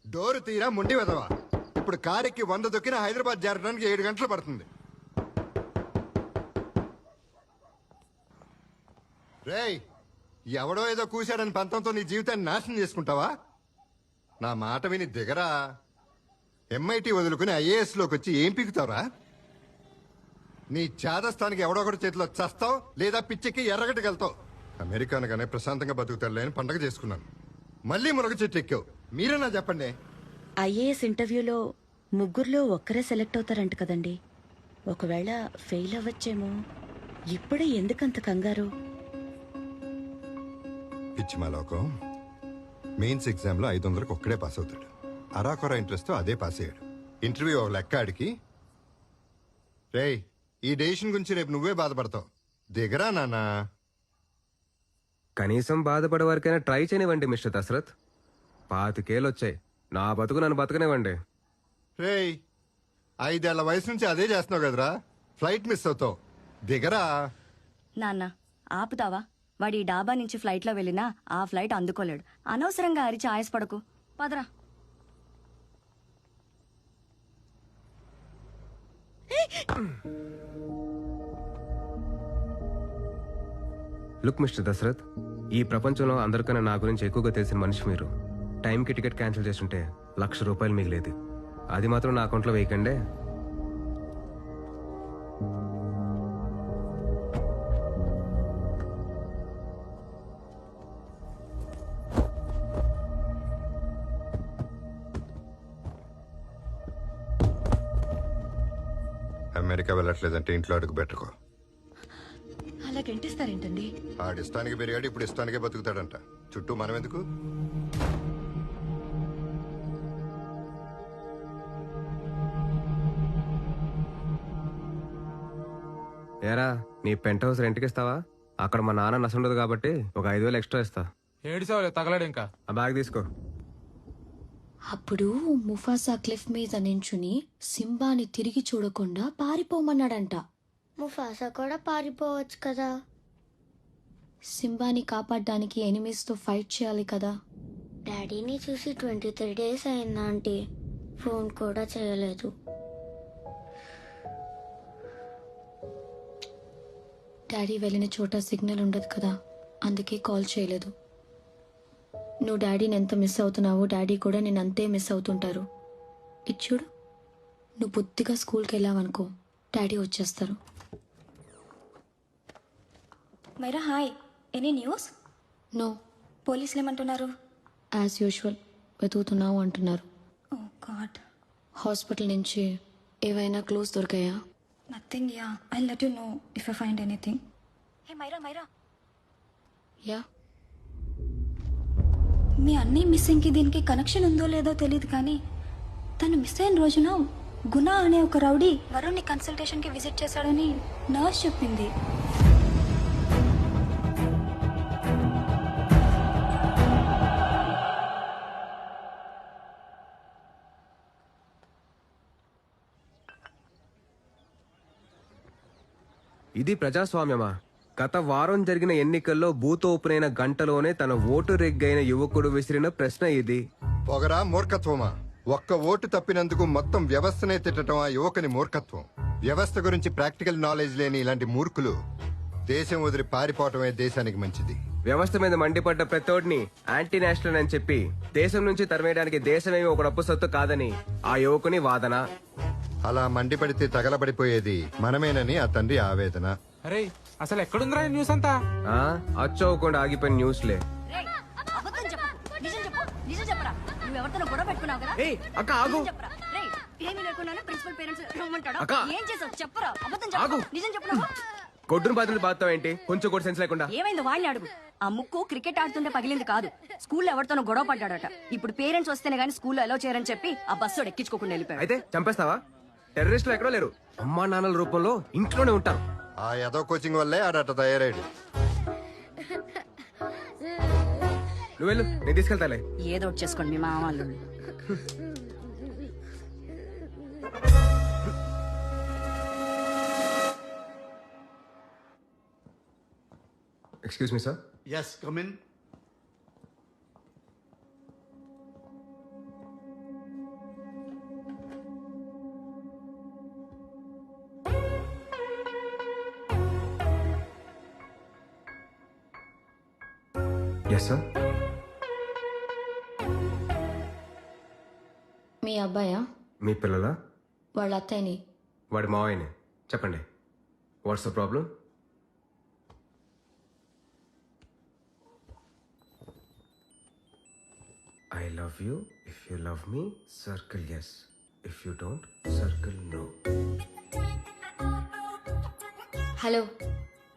Door తీరా ముండి వెదవా. ఇప్పుడు కారెక్కి 100 దొక్కిన హైదరాబాద్ చేరడానికి 7 గంటలు పడుతుంది. రేయ్, ఎవడో ఏదో కూశాడని పంతంతో నీ జీవితాన్ని నాశనం చేసుకుంటావా? నా మాట విని దిగరా. ఎంఐటి వదులుకుని ఐఏఎస్లోకి వచ్చి ఏం పీకుతావురా? నీ చేదస్థానికి ఎవడో ఒకటి చేతిలో చస్తావు, లేదా పిచ్చికి ఎర్రగట్టుకెళ్తావు. అమెరికానగానే ప్రశాంతంగా బతుకుతారులే అని పండగ చేసుకున్నాను. మళ్ళీ మునగ చెట్టు ఎక్కావు. మీరేనా చెప్పండి. ఐఏఎస్ ఇంటర్వ్యూలో 3లో ఒక్కరే సెలెక్ట్ అవుతారంట కదండి. ఒకవేళ ఫెయిల్ అవ్వచ్చేమో. ఇప్పుడే ఎందుకంత కంగారు? పిచ్చి మా లోకం. మెయిన్స్ ఎగ్జామ్ లో 500కి ఒక్కడే పాస్ అవుతాడు. అరాకొర ఇంట్రెస్ట్ తో అదే పాస్ అయ్యాడు. ఇంటర్వ్యూ ఒక లెక్క ఆడికి. రేయ్, ఈ డెసిషన్ గురించి రేపు నువ్వే బాధపడతావు. దిగరా నాన్నా. కనీసం బాధపడే వరకైనా ట్రై చేయనివ్వండి మిస్టర్ దశరథ్. 25 ఏళ్ళు వచ్చాయి. నా బతుకు నన్ను బతకనివ్వండి. రేయ్, 5 ఏళ్ల వయసు నుంచి అదే చేస్తున్నావు కదరా. ఫ్లైట్ మిస్ అవుతావు. దిగరా. నాన్న ఆపుతావా? వాడి డాబా నుంచి ఫ్లైట్లో వెళ్ళినా ఆ ఫ్లైట్ అందుకోలేడు. అనవసరంగా అరిచి ఆయాసపడకు. పదరా. లుక్ మిస్టర్ దశరథ్, ఈ ప్రపంచంలో అందరికన్నా నా గురించి ఎక్కువగా తెలిసిన మనిషి మీరు. టైంకి టికెట్ క్యాన్సిల్ చేస్తుంటే ₹1,00,000 మిగిలేదు. అది మాత్రం నా అకౌంట్లో వేయకండే. అమెరికా వెళ్ళట్లేదంటే ఇంట్లో అడుగు పెట్టుకో. అలా గంటిస్తారేంటండి? ఆడిష్టానికి పెరిగాడు, ఇప్పుడు ఇష్టానికే బతుకుతాడంట. చుట్టూ మనం ఎందుకు? ఏరా, నీ పెంట్ హౌస్ రెంట్కి ఇస్తావా? అక్కడ మా నాన్న నసుండదు కాబట్టి ఒక 5,000 ఎక్స్ట్రా ఇస్తా. ఏడిసావులే, తగలడు ఇంకా. ఆ బ్యాగ్ తీసుకో. అప్పుడు ముఫాసా క్లిఫ్ మీద నించుని సింబాని తిరిగి చూడకుండా పారిపోమన్నాడంట. ముఫాసా కూడా పారిపోవచ్చు కదా. సింబాని కాపాడడానికి ఎనిమీస్ తో ఫైట్ చేయాలి కదా. డాడీని చూసి 23 days అయిందా ఆంటీ? ఫోన్ కూడా చేయలేదు. డాడీ వెళ్ళిన చోట సిగ్నల్ ఉండదు కదా, అందుకే కాల్ చేయలేదు. నువ్వు డాడీని ఎంత మిస్ అవుతున్నావో డాడీ కూడా నేను అంతే మిస్ అవుతుంటారు. ఇచ్చుడు, నువ్వు బుద్ధిగా స్కూల్కి వెళ్ళావనుకో, డాడీ వచ్చేస్తారు. Myra hi, any news? No, పోలీసులు ఏమంటున్నారు? యాజ్ యూజువల్ వెతుకుతున్నావు అంటున్నారు. ఓ గాడ్. హాస్పిటల్ నుంచి ఏవైనా క్లూస్ దొరికాయా? Nothing. Ya, I let you know if I find anything. Hey Myra, Myra, ya, మీ అన్నీ మిస్సింగ్కి దీనికి కనెక్షన్ ఉందో లేదో తెలియదు, కానీ తను మిస్ అయిన రోజున గుణ అనే ఒక రౌడీ వరుణ్ని కన్సల్టేషన్కి విజిట్ చేశాడని నర్స్ చెప్పింది. ఇది ప్రజాస్వామ్యమా? గత వారం జరిగిన ఎన్నికల్లో బూత్ ఓపెన్ అయిన గంటలోనే తన ఓటు రెగ్గైన యువకుడు విసిరిన ప్రశ్న ఇది. పొగరా మూర్ఖత్వమా? ఒక్క ఓటు తప్పినందుకు మొత్తం వ్యవస్థనే తిట్టడం ఆ యువకుని మూర్ఖత్వం. వ్యవస్థ గురించి ప్రాక్టికల్ నాలెడ్జ్ లేని ఇలాంటి మూర్ఖులు దేశం వదిలి పారిపోవటమే దేశానికి మంచిది. వ్యవస్థ మీద మండిపడ్డ ప్రతోడిని యాంటీ నేషనల్ అని చెప్పి దేశం నుంచి తరిమేయడానికి దేశమేమి ఒక డప్పు సొత్తు కాదని ఆ యువకుని వాదన. అలా మండిపడితే తగలబడిపోయేది మనమేనని ఆ తండ్రి ఆవేదన. అరే, అసలు ఎక్కడుందిరా ఈ న్యూస్ అంతా? అచ్చోకుండా ఆగిపోయిన న్యూస్లే. అక్క ఆగు. కొట్టును బాధలు బాధతావు ఏంటి? కొంచెం కూడా సెన్స్ లేకుండా. ఏమైంది వాళ్ళని అడుగు. ఆ ముక్కు క్రికెట్ ఆడుతుంటే పగిలింది కాదు, స్కూల్లో ఎవరితోనో గొడవ పడ్డాడట. ఇప్పుడు పేరెంట్స్ వస్తేనే గానీ స్కూల్లో అలో చేయరని చెప్పి ఆ బస్సు ఎక్కించుకోకుండా వెళ్ళిపోయాడు. అయితే చంపేస్తావా? టెర్రరిస్టులు ఎక్కడో లేరు, అమ్మా నాన్నల రూపంలో ఇంట్లోనే ఉంటారు. ఆ ఏదో కోచింగ్ వల్లే ఆడట తయారయ్యాడు. నువ్వు వెళ్ళు, నేను తీసుకెళ్తాలే. ఏదో ఒకటి చేసుకోండి మీ మామ వాళ్ళు. Excuse me sir. Yes, come in. Yes sir. మీ అబ్బాయా? మీ పిల్లలా? వాళ్ళ అత్తయ్యని. వాడి మావయ్యని. చెప్పండి, what's the problem? I love you. If you love me, circle yes. If you don't, circle no. Hello,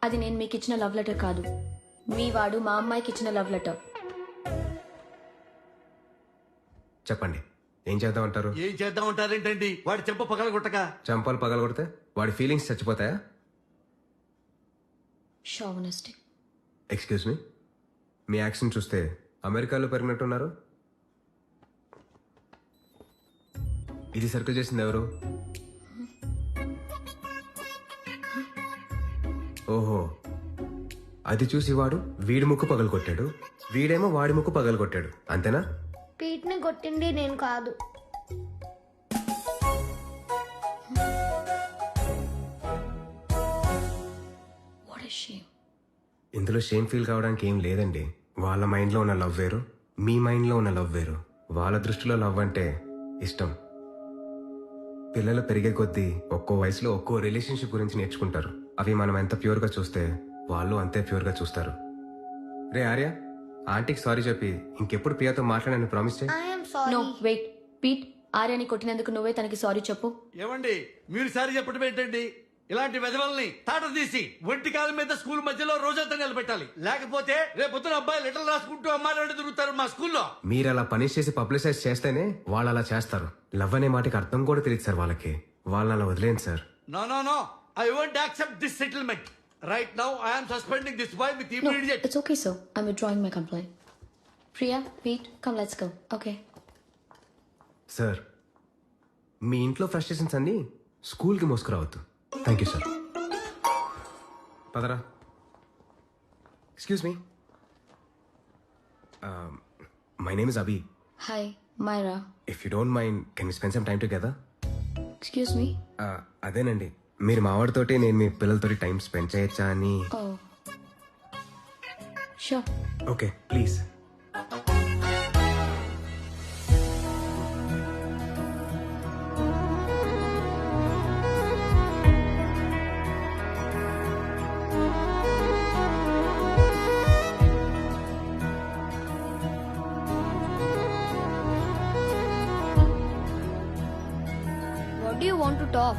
అది నేను మీకు ఇచ్చిన లవ్ లెటర్ కాదు. మీ వాడు మా అమ్మాయికి ఇచ్చిన లవ్ లెటర్. చెప్పండి, ఏం చేద్దామంటారు? ఏం చేద్దాం అంటారేంటండి? వాడి చెంప పగలగొట్టక. చంపలు పగలగొడితే వాడి ఫీలింగ్స్ చచ్చిపోతాయా? షావనిస్టిక్. ఎక్స్క్యూజ్ మీ, మీ యాక్షన్ చూస్తే అమెరికాలో పెరిగినట్టున్నారు. ఇది సర్కిల్ చేసింది ఎవరు? ఓహో, అది చూసి వాడు వీడి ముక్కు పగలు కొట్టాడు, వీడేమో వాడి ముక్కు పగలు కొట్టాడు, అంతేనా? పీట్ని కొట్టింది నేను కాదు. What is shame. ఇందులో షేమ్ ఫీల్ కావడానికి ఏం లేదండి. వాళ్ళ మైండ్లో ఉన్న లవ్ వేరు, మీ మైండ్లో ఉన్న లవ్ వేరు. వాళ్ళ దృష్టిలో లవ్ అంటే ఇష్టం. పిల్లలు పెరిగే కొద్దీ ఒక్కో వయసులో ఒక్కో రిలేషన్షిప్ గురించి నేర్చుకుంటారు. అవి మనం ఎంత ప్యూర్గా చూస్తే వాళ్ళు అంతే ప్యూర్గా చూస్తారు. రే ఆర్య, ఆంటీకి సారీ చెప్పి ఇంకెప్పుడు ప్రియాతో మాట్లాడని ప్రామిస్ చేయి. I'm no sorry. వెయిట్, పీట్, ఆర్యాని కొట్టినందుకు నువ్వే తనకి సారీ చెప్పు. ఏమండి, మీరు సారి చెప్పడం ఏంటండి? ఇలాంటి వెధవల్ని తాట తీసి ఒంటి కాలం మీద స్కూల్ మధ్యలో రోజంతా నిలబెట్టాలి. లేకపోతే రేపొద్దున అబ్బాయి లెటర్ రాసుకుంటూ అమ్మాయిలు తిరుగుతారు మా స్కూల్లో. మీరు అలా పనిష్ చేసి పబ్లిసైజ్ చేస్తేనే వాళ్ళు అలా చేస్తారు. లవ్ అనే మాటకి అర్థం కూడా తెలియదు సార్ వాళ్ళకి. వాళ్ళని అలా వదిలేండి sir. No no no, I won't accept this settlement. Right now I am suspending this boy with No, immediate. it's okay, sir. I'm withdrawing my complaint. Priya, Pete, come, let's go. Okay. Sir, మీ ఇంట్లో frustrations అన్ని స్కూల్కి మోసుకురావద్దు. Thank you sir. పదరా. Excuse me, my name is Abhi. Hi, Myra. If you don't mind can you spend some time together? Excuse me? అదేనండి, మీరు మావాడితోటి నేను మీ పిల్లలతోటి టైం స్పెండ్ చేయొచ్చా అని. Oh. Sure. Okay please. What do you want to talk?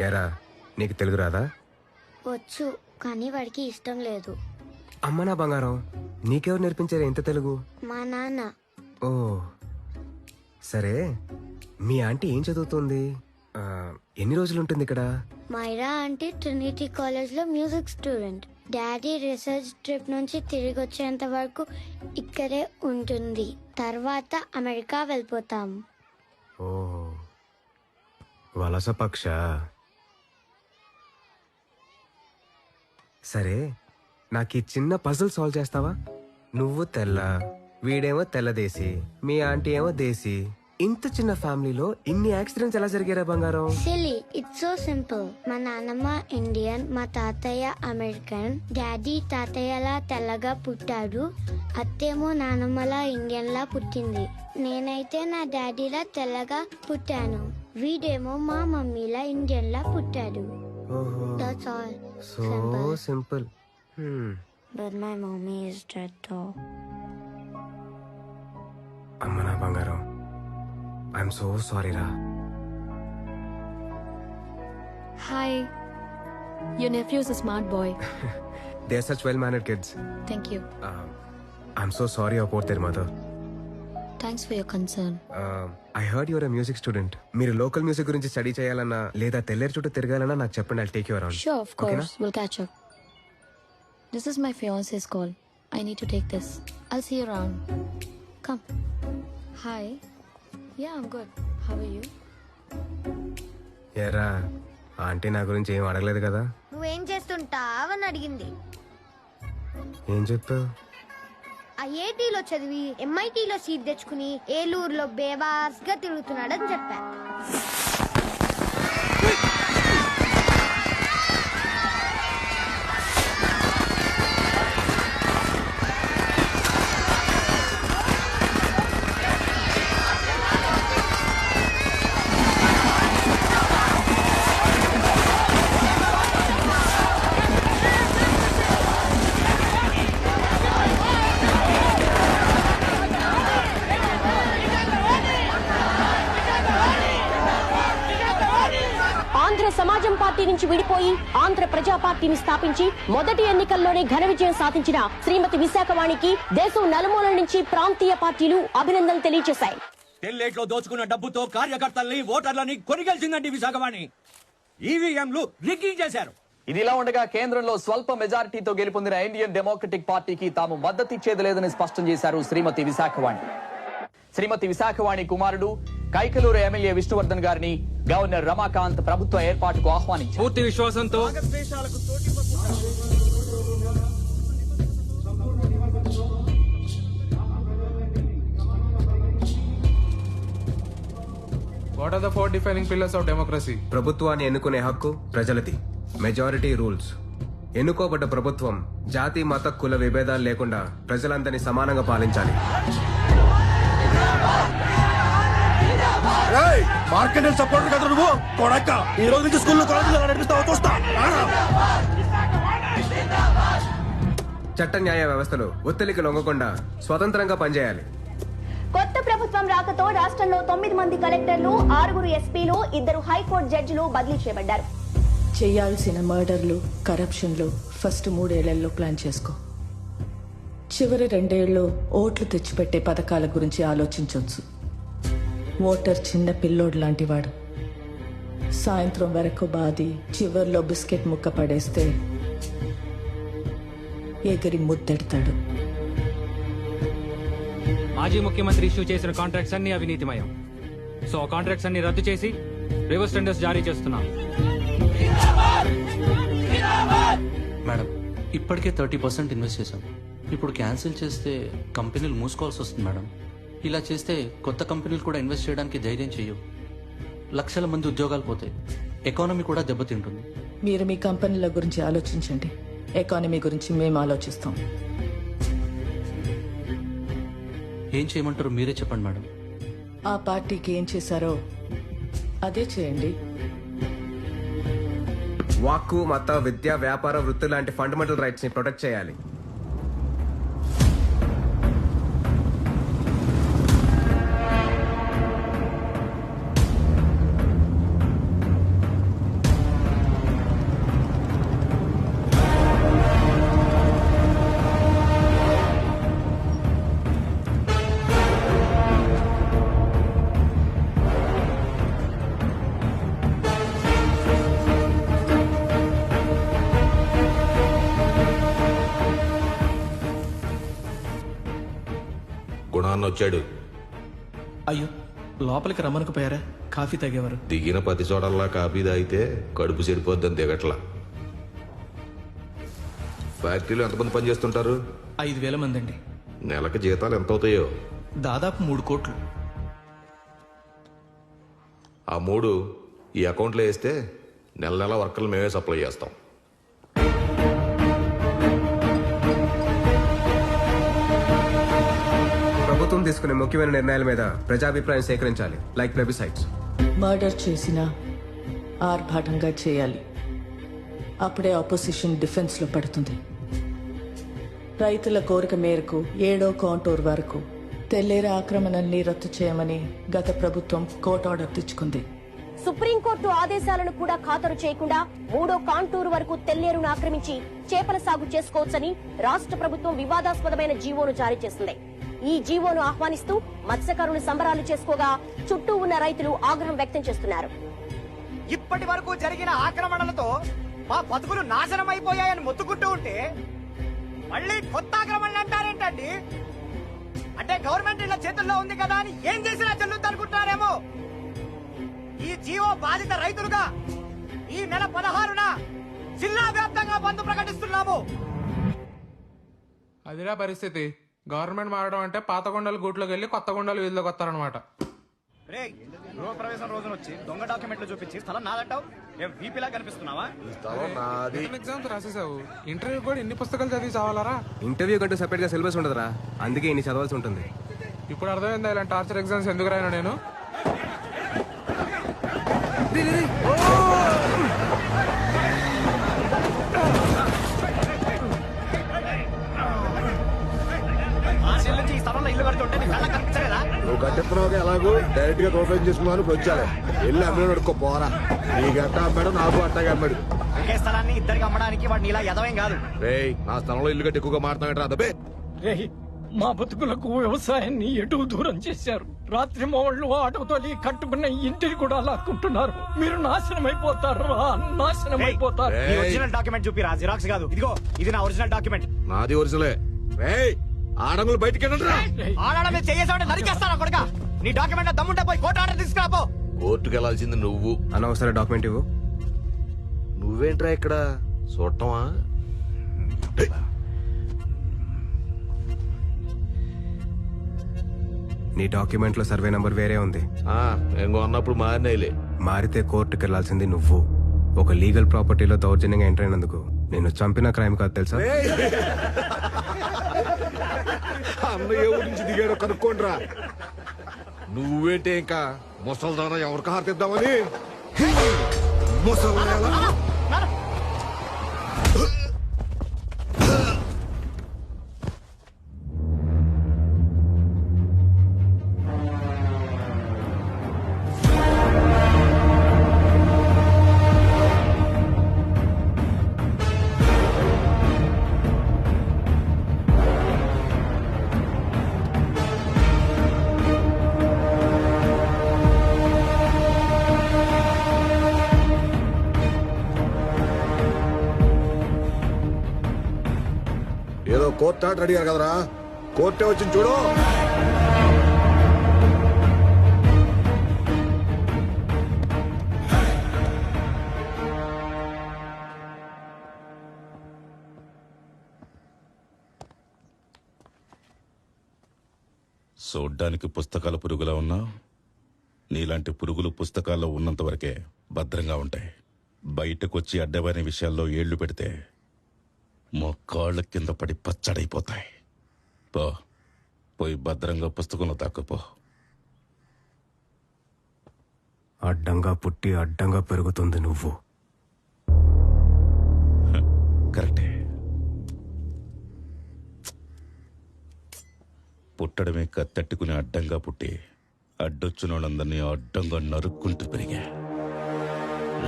ఎరా, నీకు తెలుగు రాదా? వచ్చు, కానీ వాడికి ఇష్టం లేదు. అమ్మ నా బంగారం, నీకెవరు నేర్పించారు ఇంత తెలుగు? మా నాన్న. ఓ సరే, మీ ఆంటీ ఏం చదువుతుంది? ఎన్ని రోజులు ఉంటుంది ఇక్కడ? మైరా అంటే ట్రినిటీ కాలేజ్ లో music student. Daddy research trip నుంచి తిరిగి వచ్చేంత వరకు ఇక్కడే ఉంటుంది. తర్వాత అమెరికా వెళ్ళిపోతాం. ఓ వలస పక్ష. సరే, నాకు ఈ చిన్న పజిల్ సాల్వ్ చేస్తావా? నువ్వు తెల్ల, వీడేమో తెల్లదేశి, మీ ఆంటీ ఏమో దేశీ. ఇంత చిన్న ఫ్యామిలీలో ఇన్ని యాక్సిడెంట్స్ ఎలా జరిగారా బంగారం? Silly, it's so simple. మా నాన్నమ్మ ఇండియన్, మా తాతయ్య అమెరికన్. డాడీ తాతయ్యలా తెల్లగా పుట్టాడు, అత్తేమో నానమ్మలా ఇండియన్ లా పుట్టింది. నేనైతే నా డాడీలా తెల్లగా పుట్టాను, వీడేమో మా మమ్మీలా ఇండియన్ లా పుట్టాడు. ఓహో, That's all. So simple. But my mommy is dead though. అమ్మ నా బంగారం, ఐఎమ్ సో సారీ రా. Hi. Your nephew is a smart boy. They are such well mannered kids. Thank you. I'm so sorry about their mother. Thanks for your concern. I heard your music student. మీరు local music గురించి study చేయాలన్నా లేదా తెల్లేరు చుట్టూ తిరగాలన్నా నాకు చెప్పండి. I'll take you around. Sure, of course. We'll catch up. This is my fiance's call. I need to take this. I'll see you around. Come. Hi. Yeah, I'm good. How are you? ఏరా, aunty నా గురించి ఏం అడగలేదు కదా? నువ్వేం చేస్తుంటావని అడిగింది. ఏం చెప్పావు? ఐఐటీలో చదివి ఎంఐటీలో సీట్ తెచ్చుకుని ఏలూరులో బేవాస్ గా తిరుగుతున్నాడని చెప్పా. పార్టీ నుంచి విడిపోయి ఆంధ్ర ప్రజా పార్టీని స్థాపించి మొదటి ఎన్నికల్లోనే ఘన విజయం సాధించిన శ్రీమతి విశాఖవాణికి దేశం నలుమూలల నుంచి ప్రాంతీయ పార్టీలు అభినందనలు తెలియజేశాయి. తెల్లేట్లో దోచుకున్న డబ్బుతో కార్యకర్తల్ని ఓటర్లని కొనిగెలిచిందండి విశాఖవాణి. ఈవీఎంలు రిగ్గింగ్ చేశారు. ఇదిలా ఉండగా కేంద్రంలో స్వల్ప మెజారిటీతో గెలుపొందిన ఇండియన్ డెమోక్రటిక్ పార్టీకి తాము మద్దతిచ్చేది లేదని స్పష్టం చేశారు శ్రీమతి విశాఖవాణి. శ్రీమతి విశాఖవాణి కుమారుడు కైకలూరు ఎమ్మెల్యే విష్ణువర్ధన్ గారిని గవర్నర్ రమాకాంత్ ప్రభుత్వ ఏర్పాటుకు ఆహ్వానించారు. పూర్తి విశ్వాసంతో what are the 4 defining pillars of democracy? ప్రభుత్వాన్ని ఎన్నుకునే హక్కు ప్రజలది. Majority rules. ఎన్నుకోబడ్డ ప్రభుత్వం జాతి మత కుల విభేదాలు లేకుండా ప్రజలందరినీ సమానంగా పాలించాలి. మార్కెట్ సపోర్ట్ కదా నువ్వు కొడక. ఈ రోజు నుంచి స్కూల్లో కాలేజీలో నడిపిస్తావు చూస్తా. చట్ట న్యాయ వ్యవస్థలో ఒత్తిడికి లొంగకుండా స్వతంత్రంగా పనిచేయాలి. కొత్త ప్రభుత్వం రాకతో రాష్ట్రంలో 9 మంది కలెక్టర్లు, 6 ఎస్పీలు, 2 హైకోర్టు జడ్జిలు బదిలీ చేయబడ్డారు. చేయాల్సిన మర్డర్లు, కరప్షన్లు ఫస్ట్ 3 ఏళ్లలో ప్లాన్ చేసుకో. చివరి 2 ఏళ్ళు ఓట్లు తెచ్చిపెట్టే పథకాల గురించి ఆలోచించవచ్చు. ఓటర్ చిన్న పిల్లోడు లాంటివాడు. సాయంత్రం వరకు బాది చివర్లో బిస్కెట్ ముక్క పడేస్తే ఎగిరి ముద్దెడతాడు. మాజీ ముఖ్యమంత్రి ఇష్యూ చేసిన కాంట్రాక్ట్స్ అన్ని అవినీతిమయం. సో ఆ కాంట్రాక్ట్స్ అన్ని రద్దు చేసి రివర్స్ టెండర్స్ జారీ చేస్తున్నాం. మేడం, ఇప్పటికే 30% ఇన్వెస్ట్ చేశాం. ఇప్పుడు క్యాన్సిల్ చేస్తే కంపెనీలు మూసుకోవాల్సి వస్తుంది మేడం. ఇలా చేస్తే కొత్త కంపెనీలు కూడా ఇన్వెస్ట్ చేయడానికి ధైర్యం చేయవు. లక్షల మంది ఉద్యోగాలు పోతాయి. ఎకానమీ కూడా దెబ్బతింటుంది. మీరు మీ కంపెనీల గురించి ఆలోచించండి. ఎకానమీ గురించి మేము ఆలోచిస్తాం. ఏం చేయమంటారు మీరే చెప్పండి మేడం. ఆ పార్టీకి ఏం చేశారో అదే చేయండి. వాక్కు, మత, విద్య, వ్యాపార, వృత్తి లాంటి ఫండమెంటల్ రైట్స్ ని ప్రొటెక్ట్ చేయాలి. గుణాన్ని వచ్చాడు. అయ్యో, లోపలికి రమ్మనకపోయారా? కాఫీ తాగేవారు. దిగిన పది చోటల్లా కాఫీ తాగితే కడుపు చెడిపోద్దని దిగట్లా. ఫ్యాక్టరీలో ఎంతమంది పనిచేస్తుంటారు? 5,000 మంది అండి. నెలకి జీతాలు ఎంత అవుతాయో? దాదాపు 3 కోట్లు. ఆ 3 ఈ అకౌంట్లో వేస్తే నెల నెల వర్కర్లు మేమే సప్లై చేస్తాం. ప్రభుత్వం తీసుకునే ముఖ్యమైన నిర్ణయాల మీద ప్రజాభిప్రాయం సేకరించాలి. లైక్ ప్లెబిసైట్స్. మర్డర్ చేసినా ఆర్భాటంగా చేయాలి. అప్పుడే ఆపోజిషన్ డిఫెన్స్ లో పడుతుంది. రైతుల కోరిక మేరకు 7వ కాంటూర్ వరకు తెల్లేరు ఆక్రమణల్ని రద్దు చేయమని గత ప్రభుత్వం కోర్టు ఆర్డర్ తెచ్చుకుంది. సుప్రీంకోర్టు ఆదేశాలను కూడా ఖాతరు చేయకుండా 3వ కాంటూరు వరకు తెల్లేరును ఆక్రమించి చేపల సాగు చేసుకోవచ్చని రాష్ట్ర ప్రభుత్వం వివాదాస్పదమైన జీవోను జారీ చేసింది. ఈ జీవోను ఆహ్వానిస్తూ మత్స్యకారులు సంబరాలు చేసుకోగా చుట్టూ ఉన్న రైతులు ఆగ్రహం వ్యక్తం చేస్తున్నారు. ఇప్పటి వరకు జరిగిన ఆక్రమణలతో మా బతుకులు నాశనం అయిపోయాయని మొత్తుకుంటూ ఉంటే మళ్ళీ కొత్త ఆక్రమణలు అంటారేంటండి? అంటే గవర్నమెంట్ ఇళ్ల చేతుల్లో ఉంది కదా అని ఏం చేసినా చెల్లుద్ది అనుకుంటున్నారేమో. ఈ జీవో బాధిత రైతులుగా ఈ నెల 16న జిల్లా వ్యాప్తంగా బంద్ ప్రకటిస్తున్నాము. అదిరా పరిస్థితి. గవర్నమెంట్ మారడం అంటే పాత కొండలు గూట్లోకి వెళ్ళి కొత్త కొండలు వీధిలోకి వస్తారనమాట. గృహప్రవేశం రోజున వచ్చి దొంగ డాక్యుమెంట్లు చూపించి స్థలం నాదంటావు. వీపీలా కనిపిస్తున్నావా? ఎగ్జామ్స్ రాసేసావు. ఇంటర్వ్యూ కూడా ఇన్ని పుస్తకాలు చదివి చావాలరా? ఇంటర్వ్యూ కంటూ సెపరేట్ గా సిలబస్ ఉండదురా. అందుకే ఇన్ని చదవాల్సి ఉంటుంది. ఇప్పుడు అర్థమైందా ఇలాంటి టార్చర్ ఎగ్జామ్స్ ఎందుకు రాయను నేను? ఈ స్థలంలో ఇల్లు కడుతుంటే నీ కళ్ళ కనిపించలేదా? నువ్వు కట్టిస్తున్నావు ఎలాగో డైరెక్ట్ గా కోపరేట్ చేసుకున్నాను ఇప్పుడు వచ్చాను. వెళ్ళి అమ్మాడు అడుక్కో పోరా. నీకు ఎట్టా అమ్మాడు నాకు అట్టాగా అమ్మాడు. ఒకే స్థలాన్ని ఇద్దరికి అమ్మడానికి వాడిని ఇలా ఎదవేం కాదు. రేయ్ నా స్థలంలో ఇల్లు కట్టి ఎక్కువగా మాట్లాడరా అదబే. మా బతుకులకు వ్యవసాయాన్ని ఎటు దూరం చేశారు. రాత్రి మోళ్ళు ఆటోతో కట్టుకున్న ఇంటిని కూడా లాక్కుంటున్నారు. మీరు నాశనం అయిపోతారు, నాశనం అయిపోతారు. ఒరిజినల్ డాక్యుమెంట్ చూపిరా, జిరాక్స్ కాదు. ఇదిగో ఇది నా ఒరిజినల్ డాక్యుమెంట్. నాది ఒరిజినలే. రేయ్ ఆడంగులు బయటికి ఆడ మీద చేసేవాడిని నరికేస్తాను కొడుక. నీ డాక్యుమెంట్ దమ్ముంటే పోయి కోర్టు ఆర్డర్ తీసుకురాపో. కోర్టుకు వెళ్లాల్సింది నువ్వు. అనవసర డాక్యుమెంట్ ఇవ్వు. నువ్వేంట్రా ఇక్కడ చూడటమా? నీ డాక్యుమెంట్ లో సర్వే నంబర్ వేరే ఉంది. ఇంకో అన్నప్పుడు మారినాయిలే. మారితే కోర్టుకు వెళ్లాల్సింది నువ్వు. ఒక లీగల్ ప్రాపర్టీలో దౌర్జన్యంగా ఎంటర్ అయినందుకు నేను చంపిన క్రైమ్ కాదు తెలుసా? అన్నయ్య గురించి దిగాడో కనుక్కోండిరా. నువ్వేంటే ఇంకా ముసలి ద్వారా ఎవరికి హారతిద్దామని ముసలి ఏదో కోర్టు ఆర్డర్ అడిగారు కదరా, కోర్టే వచ్చింది చూడు. చూడ్డానికి పుస్తకాల పురుగులా ఉన్నావు. నీలాంటి పురుగులు పుస్తకాల్లో ఉన్నంత వరకే భద్రంగా ఉంటాయి. బయటకొచ్చి అడ్డమైన విషయాల్లో ఏళ్లు పెడితే మొక్కాళ్ళ కింద పడి పచ్చడైపోతాయి. పోయి భద్రంగా పుస్తకంలో తాక్కుపో. అడ్డంగా పుట్టి అడ్డంగా పెరుగుతుంది నువ్వు. కరెక్టే. పుట్టడమే కత్తెట్టుకుని అడ్డంగా పుట్టి అడ్డొచ్చిన వాళ్ళందరినీ అడ్డంగా నరుక్కుంటూ పెరిగా.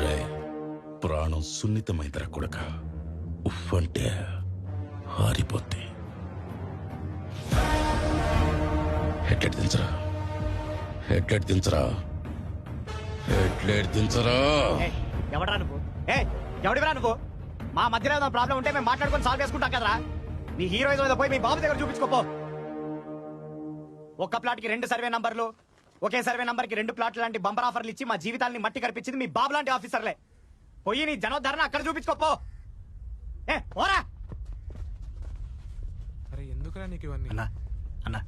రే ప్రాణం సున్నితమైందిరా కొడక. ఉఫ్ అంటే హారిపోతే హెడ్లైట్ దించరా, హెడ్లైట్ దించరా, హెడ్లైట్ దించరా. ఎవడరా నువ్వు? ఎవడివరా నువ్వు? మా మధ్యలో ఏదైనా ప్రాబ్లం ఉంటే మేము మాట్లాడుకొని సాల్వ్ చేసుకుంటాం కదరా. నీ హీరోయిజం మీద పోయి మీ బాబు దగ్గర చూపించుకోపో. ఒక్క ప్లాట్ కి 2 సర్వే నంబర్లు, ఒకే సర్వే నంబర్ కి 2 ప్లాట్లు లాంటి బంపర్ ఆఫర్లు ఇచ్చి మా జీవితాన్ని మట్టి కనిపించింది మీ బాబు లాంటి ఆఫీసర్లే. పోయి నీ జనోద్ధరణ అక్కడ చూపించుకోపో. పోరా. ఎందుకురా నీకు ఇవన్నీ? అన్నా అన్నా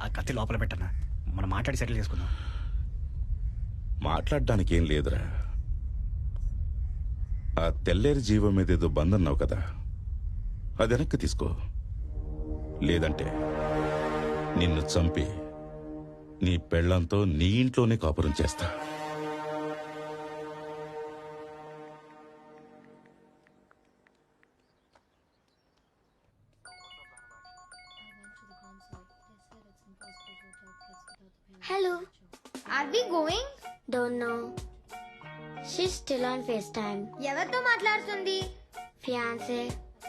ఆ కత్తి లోపల పెట్టన్నా, మనం మాట్లాడి సెటిల్ చేసుకుందాం. మాట్లాడడానికి ఏం లేదురా. ఆ తెల్లేరి జీవం మీద ఏదో బందన్నావు కదా, అది వెనక్కి తీసుకో. లేదంటే నిన్ను చంపి నీ పెళ్ళంతో నీ ఇంట్లోనే కాపురం చేస్తా. Hello. Are we going? Don't know. She's still on FaceTime. ఎవరితో మాట్లాడుతుంది? Fiancé.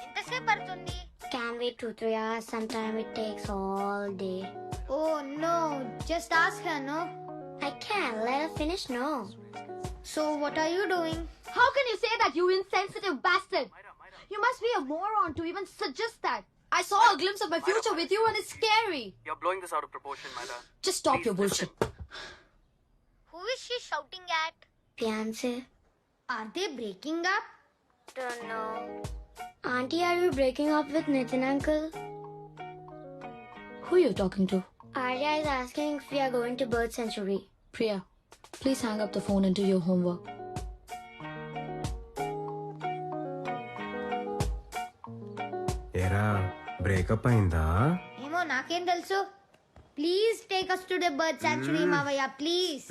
ఎంతసేపు పడుతుంది? Can wait 2-3 hours. Sometimes it takes all day. Oh no, just ask her, no? I can't. Let her finish, no. So what are you doing? How can you say that, you insensitive bastard? You must be a moron to even suggest that. I saw a glimpse of my future with you and it's scary. You're blowing this out of proportion, Myra. Just stop your bullshit. Who is she shouting at? Fiancé. Are they breaking up? Don't know. Auntie, are you breaking up with Nitin uncle? Who are you talking to? Arya is asking if we are going to Bird Sanctuary. Priya, please hang up the phone and do your homework. ఏరా breakup అయిందా? ఏమో నాకేం తెలుసు. Please take us to the bird sanctuary, మావయ్య please.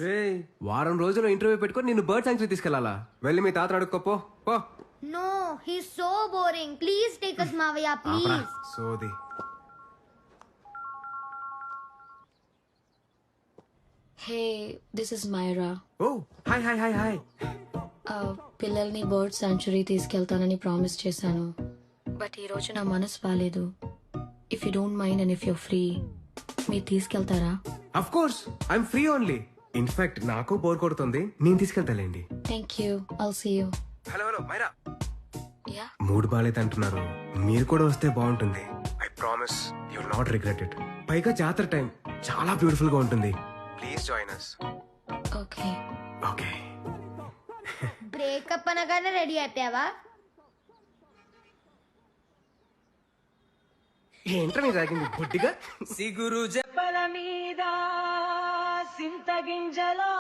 వారం రోజులు interview పెట్టుకొని నిన్ను బర్డ్ సాంక్చురీ తీసుకెళ్లాలా? వెళ్ళి మీ తాత అడుక్కోపో. పో. No, he's so boring. Please take us, మావయ్య ప్లీజ్. సోది. Hey this is Myra. Oh hi hi hi hi. పిల్లల్ని బర్డ్ సాంచురీ తీసుకెళ్తానని ప్రామిస్ చేశాను, బట్ ఈరోజు నా మనసు బాగాలేదు. If you don't mind and if you free, మీరు తీసుకెళ్తారా? Of course I'm free only. In fact నాకు బోర్ కొడుతుంది, నేను తీసుకెళ్తాలేండి. Thank you, I'll see you. Hello hello Myra. Ya, mood బాగాలేదు అంటున్నారు, మీరు కూడా వస్తే బాగుంటుంది. I promise you will not regret it. పైగా జాతర టైం చాలా బ్యూటిఫుల్ గా ఉంటుంది. Please join us. Okay okay. Breakup అనగానే రెడీ అయిపోయావా? ఏంట్రా నీ తాగింది బుడ్డిగా? సిగురు జపల మీద సింతగింజలో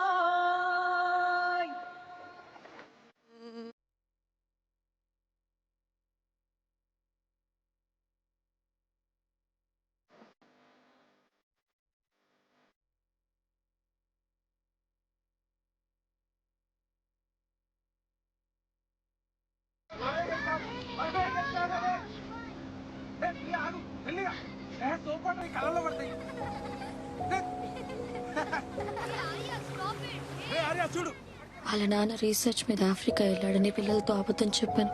వాళ్ళ నాన్న రీసెర్చ్ మీద ఆఫ్రికా వెళ్ళాడని పిల్లలతో అబద్ధం చెప్పాను.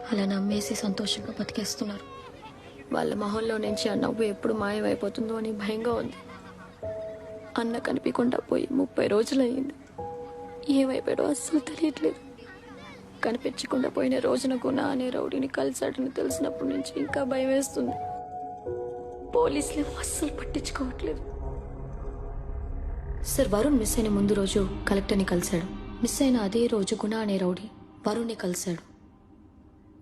అలా నమ్మేసి సంతోషంగా బతికేస్తున్నారు. వాళ్ళ మొహంలో నుంచి ఆ నవ్వు ఎప్పుడు మాయమైపోతుందో అని భయంగా ఉంది. అన్న కనిపించకుండా పోయి 30 రోజులయ్యింది. ఏమైపోయాడో అస్సలు తెలియట్లేదు. కనిపించకుండా పోయిన రోజున గుణ అనే రౌడీని కలిశాడని తెలిసినప్పటి నుంచి ఇంకా భయం వేస్తుంది. పోలీసులు అస్సలు పట్టించుకోవట్లేదు. సార్, వరుణ్ మిస్ అయిన ముందు రోజు కలెక్టర్ని కలిశాడు. మిస్ అయిన అదే రోజు గుణ అనే రౌడీ వరుణ్ని కలిశాడు.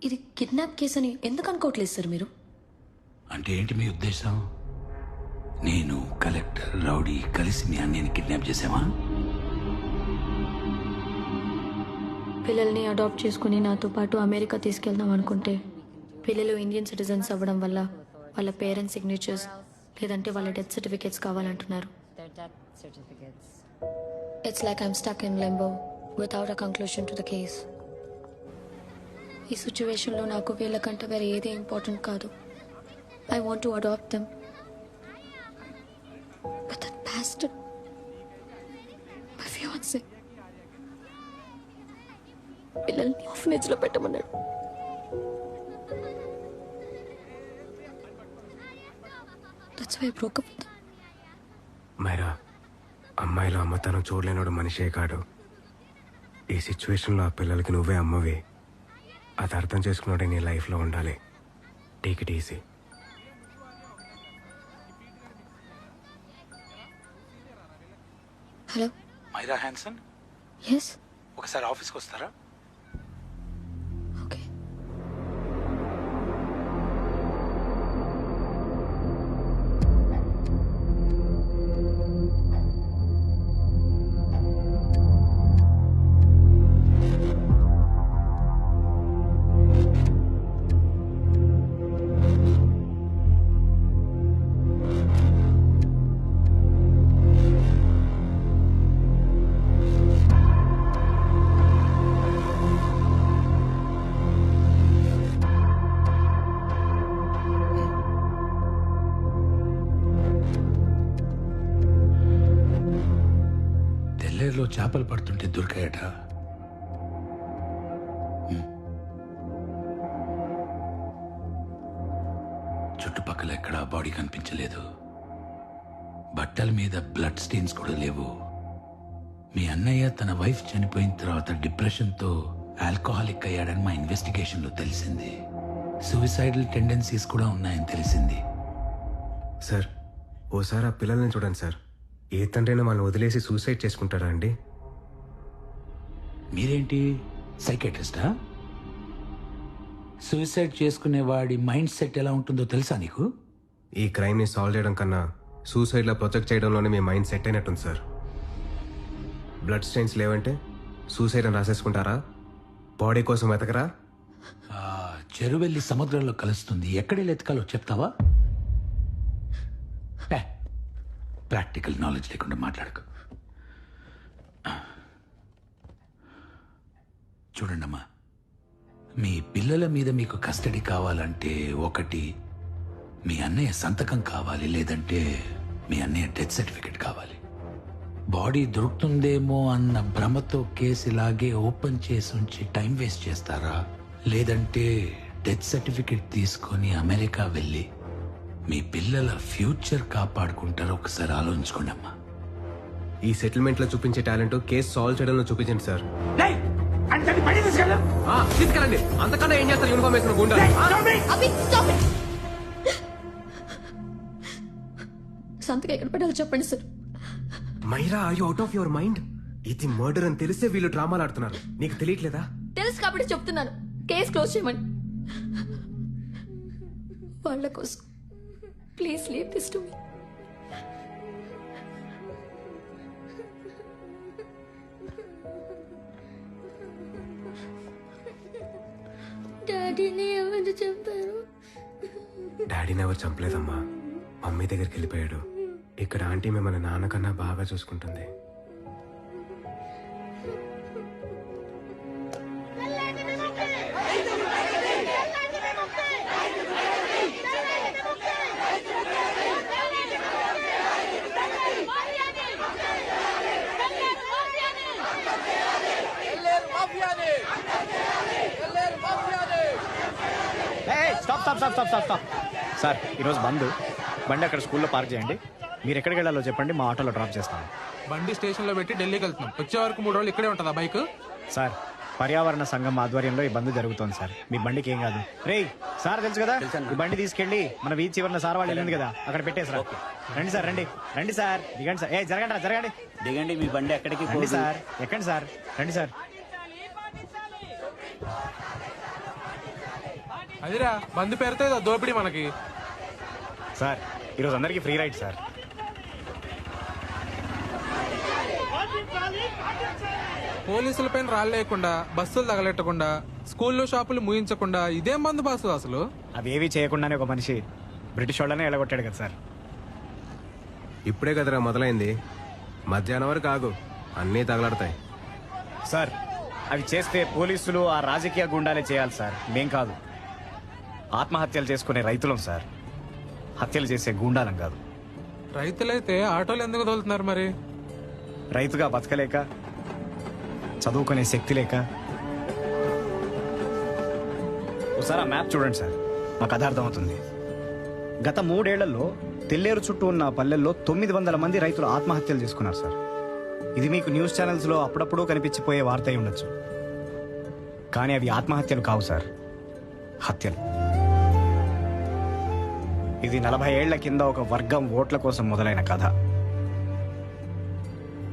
ఇది కిడ్నాప్ కేసు అని ఎందుకు అనుకోవట్లేదు సార్ మీరు? అంటే ఏంటి మీ ఉద్దేశం? నేను కలెక్టర్ రౌడీ కలిసి మీ అన్నయ్యని కిడ్నాప్ చేసామా? పిల్లల్ని అడాప్ట్ చేసుకుని నాతో పాటు అమెరికా తీసుకెళ్దాం అనుకుంటే పిల్లలు ఇండియన్ సిటిజన్స్ అవ్వడం వల్ల వాళ్ళ పేరెంట్స్ సిగ్నేచర్స్ లేదంటే వాళ్ళ డెత్ సర్టిఫికేట్స్ కావాలంటున్నారు. It's like I'm stuck in limbo without a conclusion to the case. ఈ సిచ్యువేషన్లో నాకు వీళ్ళకంటే వేరే ఏది ఇంపార్టెంట్ కాదు. I want to adopt them. But that bastard my fiancee పిల్లల్ని ఆర్ఫనేజ్ లో పెట్టమన్నాడు. That's why I broke up with him. Myra, అమ్మాయిలో అమ్మతనం చూడలేనోడు మనిషే కాడు. ఈ సిచ్యువేషన్లో ఆ పిల్లలకి నువ్వే అమ్మవి. అది అర్థం చేసుకున్నాడే నీ లైఫ్లో ఉండాలి. Take it easy. Hello Myra Hanson, yes, ఒకసారి ఆఫీస్కి వస్తారా? తెల్లేరులో చేపలు పడుతుంటే దొరికాయట. చుట్టుపక్కల ఎక్కడా బాడీ కనిపించలేదు. బట్టల మీద బ్లడ్ స్టెయిన్స్ కూడా లేవు. మీ అన్నయ్య తన వైఫ్ చనిపోయిన తర్వాత డిప్రెషన్తో ఆల్కహాలిక్ అయ్యాడని మా ఇన్వెస్టిగేషన్లో తెలిసింది. సూసైడల్ టెండెన్సీస్ కూడా ఉన్నాయని తెలిసింది. సార్, ఓసారి ఆ పిల్లల్ని చూడండి సార్. ఏ తండ్రైనా వాళ్ళని వదిలేసి సూసైడ్ చేసుకుంటారా అండి? మీరేంటి సైకాట్రిస్టా? సూసైడ్ చేసుకునే వాడి మైండ్ సెట్ ఎలా ఉంటుందో తెలుసా నీకు? ఈ క్రైమ్ని సాల్వ్ చేయడం కన్నా సూసైడ్లో ప్రొజెక్ట్ చేయడంలోనే మీ మైండ్ సెట్ అయినట్టుంది సార్. బ్లడ్ స్టెయిన్స్ లేవంటే సూసైడ్ అని రాసేసుకుంటారా? బాడీ కోసం వెతకరా? చెరువెళ్ళి సముద్రంలో కలుస్తుంది, ఎక్కడే ఎతకాలో చెప్తావా? ప్రాక్టికల్ నాలెడ్జ్ లేకుండా మాట్లాడకు. చూడండమ్మా, మీ పిల్లల మీద మీకు కస్టడీ కావాలంటే ఒకటి మీ అన్నయ్య సంతకం కావాలి, లేదంటే మీ అన్నయ్య డెత్ సర్టిఫికెట్ కావాలి. బాడీ దొరుకుతుందేమో అన్న భ్రమతో కేసు ఇలాగే ఓపెన్ చేసి ఉంచి టైం వేస్ట్ చేస్తారా? లేదంటే డెత్ సర్టిఫికెట్ తీసుకొని అమెరికా వెళ్ళి మీ పిల్లల ఫ్యూచర్ కాపాడుకుంటారో ఒకసారి ఆలోచించుకోండి అమ్మా. ఈ సెటిల్మెంట్ లో చూపించే టాలెంట్ కేసు సాల్వ్ చేయడంలో చూపించండి సార్. తీసుకెళ్ళండి. అంతకన్నా ఏం చేస్తారు యూనిఫామ్ వేసిన గుండా? సంతకం ఎక్కడ పెట్టాలో చెప్పండి sir. Myra, are you out of your mind? ఇది మర్డర్ అని తెలిసే వీళ్ళు డ్రామాలు ఆడుతున్నారు. నీకు తెలియట్లేదా? తెలుసు కాబట్టి చెప్తున్నాను, కేసు క్లోజ్ చేయమని. వాళ్ళ కోసం please leave this to me. డాడీని ఎవరు చెప్పారు? డాడీని ఎవరు చంపలేదమ్మా, మమ్మీ దగ్గరికి వెళ్ళిపోయాడు. ఇక్కడ ఆంటీ మిమ్మల్ని నాన్నకన్నా బాగా చూసుకుంటుంది. స్టాప్. సార్, ఈరోజు బంద్. బండి అక్కడ స్కూల్లో పార్క్ చేయండి. మీరు ఎక్కడికి వెళ్ళాలో చెప్పండి, మా ఆటోలో డ్రాప్ చేస్తాను. బండి స్టేషన్ లో పెట్టి ఢిల్లీకి వెళ్తున్నాం. వచ్చే వరకు 3 రోజులు ఇక్కడే ఉంటుందా బైక్? సార్, పర్యావరణ సంఘం ఆధ్వర్యంలో ఈ బంద్ జరుగుతోంది సార్. మీ బండికి ఏం కాదు. రేయ్ సార్, తెలుసు కదా, ఈ బండి తీసుకెళ్ళి మన వీధి చివరిన సార్ వాళ్ళు వెళ్ళింది కదా, అక్కడ పెట్టేసరా. రండి సార్, రండి సార్, దిగండి సార్. జరగండి దిగండి. మీ బండి ఎక్కడికి రండి సార్, ఎక్కండి సార్, రండి సార్. అదిరా బంద్ పేరుతో ఏదో దోపిడీ మనకి. సార్, ఈరోజు అందరికీ ఫ్రీ రైడ్ సార్. పోలీసుల పైన రాళ్ళేయకుండా, బస్సులు తగలెట్టకుండా, స్కూల్లో షాపులు ముయించకుండా ఇదేం బంద్ బాసు అసలు? అవేవి చేయకుండానే ఒక మనిషి బ్రిటిష్ వాళ్ళనే ఎలగొట్టాడు కదా సార్. ఇప్పుడే కదరా మొదలైంది, మధ్యాహ్నం వరకు ఆగు, అన్నీ తగలడతాయి. సార్, అవి చేస్తే పోలీసులు ఆ రాజకీయ గుండాలే చేయాలి సార్, మేం కాదు. ఆత్మహత్యలు చేసుకునే రైతులం సార్, హత్యలు చేసే గూండాలం కాదు. రైతులైతే ఆటోలు ఎందుకు తోలుతున్నారు మరి? రైతుగా బతకలేక, చదువుకునే శక్తి లేక. ఒకసారి ఆ మ్యాప్ చూడండి సార్, మాకు అది అర్థమవుతుంది. గత 3 ఏళ్లలో తెల్లేరు చుట్టూ ఉన్న పల్లెల్లో 900 మంది రైతులు ఆత్మహత్యలు చేసుకున్నారు సార్. ఇది మీకు న్యూస్ ఛానల్స్లో అప్పుడప్పుడు కనిపించిపోయే వార్త అయి ఉండొచ్చు, కానీ అవి ఆత్మహత్యలు కావు సార్, హత్యలు. ఇది 40 ఏళ్ల కింద ఒక వర్గం ఓట్ల కోసం మొదలైన కథ.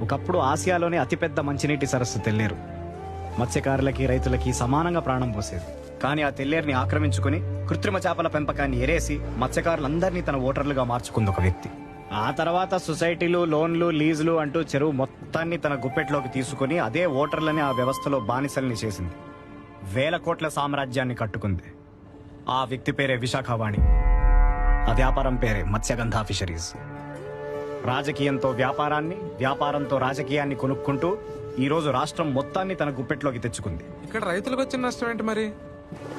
ఒకప్పుడు ఆసియాలోనే అతిపెద్ద మంచినీటి సరస్సు తెల్లేరు. మత్స్యకారులకి, రైతులకి సమానంగా ప్రాణం పోసేది. కానీ ఆ తెల్లేరుని ఆక్రమించుకుని కృత్రిమ చేపల పెంపకాన్ని ఎరేసి మత్స్యకారులందరినీ తన ఓటర్లుగా మార్చుకుంది ఒక వ్యక్తి. ఆ తర్వాత సొసైటీలు, లోన్లు, లీజులు అంటూ చెరువు మొత్తాన్ని తన గుప్పెట్లోకి తీసుకుని అదే ఓటర్లని ఆ వ్యవస్థలో బానిసల్ని చేసింది. 1000 కోట్ల సామ్రాజ్యాన్ని కట్టుకుంది. ఆ వ్యక్తి పేరే విశాఖవాణి. ఆ వ్యాపారం పేరే మత్స్యగంధ ఫిషరీస్. రాజకీయంతో వ్యాపారాన్ని, వ్యాపారంతో రాజకీయాన్ని కొనుక్కుంటూ ఈ రోజు రాష్ట్రం మొత్తాన్ని తన గుప్పెట్లోకి తెచ్చుకుంది. ఇక్కడ రైతులకు వచ్చిన నష్టం ఏంటి మరి?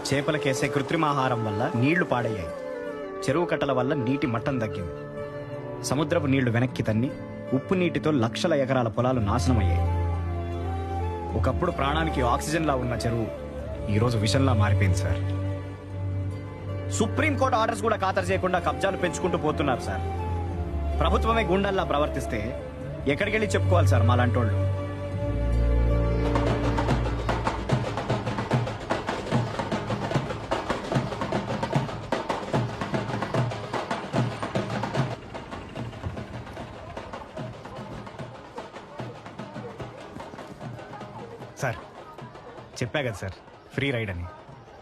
చేపలకేసే కృత్రిమాహారం వల్ల నీళ్లు పాడయ్యాయి. చెరువు కట్టల వల్ల నీటి మట్టం తగ్గింది. సముద్రపు నీళ్లు వెనక్కి తన్ని ఉప్పు నీటితో లక్షల ఎకరాల పొలాలు నాశనమయ్యాయి. ఒకప్పుడు ప్రాణానికి ఆక్సిజన్లా ఉన్న చెరువు ఈరోజు విషంలా మారిపోయింది సార్. సుప్రీంకోర్టు ఆర్డర్స్ కూడా ఖాతరు చేయకుండా కబ్జాలు పెంచుకుంటూ పోతున్నారు సార్. ప్రభుత్వమే గుండల్లా ప్రవర్తిస్తే ఎక్కడికి వెళ్ళి చెప్పుకోవాలి సార్ మాలాంటోళ్ళు? సార్, చెప్పా కదా సార్, ఫ్రీ రైడ్ అని.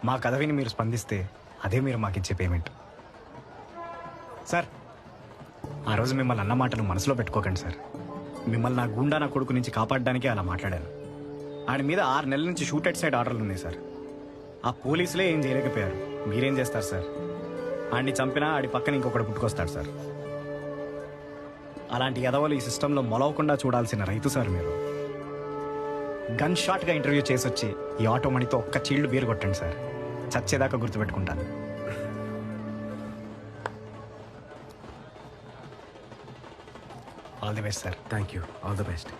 మా కథ విని మీరు స్పందిస్తే అదే మీరు మాకిచ్చే పేమెంట్. సార్, ఆ రోజు మిమ్మల్ని అన్న మాటలు మనసులో పెట్టుకోకండి సార్. మిమ్మల్ని నా గుండా నా కొడుకు నుంచి కాపాడడానికే అలా మాట్లాడాను. ఆడి మీద 6 నెలల నుంచి షూట్ అట్ సైడ్ ఆర్డర్లు ఉన్నాయి సార్. ఆ పోలీసులే ఏం చేయలేకపోయారు, మీరేం చేస్తారు సార్? ఆడిని చంపినా ఆడి పక్కన ఇంకొకటి పుట్టుకొస్తాడు సార్. అలాంటి ఎదవలు ఈ సిస్టంలో మొలవకుండా చూడాల్సిన రైతు సార్ మీరు. గన్ షాట్గా ఇంటర్వ్యూ చేసి వచ్చి ఈ ఆటో మణితో ఒక్క చీళ్లు బీరు కొట్టండి సార్, చచ్చేదాకా గుర్తుపెట్టుకుంటాను. All the best sir. Thank you, all the best.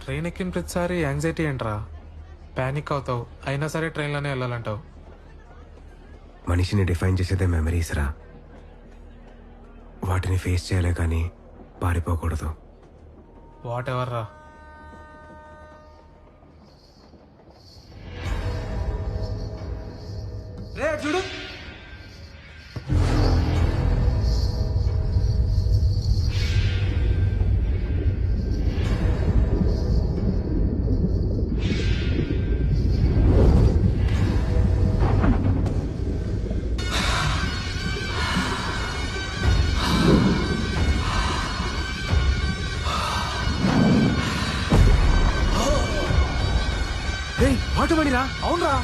Train ఎక్కిన ప్రతిసారి యాంగ్జైటీ ఏంట్రా? ప్యానిక్ అవుతావు, అయినా సరే ట్రైన్లోనే వెళ్ళాలంటావు. మనిషిని డిఫైన్ చేసేదే మెమరీస్ రా. వాటిని ఫేస్ చేయాలే కానీ పారిపోకూడదు. వాట్ ఎవర్ రా. రే చూడు, ఆటోమేటిరా? అవునరా.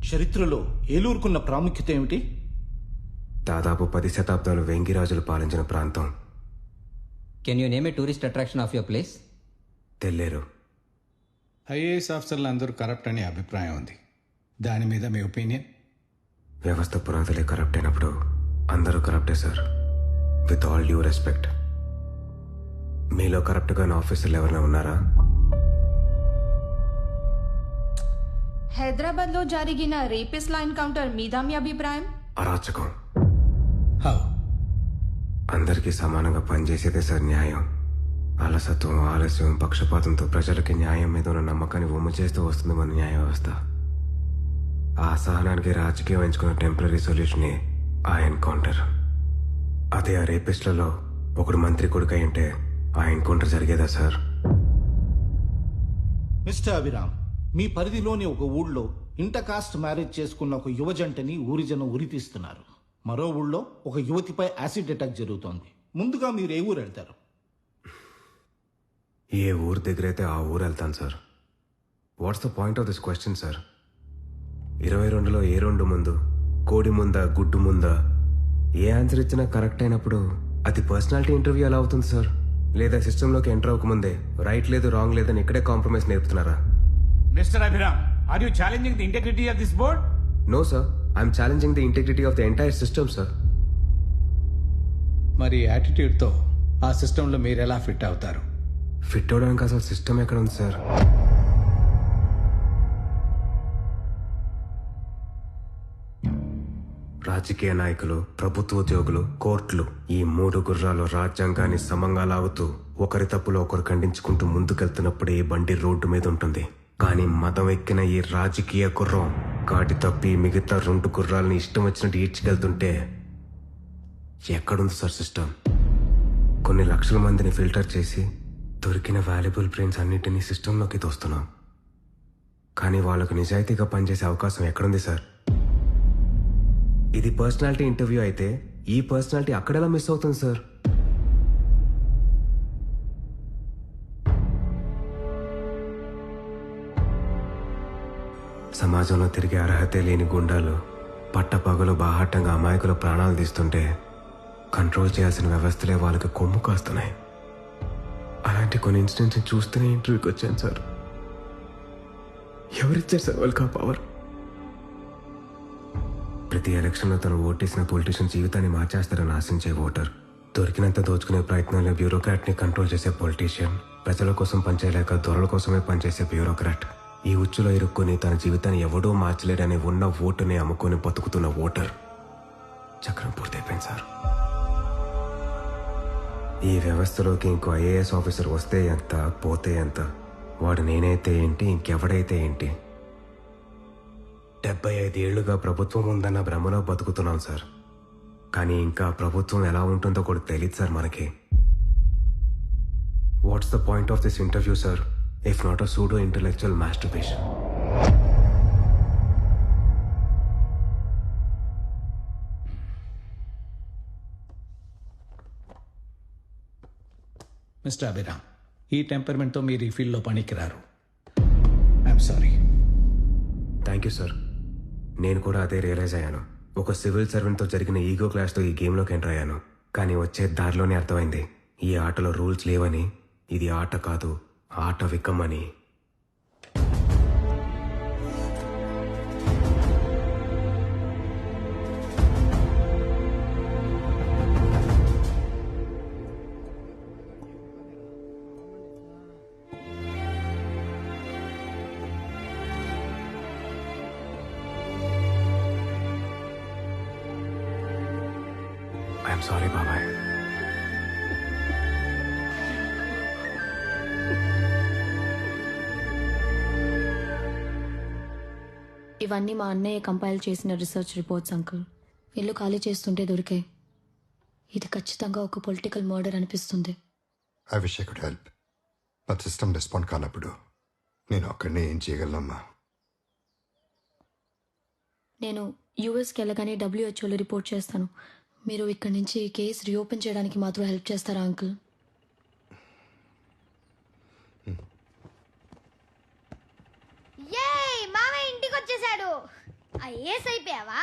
చరిత్రలో ఏలూరుకున్న ప్రాముఖ్యత ఏమిటి? దాదాపు 10 శతాబ్దాలు వెంగిరాజులు పాలించిన ప్రాంతం. Can you name a tourist attraction of your place? తెల్లేరు. ఐఏఎస్ ఆఫీసర్లు అందరూ కరప్ట్ అనే అభిప్రాయం ఉంది. దాని మీద మీ ఒపీనియన్? వ్యవస్థ పునాదులే కరప్ట్ అయినప్పుడు అందరూ కరప్టే sir. With all due respect. మీలో కరప్ట్గా ఆఫీసర్లు ఎవరైనా ఉన్నారా? హైదరాబాద్ లో జరిగిన రేపిస్ట్ల ఎన్కౌంటర్ మీద మీ అభిప్రాయం? అరాచకం. అందరికీ సమానంగా పనిచేసేదే సార్ న్యాయం. అలసత్వం, ఆలస్యం, పక్షపాతంతో ప్రజలకి న్యాయం మీద ఉన్న నమ్మకాన్ని ఉమ్ము చేస్తూ వస్తుంది మన న్యాయ వ్యవస్థ. ఆ అసహనానికి రాజకీయం ఎంచుకున్న టెంపరీ సొల్యూషనే ఆ ఎన్కౌంటర్. అదే ఆ రేపిస్ట్లలో ఒకడు మంత్రి కొడుకు అయింటే ఆ ఎన్కౌంటర్ జరిగేదా సార్? మిస్టర్ అభిరామ్, మీ పరిధిలోని ఒక ఊళ్ళో ఇంటర్ కాస్ట్ మ్యారేజ్ చేసుకున్న ఒక యువజంటని ఊరి జనం ఉరితీస్తున్నారు. మరో ఊళ్ళో ఒక యువతిపై యాసిడ్ అటాక్ జరుగుతోంది. ముందుగా మీరు ఏ ఊరు వెళ్తారు? ఏ ఊరు దగ్గరైతే ఆ ఊరు వెళ్తాను sir. What's the point of this question sir? 22లో ఏ 2 ముందు, కోడి ముందా గుడ్డు ముందా? ఏ ఆన్సర్ ఇచ్చినా కరెక్ట్ అయినప్పుడు అది పర్సనాలిటీ ఇంటర్వ్యూ ఎలా అవుతుంది సార్? లేదా సిస్టంలోకి ఎంటర్ అవ్వకముందే రైట్ లేదు రాంగ్ లేదని ఇక్కడే కాంప్రమైజ్ నేర్పుతున్నారా? Mister Abhiram, are you challenging the integrity of this board? No sir, I'm challenging the integrity of the entire system sir. మరి యాటిట్యూడ్తో ఆ సిస్టంలో మీరు ఎలా ఫిట్ అవుతారు? ఫిట్ అవడానికి అసలు సిస్టమ్ ఎక్కడ ఉంది సార్? రాజకీయ నాయకులు, ప్రభుత్వ ఉద్యోగులు, కోర్టులు, ఈ 3 గుర్రాలు రాజ్యాంగాన్ని సమంగా లాగుతూ ఒకరి తప్పులో ఒకరు ఖండించుకుంటూ ముందుకెళ్తున్నప్పుడే ఈ బండి రోడ్డు మీద ఉంటుంది. కానీ మదం ఎక్కిన ఈ రాజకీయ గుర్రం కాటి తప్పి మిగతా 2 గుర్రాలని ఇష్టం వచ్చినట్టు ఈడ్చికెళ్తుంటే ఎక్కడుంది సార్ సిస్టమ్? కొన్ని లక్షల మందిని ఫిల్టర్ చేసి దొరికిన వాల్యుబుల్ బ్రెయిన్స్ అన్నింటినీ సిస్టంలోకి తోస్తున్నాం. కానీ వాళ్ళకు నిజాయితీగా పనిచేసే అవకాశం ఎక్కడుంది సార్? ఇది పర్సనాలిటీ ఇంటర్వ్యూ అయితే ఈ పర్సనాలిటీ అక్కడెలా మిస్ అవుతుంది సార్? సమాజంలో తిరిగే అర్హతే లేని గుండాలు పట్టపగలు బాహాటంగా అమాయకుల ప్రాణాలు తీస్తుంటే కంట్రోల్ చేయాల్సిన వ్యవస్థలే వాళ్ళకి కొమ్ము కాస్తున్నాయి. అలాంటి కొన్ని ఇన్సిడెంట్స్ చూస్తూనే ఇంటర్వ్యూకి వచ్చాను సార్. ఎవరిచ్చారు సార్ వాళ్ళకి ఆ పవర్? ప్రతి ఎలక్షన్లో తను ఓటేసిన పొలిటీషియన్ జీవితాన్ని మార్చేస్తారని ఆశించే ఓటర్, దొరికినంత దోచుకునే ప్రయత్నంలో బ్యూరోక్రాట్ని కంట్రోల్ చేసే పొలిటీషియన్, ప్రజల కోసం పనిచేయలేక దొరల కోసమే పనిచేసే బ్యూరోక్రాట్, ఈ ఉచ్చులో ఇరుక్కుని తన జీవితాన్ని ఎవడో మార్చలేడని ఉన్న ఓటుని అమ్ముకొని బతుకుతున్న ఓటర్. చక్రం పూర్తయిపోయింది సార్. ఈ వ్యవస్థలోకి ఇంకో ఐఏఎస్ ఆఫీసర్ వస్తే ఎంత, పోతే ఎంత, వాడు నేనైతే ఏంటి, ఇంకెవడైతే ఏంటి? 75 ఏళ్లుగా ప్రభుత్వం ఉందన్న భ్రమలో బతుకుతున్నాం సార్. కానీ ఇంకా ప్రభుత్వం ఎలా ఉంటుందో కూడా తెలియదు సార్ మనకి. What's the point of this interview sir, if not a pseudo intellectual masturbation? Mister Abhiram, ఈ టెంపర్మెంట్తో మీరు ఈ ఫీల్డ్లో పనికిరారు. I'm sorry. Thank you sir. నేను కూడా అదే రియలైజ్ అయ్యాను. ఒక సివిల్ సర్వెంట్తో జరిగిన ఈగో క్లాష్తో ఈ గేమ్లోకి ఎంటర్ అయ్యాను. కానీ వచ్చే దారిలోనే అర్థమైంది ఈ ఆటలో రూల్స్ లేవని, ఇది ఆట కాదు, ఆట వికమ్మని. ఐఎమ్ సారీ బాబాయ్. ఇవన్నీ మా అన్నయ్య కంపైల్ చేసిన రీసెర్చ్ రిపోర్ట్స్ అంకుల్. ఇల్లు ఖాళీ చేస్తుంటే దొరికాయి. ఇది ఖచ్చితంగా ఒక పొలిటికల్ మర్డర్ అనిపిస్తుంది. I wish I could help. But system respond కానప్పుడు నేను అక్కడనే ఏం చేయగలనమ్మా? నేను యూఎస్కి వెళ్ళగానే డబ్ల్యూహెచ్ఓలో రిపోర్ట్ చేస్తాను. మీరు ఇక్కడి నుంచి ఈ కేసు రీఓపెన్ చేయడానికి మాత్రం హెల్ప్ చేస్తారా అంకుల్? మామయ్య ఇంటికి వచ్చేసాడు. ఐఏఎస్ అయిపోయావా?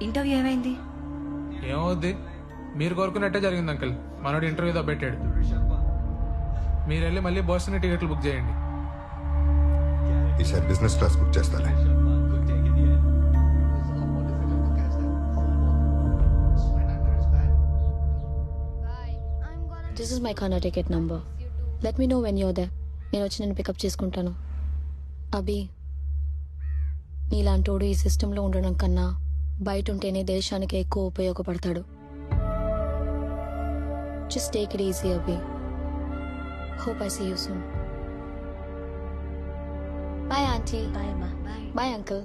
ఇంటర్వ్యూ ఏమైంది? ఏమవుద్ది, మీరు కోరుకున్నట్టే జరిగింది అంకుల్. మనోడు ఇంటర్వ్యూ పెట్టాడు. మీరు వెళ్ళి మళ్ళీ బోస్టన్ టికెట్లు బుక్ చేయండి. ఈసారి బిజినెస్ క్లాస్ బుక్ చేస్తాలే. This is my corner ticket number. Let me know when you're there. నేను వచ్చి నేను పికప్ చేసుకుంటాను. అభి, నీలాంటోడు ఈ సిస్టంలో ఉండడం కన్నా బయట ఉంటేనే దేశానికి ఎక్కువ ఉపయోగపడతాడు. Just take it easy Abhi. Hope I see you soon. Bye, Auntie. Bye, Ma. Bye. Bye, Uncle.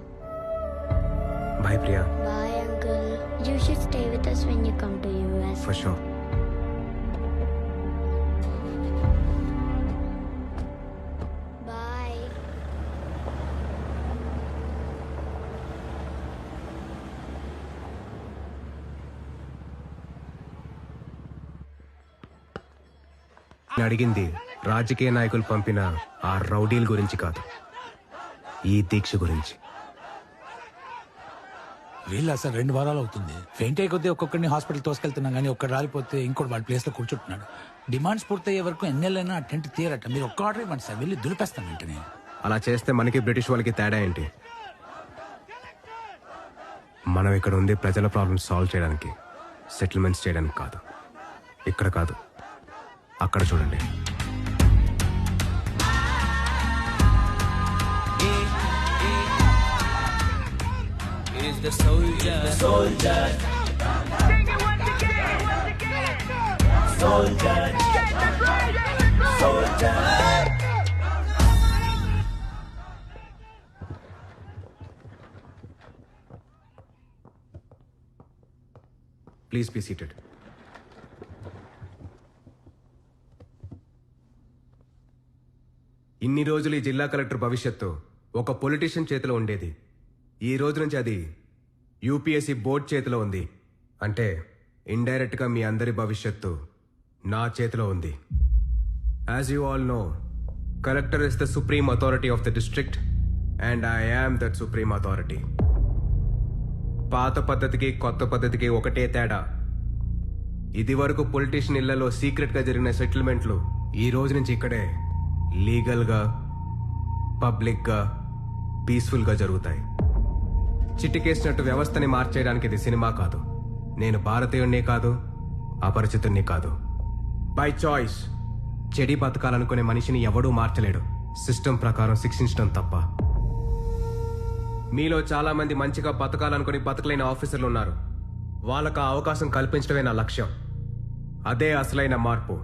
Bye, Priya. Bye, Uncle. You should stay with us when you come to US. For sure. Bye. నేను అడిగింది రాజకీయ నాయకులు పంపిన ఆ రౌడీల గురించి కాదు, ఈ దీక్ష గురించి. వీళ్ళు అసలు 2 వారాలు అవుతుంది. ఫెయింట్ అయ్యి కొద్దీ ఒక్కొక్కరిని హాస్పిటల్ తోసుకెళ్తున్నాం, కానీ ఒక్కడు రాలిపోతే ఇంకోటి వాళ్ళ ప్లేస్ లో కూర్చుంటున్నాడు. డిమాండ్స్ పూర్తయ్యే వరకు ఎన్నెళ్ళైనా అటెంట్ తీయరట. మీరు ఒక్క ఆర్డర్ ఇవ్వండి సార్, వెళ్ళి దులిపేస్తాం వెంటనే. అలా చేస్తే మనకి బ్రిటిష్ వాళ్ళకి తేడా ఏంటి? మనం ఇక్కడ ఉంది ప్రజల ప్రాబ్లమ్స్ సాల్వ్ చేయడానికి, సెటిల్మెంట్స్ చేయడానికి కాదు. ఇక్కడ కాదు, అక్కడ చూడండి. The soldier, soldier, soldier, please be seated. ఇన్ని రోజులు ఈ జిల్లా కలెక్టర్ భవిష్యత్తు ఒక పొలిటీషియన్ చేతిలో ఉండేది. ఈ రోజు నుంచి అది యూపీఎస్సీ బోర్డ్ చేతిలో ఉంది. అంటే ఇండైరెక్ట్గా మీ అందరి భవిష్యత్తు నా చేతిలో ఉంది. As you all know, collector is the supreme authority of the district and I am that supreme authority. పాత పద్ధతికి కొత్త పద్ధతికి ఒకటే తేడా. ఇది వరకు పొలిటీషియన్ ఇళ్లలో సీక్రెట్గా జరిగిన సెటిల్మెంట్లు ఈ రోజు నుంచి ఇక్కడే లీగల్గా, పబ్లిక్గా, పీస్ఫుల్గా జరుగుతాయి. చిటికేసినట్టు వ్యవస్థని మార్చేయడానికి ఇది సినిమా కాదు. నేను భారతీయుణ్ణి కాదు, అపరిచితుణ్ణి కాదు. బై చాయిస్ చెడి బతకాలనుకునే మనిషిని ఎవడూ మార్చలేడు, సిస్టమ్ ప్రకారం శిక్షించడం తప్ప. మీలో చాలా మంది మంచిగా బతకాలనుకుని బతకలేని ఆఫీసర్లు ఉన్నారు. వాళ్ళకు ఆ అవకాశం కల్పించడమే నా లక్ష్యం. అదే అసలైన మార్పు.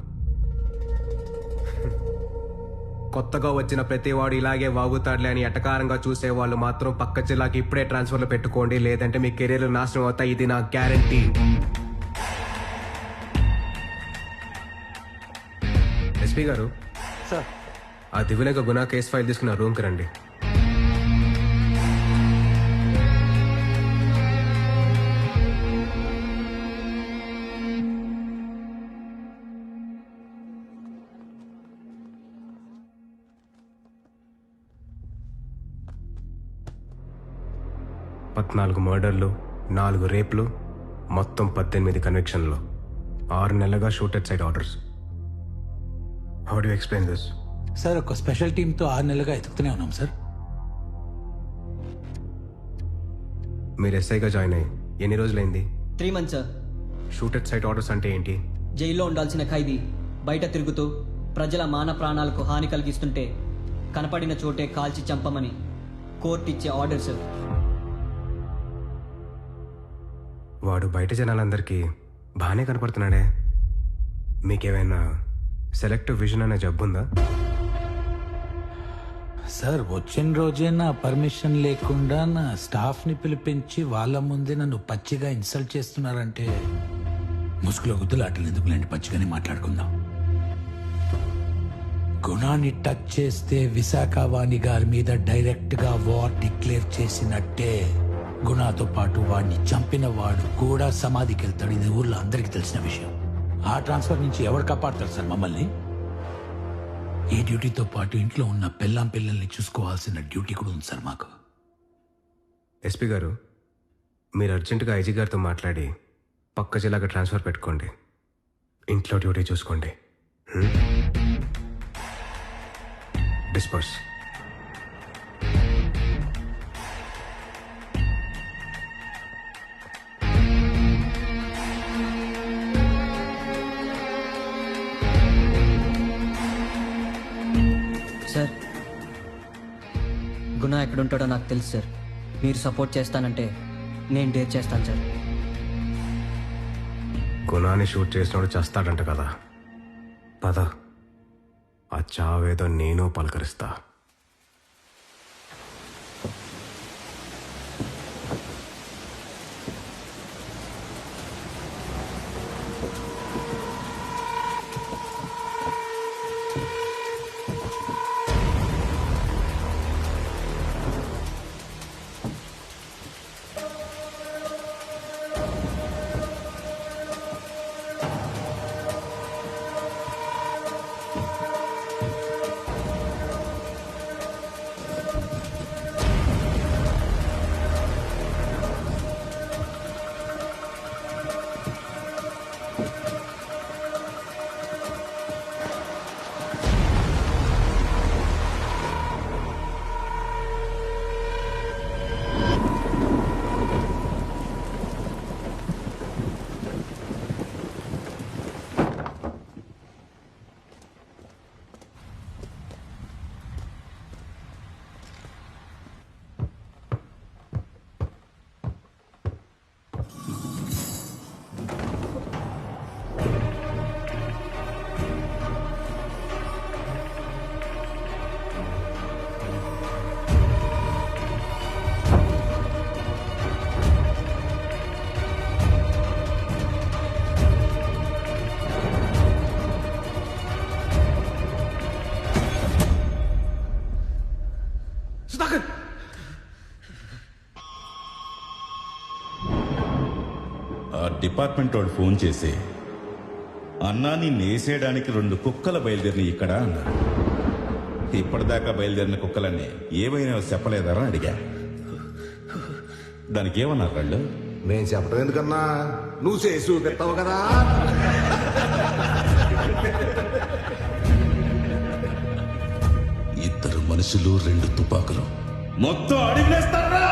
కొత్తగా వచ్చిన ప్రతివాడు ఇలాగే వాగుతాడులే అని ఎటకారంగా చూసే వాళ్ళు మాత్రం పక్క జిల్లాకి ఇప్పుడే ట్రాన్స్ఫర్లు పెట్టుకోండి, లేదంటే మీ కెరీర్లు నాశనం అవుతాయి. ఇది నా గ్యారంటీ. ఎస్పీ గారు, సార్, ఆ దివ్యనగ గునా కేసు ఫైల్ తీసుకున్న రూమ్కి రండి. పద్నాలుగు మర్డర్లు, 4 రేప్లు, మొత్తం 18 కన్విక్షన్లు, 6 నెలలుగా shooted sight orders. How do explain this? Sir, ఒక స్పెషల్ టీంతో 6 నెలలుగా ఎత్తుకుతూనే ఉన్నాం సార్. మీరు ఎస్ఐగా జాయిన్ అయ్యి ఎన్ని రోజులైంది? 3 months sir. Shooted sight orders అంటే ఏంటి? జైల్లో ఉండాల్సిన ఖైదీ బయట తిరుగుతూ ప్రజల మాన ప్రాణాలకు హాని కలిగిస్తుంటే కనపడిన చోటే కాల్చి చంపమని కోర్టు ఇచ్చే ఆర్డర్ సార్. వాడు బయట జనాలందరికీ బాగానే కనపడుతున్నాడే. మీకేమైనా సెలెక్టివ్ విజన్ అనే జబ్బుందా? సార్, వచ్చిన రోజే నా పర్మిషన్ లేకుండా నా స్టాఫ్ని పిలిపించి వాళ్ళ ముందే నన్ను పచ్చిగా ఇన్సల్ట్ చేస్తున్నారంటే ముసుగులో గుద్దులాటలు ఎందుకు లేండి, పచ్చిగానే మాట్లాడుకుందాం. గుణాన్ని టచ్ చేస్తే విశాఖ వాణి గారి మీద డైరెక్ట్గా వార్ డిక్లేర్ చేసినట్టే. గుణాతో పాటు వాడిని చంపిన వాడు కూడా సమాధికి వెళ్తాడు. ఇది ఊర్లో అందరికీ తెలిసిన విషయం. ఆ ట్రాన్స్ఫర్ నుంచి ఎవరు కాపాడతారు సార్ మమ్మల్ని? ఈ డ్యూటీతో పాటు ఇంట్లో ఉన్న పిల్లల్ని చూసుకోవాల్సిన డ్యూటీ కూడా ఉంది సార్ మాకు. ఎస్పీ గారు, మీరు అర్జెంటుగా ఐజీ గారితో మాట్లాడి పక్క జిల్లాగా ట్రాన్స్ఫర్ పెట్టుకోండి. ఇంట్లో డ్యూటీ చూసుకోండి. డిస్పర్స్. సార్, గుణ ఎక్కడుంటాడో నాకు తెలుసు సార్. మీరు సపోర్ట్ చేస్తానంటే నేను డేర్ చేస్తాను సార్. గుణాన్ని షూట్ చేసినోడు చేస్తాడంట కదా, పద ఆ చావేదో నేను పలకరిస్తా. డిపార్ట్మెంట్ వాడు ఫోన్ చేసి అన్నా నిన్ను వేసేయడానికి 2 కుక్కలు బయలుదేరిన ఇక్కడ అన్నారు. ఇప్పటిదాకా బయలుదేరిన కుక్కలన్నీ ఏవైనా చెప్పలేదరా అడిగా. దానికి ఏమన్నారు వాళ్ళు? నేను చెప్పడం ఎందుకన్నా, నువ్వు చేసి చూపిస్తావు కదా. ఇద్దరు మనుషులు 2 తుపాకులు మొత్తం అడిగిలేస్తారా?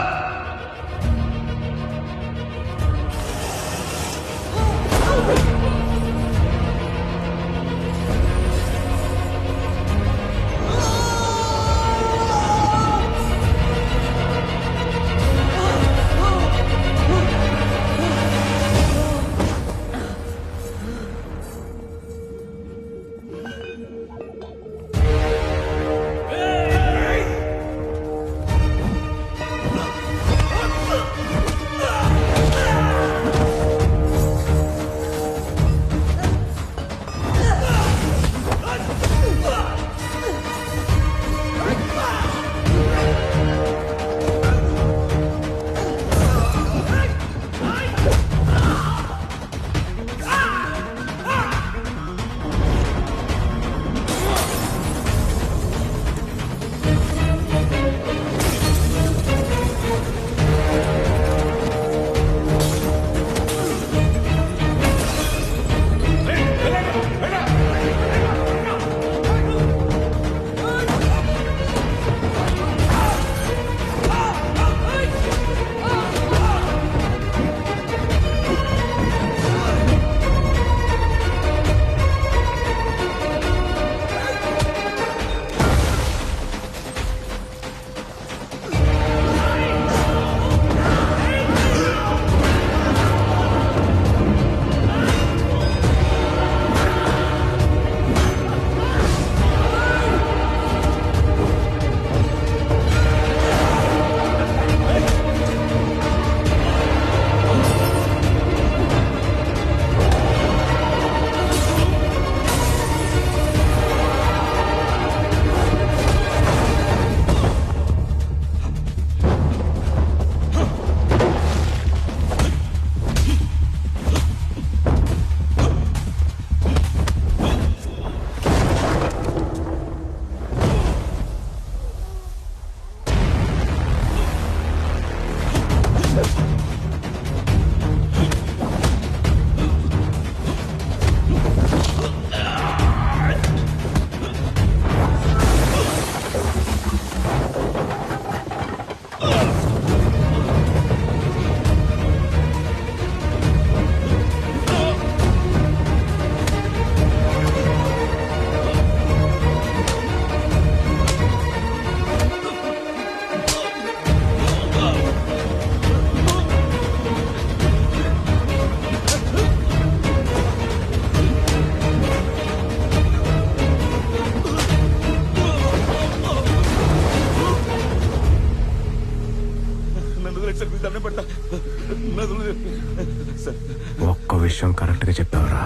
ఒక్క విషయం కరెక్ట్ గా చెప్పావురా.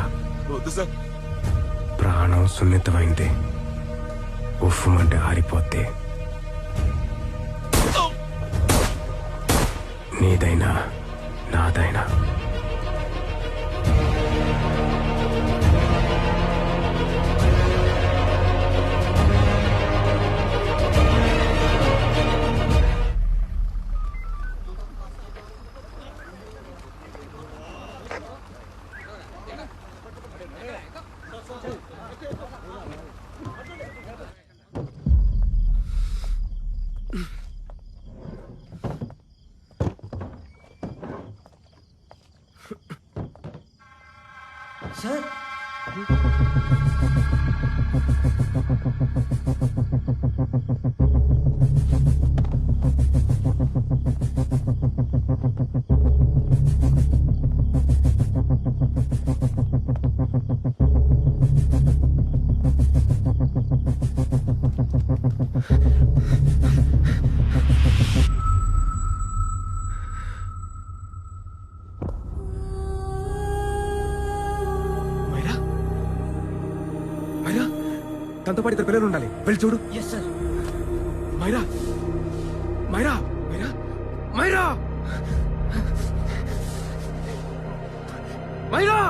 ప్రాణం సున్నితమైంది, ఉఫ్ఫమంటే ఆరిపోద్ది. నీదైనా నాదైనా సార్ తనతో పాటు 2 పిల్లలు ఉండాలి. వెళ్ళి చూడు. మైరా, మైరా, మైరా, మైరా. మైరా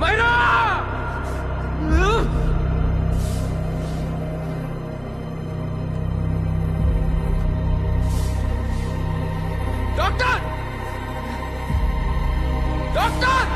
మైరా డాక్టర్ డాక్టర్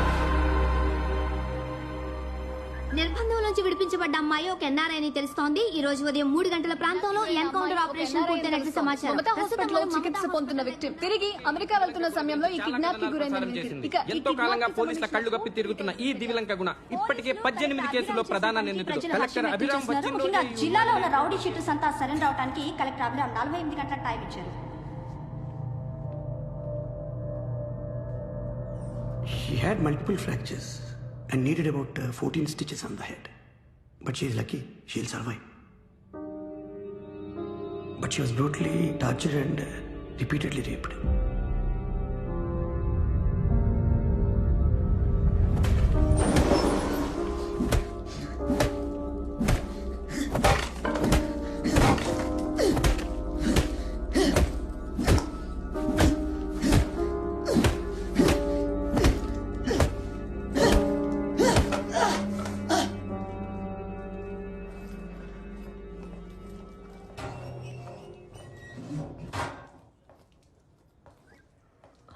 నిర్బంధంలోంచి విడిపించబడ్డ అమ్మాయి ఒక ఎన్ఆర్ఐ అని తెలుస్తోంది. ఈ రోజు ఉదయం 3 గంటల ప్రాంతంలో ఎన్కౌంటర్ ఆపరేషన్ పూర్తయినట్లు సమాచారం. మమతా హాస్పిటల్లో చికిత్స పొందుతున్న విక్టిమ్ తిరిగి అమెరికా వెళ్తున్న సమయంలో ఈ కిడ్నాప్ కి గురైంది. ఎంతో కాలంగా పోలీసుల కళ్ళు కప్పి తిరుగుతున్న ఈ దివిలంక గుణ ఇప్పటికే 18 కేసుల్లో ప్రధాన నిందితుడు కలెక్టర్ అభిరామ్ ముఖ్యంగా జిల్లాలో ఉన్న రౌడీ షీటర్స్ అంతా సరెండర్ అవడానికి కలెక్టర్ అభిరామ్ 48 గంటల టైం ఇచ్చారు. She had multiple fractures and needed about 14 stitches on the head. But she is lucky, she'll survive. But she was brutally tortured and repeatedly raped.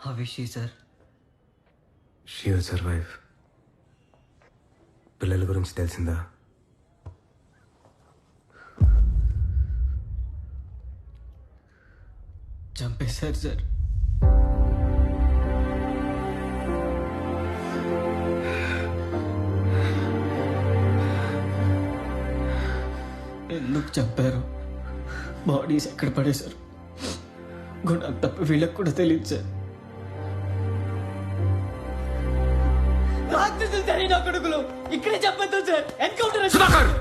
How is she, sir? She will survive. పిల్లల గురించి తెలిసిందా? చంపేశారు sir. ఎందుకు చంపారు? Bodies ఎక్కడ పడేశారు? గుణ తప్ప వీళ్ళకి కూడా తెలియదు సార్. రాక్షసులు జరిగిన కొడుకులు ఇక్కడే చెప్పొద్దు సార్. ఎన్కౌంటర్.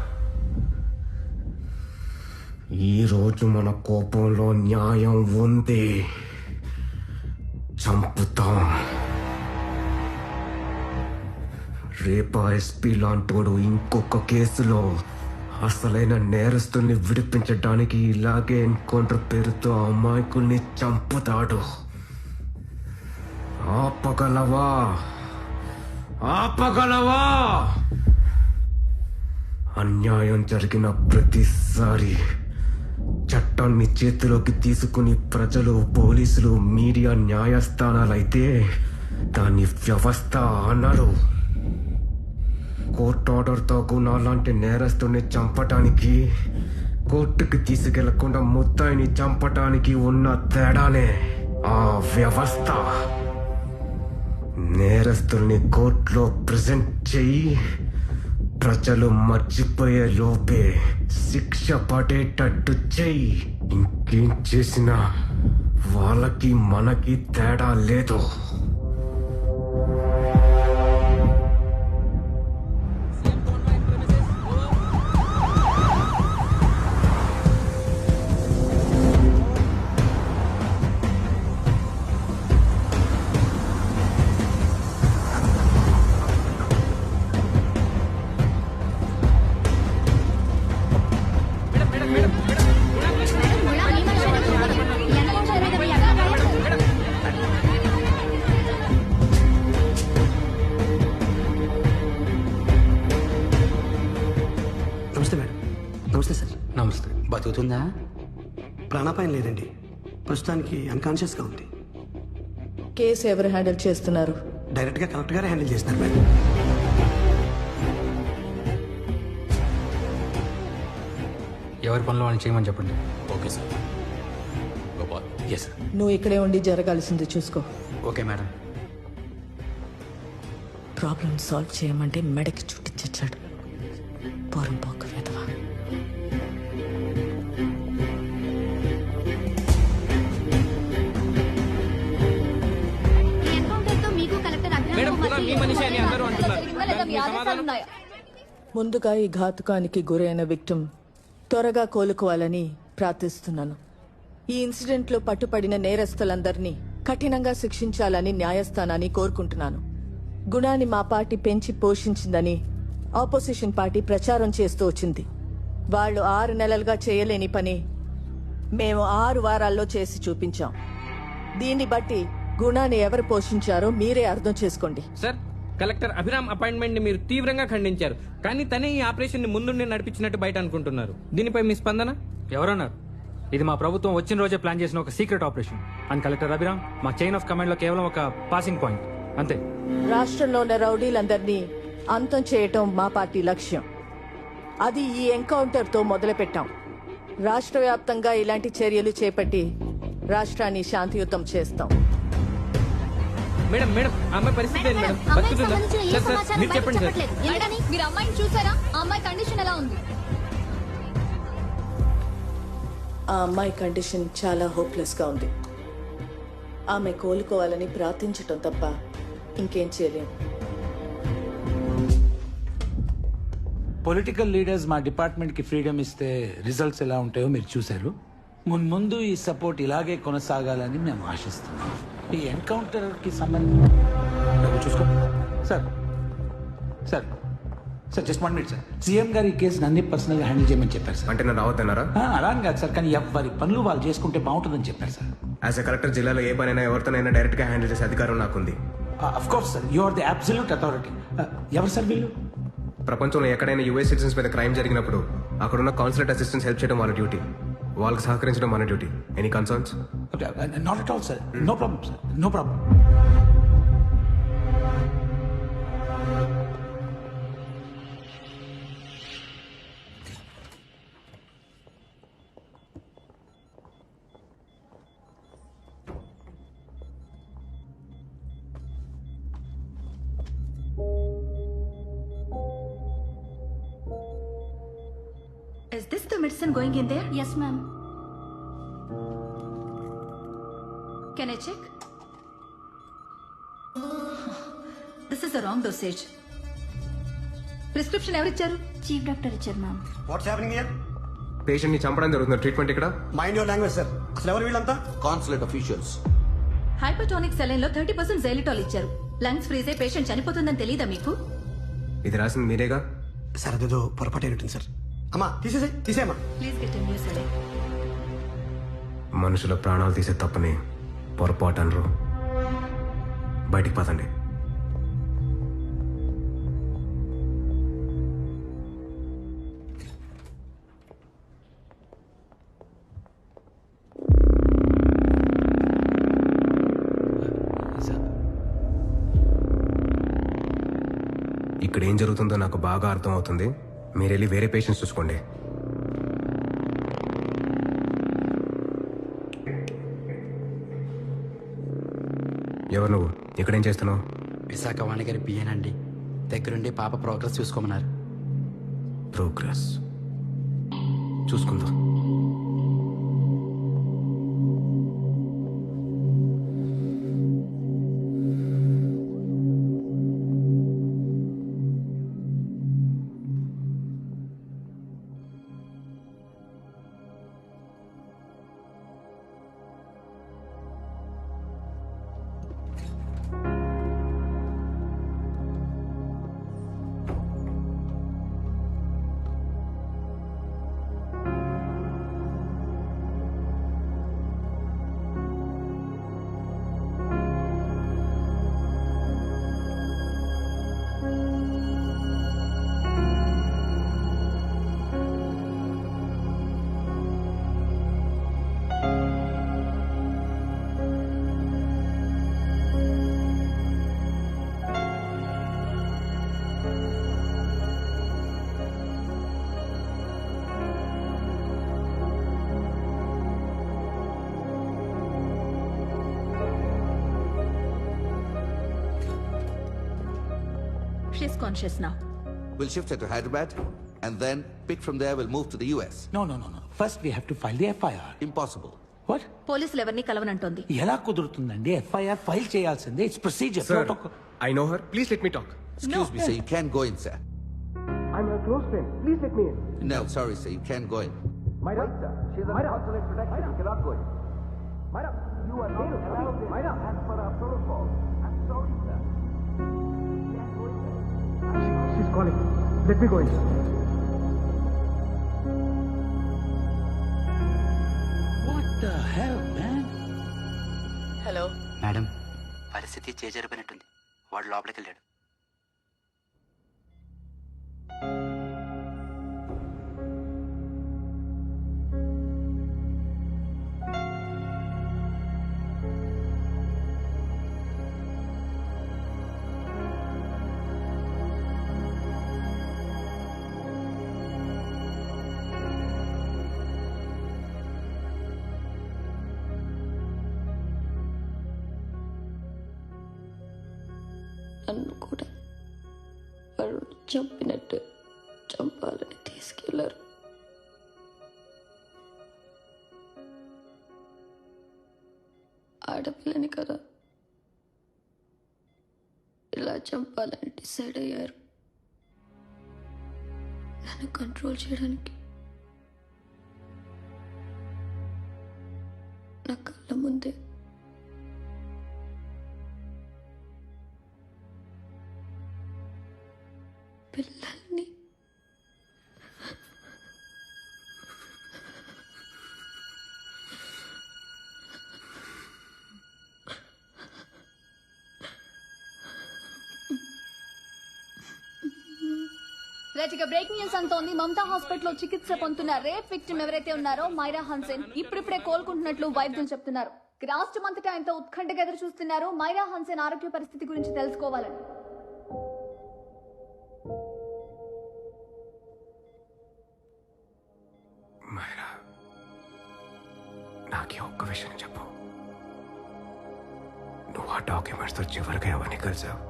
ఈ రోజు మన కోపంలో న్యాయం ఉంది. చంపుతాం. రేపా ఎస్పీ లాంటోడు ఇంకొక కేసులో అసలైన నేరస్తుల్ని విడిపించడానికి ఇలాగే ఎన్కౌంటర్ పేరుతో అమాయకుల్ని చంపుతాడు. ఆపగలవా? ఆపగలవా? అన్యాయం జరిగిన ప్రతిసారి చట్టాన్ని చేతిలోకి తీసుకుని ప్రజలు, పోలీసులు, మీడియా, న్యాయస్థానాలైతే దాన్ని వ్యవస్థ అనరు. కోర్టు ఆర్డర్తో గుణాలాంటి నేరస్తుని చంపటానికి, కోర్టుకి తీసుకెళ్లకుండా ముద్దాయిని చంపటానికి ఉన్న తేడానే ఆ వ్యవస్థ. నేరస్తుల్ని కోర్టులో ప్రెజెంట్ చెయ్యి, ప్రజలు మర్చిపోయే లోపే శిక్ష పడేటట్టు చెయ్యి. ఇంకేం చేసినా వాళ్ళకి మనకి తేడా లేదు. నమస్తే మేడం. నమస్తే సార్. నమస్తే. బతుకుతుందా? ప్రాణాపాయం లేదండి. ప్రస్తుతానికి అన్కాన్షియస్గా ఉంది. కేసు ఎవరు హ్యాండిల్ చేస్తున్నారు? డైరెక్ట్గా కలెక్టర్ గారే హ్యాండిల్ చేస్తున్నారు మేడం. ఎవరి పనిలో వాళ్ళని చేయమని చెప్పండి. Okay sir. Gopal. Yes sir. నువ్వు ఇక్కడే ఉండి జరగాల్సింది చూసుకో. Okay madam. ప్రాబ్లం సాల్వ్ చేయమంటే మెడకి చుట్టి చచ్చాడు. పోరం పోక వేదవా. ముందుగా ఈ ఘాతుకానికి గురైన విక్టిమ్ త్వరగా కోలుకోవాలని ప్రార్థిస్తున్నాను. ఈ ఇన్సిడెంట్లో పట్టుపడిన నేరస్తులందరినీ కఠినంగా శిక్షించాలని న్యాయస్థానాన్ని కోరుకుంటున్నాను. గుణాన్ని మా పార్టీ పెంచి పోషించిందని ఆపోజిషన్ పార్టీ ప్రచారం చేస్తూ వచ్చింది. వాళ్ళు 6 నెలలుగా చేయలేని పని మేము 6 వారాల్లో చేసి చూపించాం. దీన్ని బట్టి గుణాన్ని ఎవరు పోషించారో మీరే అర్థం చేసుకోండి. సార్, కలెక్టర్ అభిరామ్ అపాయింట్మెంట్ ని మీరు తీవ్రంగా ఖండించారు, కానీ తనే ఈ ఆపరేషన్ ని ముందుండి నడిపించినట్టు బయట అనుకుంటున్నారు. దీనిపై మీ స్పందన? ఎవరన్నారు? ఇది మా ప్రభుత్వం వచ్చిన రోజే ప్లాన్ చేసిన ఒక secret operation. And collector Abhiram మా చైన్ ఆఫ్ కమాండ్ లో కేవలం ఒక పాసింగ్ పాయింట్ అంతే. రాష్ట్రంలో ఉన్న రౌడీలందరినీ అంతం చేయటం మా పార్టీ లక్ష్యం. అది ఈ ఎన్కౌంటర్ తో మొదలుపెట్టాం. రాష్ట్ర వ్యాప్తంగా ఇలాంటి చర్యలు చేపట్టి రాష్ట్రాన్ని శాంతియుతం చేస్తాం. మేడం మేడం ఆ అమ్మాయి పరిస్థితి ఏంటి మేడం? బతుకుతుందా? సార్ సార్ మీరు చెప్పండి సార్. మీరు అమ్మాయిని చూసారా? ఆ అమ్మాయి కండిషన్ ఎలా ఉంది? ఆ అమ్మాయి కండిషన్ చాలా హోప్లెస్ గా ఉంది. ఆమె కోలుకోవాలని ప్రార్థించటం తప్ప ఇంకేం చేయలేం. పొలిటికల్ లీడర్స్ మా డిపార్ట్మెంట్ కి ఫ్రీడమ్ ఇస్తే రిజల్ట్స్ ఎలా ఉంటాయో మీరు చూశారు. ముందు ఈ సపోర్ట్ ఇలాగే కొనసాగాలని మేము ఆశిస్తున్నాం. ఈ ఎన్కౌంటర్ కి సంబంధించి చూసుకో sir. Sir sir just 1 minute sir. CM గారు ఈ కేసు అన్ని పర్సనల్ గా హ్యాండిల్ చేయమని చెప్పారు సార్. అంటే నన్ను రావద్దన్నారా? అలా అని కాదు సార్, కానీ ఎవరి పనులు వాళ్ళు చేసుకుంటే బాగుంటుందని చెప్పారు సార్. యాజ్ ఎ కలెక్టర్ జిల్లాలో ఏ పనైనా ఎవరితోనైనా డైరెక్ట్ గా హ్యాండిల్ చేసే అధికారం నాకుంది. Of course sir, you are the absolute authority. ఎవరు సార్ వీళ్ళు? ప్రపంచంలో ఎక్కడైనా యుఎస్ సిటిజన్స్ మీద క్రైమ్ జరిగినప్పుడు అక్కడున్న కాన్సులేట్ అసిస్టెంట్స్ హెల్ప్ చేయడం వాళ్ళ డ్యూటీ. వాళ్ళకి సహకరించడం మన duty. Any concerns? Not at all sir. No problem sir, no problem. Is this the medicine going in there? Yes, ma'am. Can I check? This is the wrong dosage. Prescription ఎవరు ఇచ్చారు? Chief doctor ఇచ్చారు, ma'am. What's happening here? Patient ని చంపడం జరుగుతుంది. Treatment ఇక్కడ. Mind your language sir. అసలు ఎవరు వీళ్ళంతా? Consulate officials. హైపర్టోనిక్ సెలైన్ లో 30% జైలిటాల్ ఇచ్చారు. లంగ్స్ ఫ్రీజ్ అయి పేషెంట్ చనిపోతుందని తెలియదా మీకు? ఇది రాసింది మీరేగా? సార్ అదేదో పొరపాటు ఉంటుంది సార్. అమ్మా తీసేయమ్మా. Please get new saline. మనుషుల ప్రాణాలు తీసే తప్పని పొరపాటు అనరు. బయటికి పదండి. ఇక్కడ ఏం జరుగుతుందో నాకు బాగా అర్థం అవుతుంది. మీరు వెళ్ళి వేరే పేషెంట్స్ చూసుకోండి. ఎవరు నువ్వు? ఇక్కడేం చేస్తున్నావు? విశాఖ వాణిగారి పిఏనండి. దగ్గరుండి పాప ప్రోగ్రెస్ చూసుకోమన్నారు. ప్రోగ్రెస్ చూసుకుందాం. She's conscious now. We'll shift her to Hyderabad and then pick from there. We'll move to the US. No. First we have to file the FIR. Impossible. What? పోలీసులు ఎవరిని కలవనంటోంది. ఎలా కుదురుతుందండి? FIR ఫైల్ చేయాల్సిందే. It's procedure. Sir, I know her. Please let me talk. Excuse me, sir. You can't go in, sir. I'm her close friend. Please let me in. No, sorry, sir. You can't go in. Myra, sir. She's under consulate protection. You cannot go in. Myra, you are not allowed in. Myra, as per our protocol. I'm sorry, sir. She's calling. Let me go in. What the hell, man? Hello madam పరిస్థితి చేజరిపోయినట్టుంది. వాడు లోపలికి వెళ్ళాడు. నన్ను కూడా వాడు చంపినట్టు చంపాలని తీసుకెళ్లారు. ఆడపిల్లని కదా ఇలా చంపాలని డిసైడ్ అయ్యారు. నన్ను కంట్రోల్ చేయడానికి నా కళ్ళ ముందే పిల్లల్ని రైట్, ఇక బ్రేకింగ్ న్యూస్ అంతోంది. మమతా హాస్పిటల్లో చికిత్స పొందుతున్న రేప్ విక్టిమ్ ఎవరైతే ఉన్నారో మైరా హన్సెన్ ఇప్పుడిప్పుడే కోలుకుంటున్నట్లు వైద్యులు చెప్తున్నారు. రాష్ట్రం అంతటా ఎంతో ఉత్కంఠగా ఎదురు చూస్తున్నారు మైరా హన్సెన్ ఆరోగ్య పరిస్థితి గురించి తెలుసుకోవాలని. మైరా, నాకే ఒక్క విషయం చెప్పు. నువ్వు ఆ డాక్యుమెంట్స్తో చివరిగా ఎవరిని కలిసావు?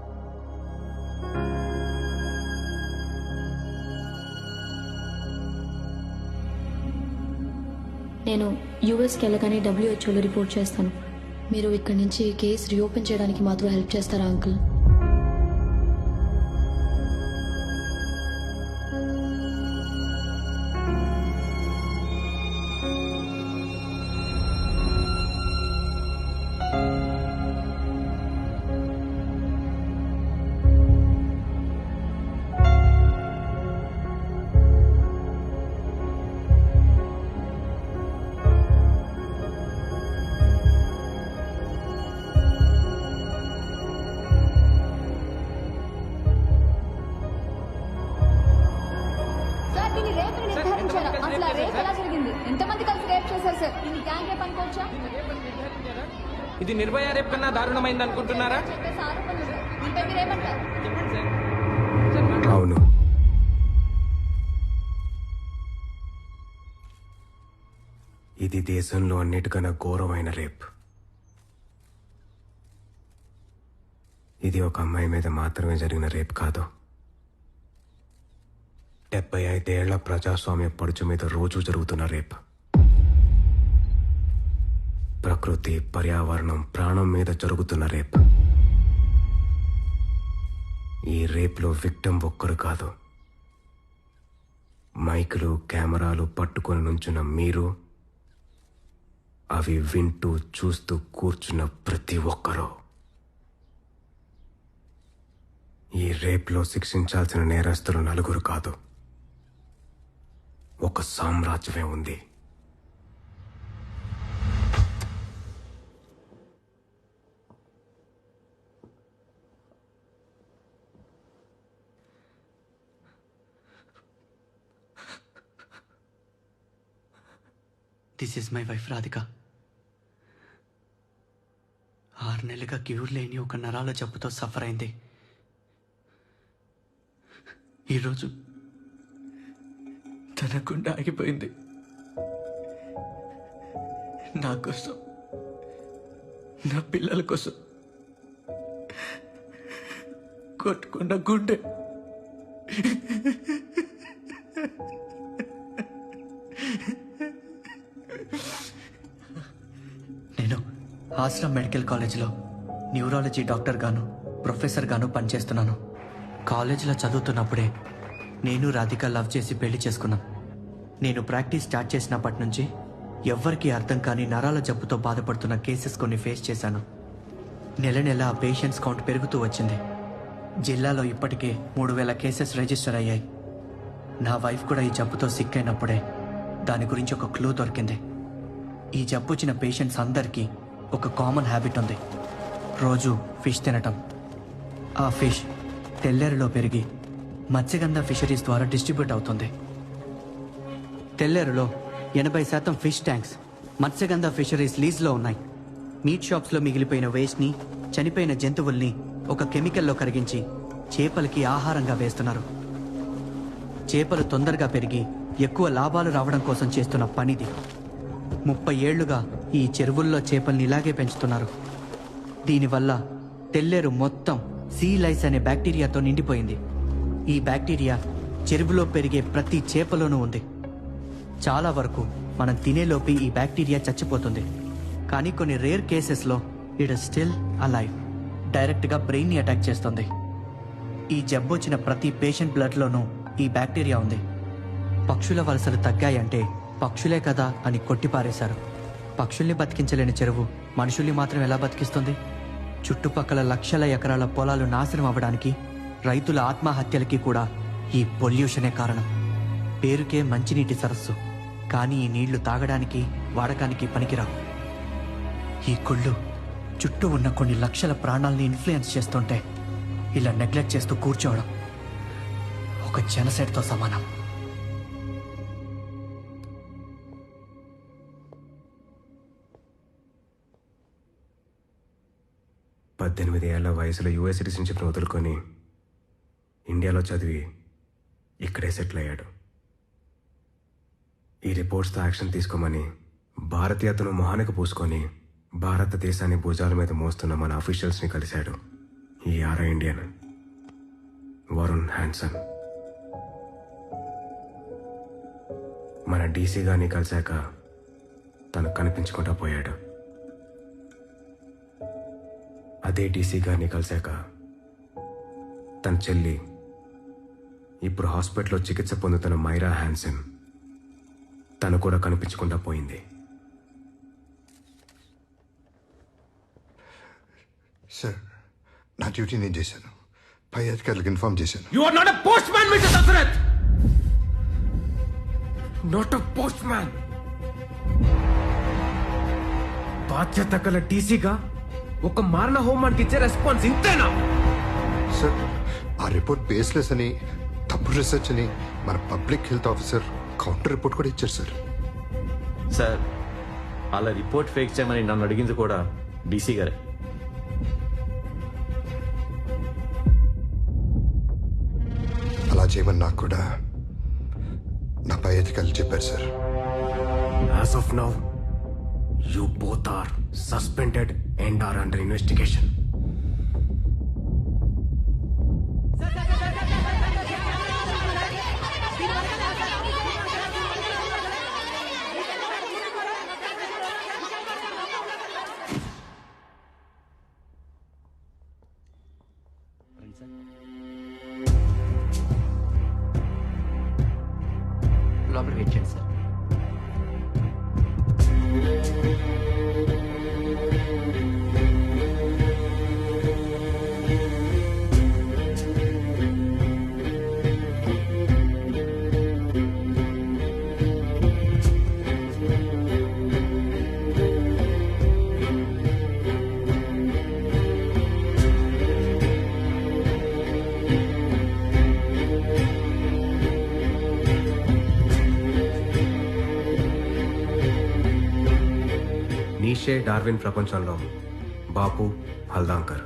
నేను యూఎస్కి వెళ్ళగానే డబ్ల్యూహెచ్ఓలో రిపోర్ట్ చేస్తాను. మీరు ఇక్కడి నుంచి కేసు రీఓపెన్ చేయడానికి మాత్రం హెల్ప్ చేస్తారా అంకుల్? ఇది నిర్భయ రేప్ కన్నా దారుణమైంది అనుకుంటున్నారా? అవును, ఇది దేశంలో అన్నిటికన్నా ఘోరమైన రేప్. ఇది ఒక అమ్మాయి మీద మాత్రమే జరిగిన రేప్ కాదు. 75 ఏళ్ల ప్రజాస్వామ్య పడుచు మీద రోజూ జరుగుతున్న రేప్. ప్రకృతి, పర్యావరణం, ప్రాణం మీద జరుగుతున్న రేప్. ఈ రేప్లో విక్టిమ్ ఒక్కరు కాదు. మైకులు, కెమెరాలు పట్టుకొని నుంచున్న మీరు, అవి వింటూ చూస్తూ కూర్చున్న ప్రతి ఒక్కరూ. ఈ రేప్లో శిక్షించాల్సిన నేరస్తులు 4 కాదు, ఒక సామ్రాజ్యమే ఉంది. This is my wife Radhika. 6 నెలలుగా క్యూర్ లేని ఒక నరాల జబ్బుతో సఫర్ అయింది. ఈరోజు తన గుండె ఆగిపోయింది. నా కోసం, నా పిల్లల కోసం కొట్టుకున్న గుండె. నేను ఆశ్రమ్ మెడికల్ కాలేజ్లో న్యూరాలజీ డాక్టర్ గాను ప్రొఫెసర్ గాను పనిచేస్తున్నాను. కాలేజీలో చదువుతున్నప్పుడే నేను రాధిక లవ్ చేసి పెళ్లి చేసుకున్నాం. నేను ప్రాక్టీస్ స్టార్ట్ చేసినప్పటి నుంచి ఎవ్వరికీ అర్థం కాని నరాల జబ్బుతో బాధపడుతున్న కేసెస్ కొన్ని ఫేస్ చేశాను. నెల నెల ఆ పేషెంట్స్ కౌంట్ పెరుగుతూ వచ్చింది. జిల్లాలో ఇప్పటికే 3000 కేసెస్ రిజిస్టర్ అయ్యాయి. నా వైఫ్ కూడా ఈ జబ్బుతో సిక్ అయినప్పుడే దాని గురించి ఒక క్లూ దొరికింది. ఈ జబ్బు వచ్చిన పేషెంట్స్ అందరికీ ఒక కామన్ హ్యాబిట్ ఉంది. రోజు ఫిష్ తినటం. ఆ ఫిష్ తెల్లేరులో పెరిగి మత్స్యగంధ ఫిషరీస్ ద్వారా డిస్ట్రిబ్యూట్ అవుతుంది. తెల్లేరులో 80% ఫిష్ ట్యాంక్స్ మత్స్యగంధ ఫిషరీస్ లీజ్లో ఉన్నాయి. మీట్ షాప్స్లో మిగిలిపోయిన వేస్ట్ని, చనిపోయిన జంతువుల్ని ఒక కెమికల్లో కరిగించి చేపలకి ఆహారంగా వేస్తున్నారు. చేపలు తొందరగా పెరిగి ఎక్కువ లాభాలు రావడం కోసం చేస్తున్న పనిది. 30 ఏళ్లుగా ఈ చెరువుల్లో చేపల్ని ఇలాగే పెంచుతున్నారు. దీనివల్ల తెల్లేరు మొత్తం సీ లైస్ అనే బ్యాక్టీరియాతో నిండిపోయింది. ఈ బ్యాక్టీరియా చెరువులో పెరిగే ప్రతి చేపలోనూ ఉంది. చాలా వరకు మనం తినేలోపి ఈ బ్యాక్టీరియా చచ్చిపోతుంది. కానీ కొన్ని రేర్ కేసెస్లో ఇట్ ఇస్ స్టిల్ అలైవ్. డైరెక్ట్గా బ్రెయిన్ని అటాక్ చేస్తుంది. ఈ జబ్బు వచ్చిన ప్రతి పేషెంట్ బ్లడ్లోనూ ఈ బ్యాక్టీరియా ఉంది. పక్షుల వలసలు తగ్గాయంటే పక్షులే కదా అని కొట్టిపారేశారు. పక్షుల్ని బతికించలేని చెరువు మనుషుల్ని మాత్రం ఎలా బతికిస్తుంది? చుట్టుపక్కల లక్షల ఎకరాల పొలాలు నాశనం అవ్వడానికి, రైతుల ఆత్మహత్యలకి కూడా ఈ పొల్యూషనే కారణం. పేరుకే మంచినీటి సరస్సు, కానీ ఈ నీళ్లు తాగడానికి, వాడకానికి పనికిరావు. ఈ కుళ్ళు చుట్టూ ఉన్న కొన్ని లక్షల ప్రాణాలని ఇన్ఫ్లుయెన్స్ చేస్తుంటే ఇలా నెగ్లెక్ట్ చేస్తూ కూర్చోవడం ఒక జెనసైడ్తో సమానం. ఏళ్ల వయసులో యుఎస్ సిటిజన్షిప్ను వదులుకొని ఇండియాలో చదివి ఇక్కడే సెటిల్ అయ్యాడు. ఈ రిపోర్ట్స్తో యాక్షన్ తీసుకోమని భారతీయతను మొహానికి పూసుకొని భారతదేశాన్ని భుజాల మీద మోస్తున్న మన అఫీషియల్స్ని కలిశాడు ఈ ఇండియన్ వరుణ్ హ్యాన్సన్. మన డీసీ గారిని కలిశాక తను కనిపించకుండా పోయాడు. అదే డీసీ గారిని కలిశాక తన చెల్లి, ఇప్పుడు హాస్పిటల్లో చికిత్స పొందుతున్న మైరా హ్యాన్సన్, తను కూడా కనిపించకుండా పోయింది. సార్, నా డ్యూటీ నేను చేశాను. పై అధికారులకు ఇన్ఫార్మ్ చేశాను. You are not a postman, Mr. Dasarath! Not a postman! బాధ్యత గల టీసీగా ఒక మారణ హోమానికి ఇచ్చే రెస్పాన్స్ ఇంతేనా? సార్, ఆ రిపోర్ట్ బేస్లెస్ అని, తప్పు రీసెర్చ్ అని మన public health officer counter report కూడా ఇచ్చారు సార్. సార్, అలా రిపోర్ట్ ఫేక్ చేయమని నన్ను అడిగింది కూడా డీసీ గారే. అలా చేయమని నాకు కూడా నా పై అధికారులు చెప్పారు sir. As of now, you both are suspended and are under investigation. లోపల వెయిట్ చేయండి సార్. నీషే డార్విన్ ప్రపంచంలో బాపు హల్దాంకర్.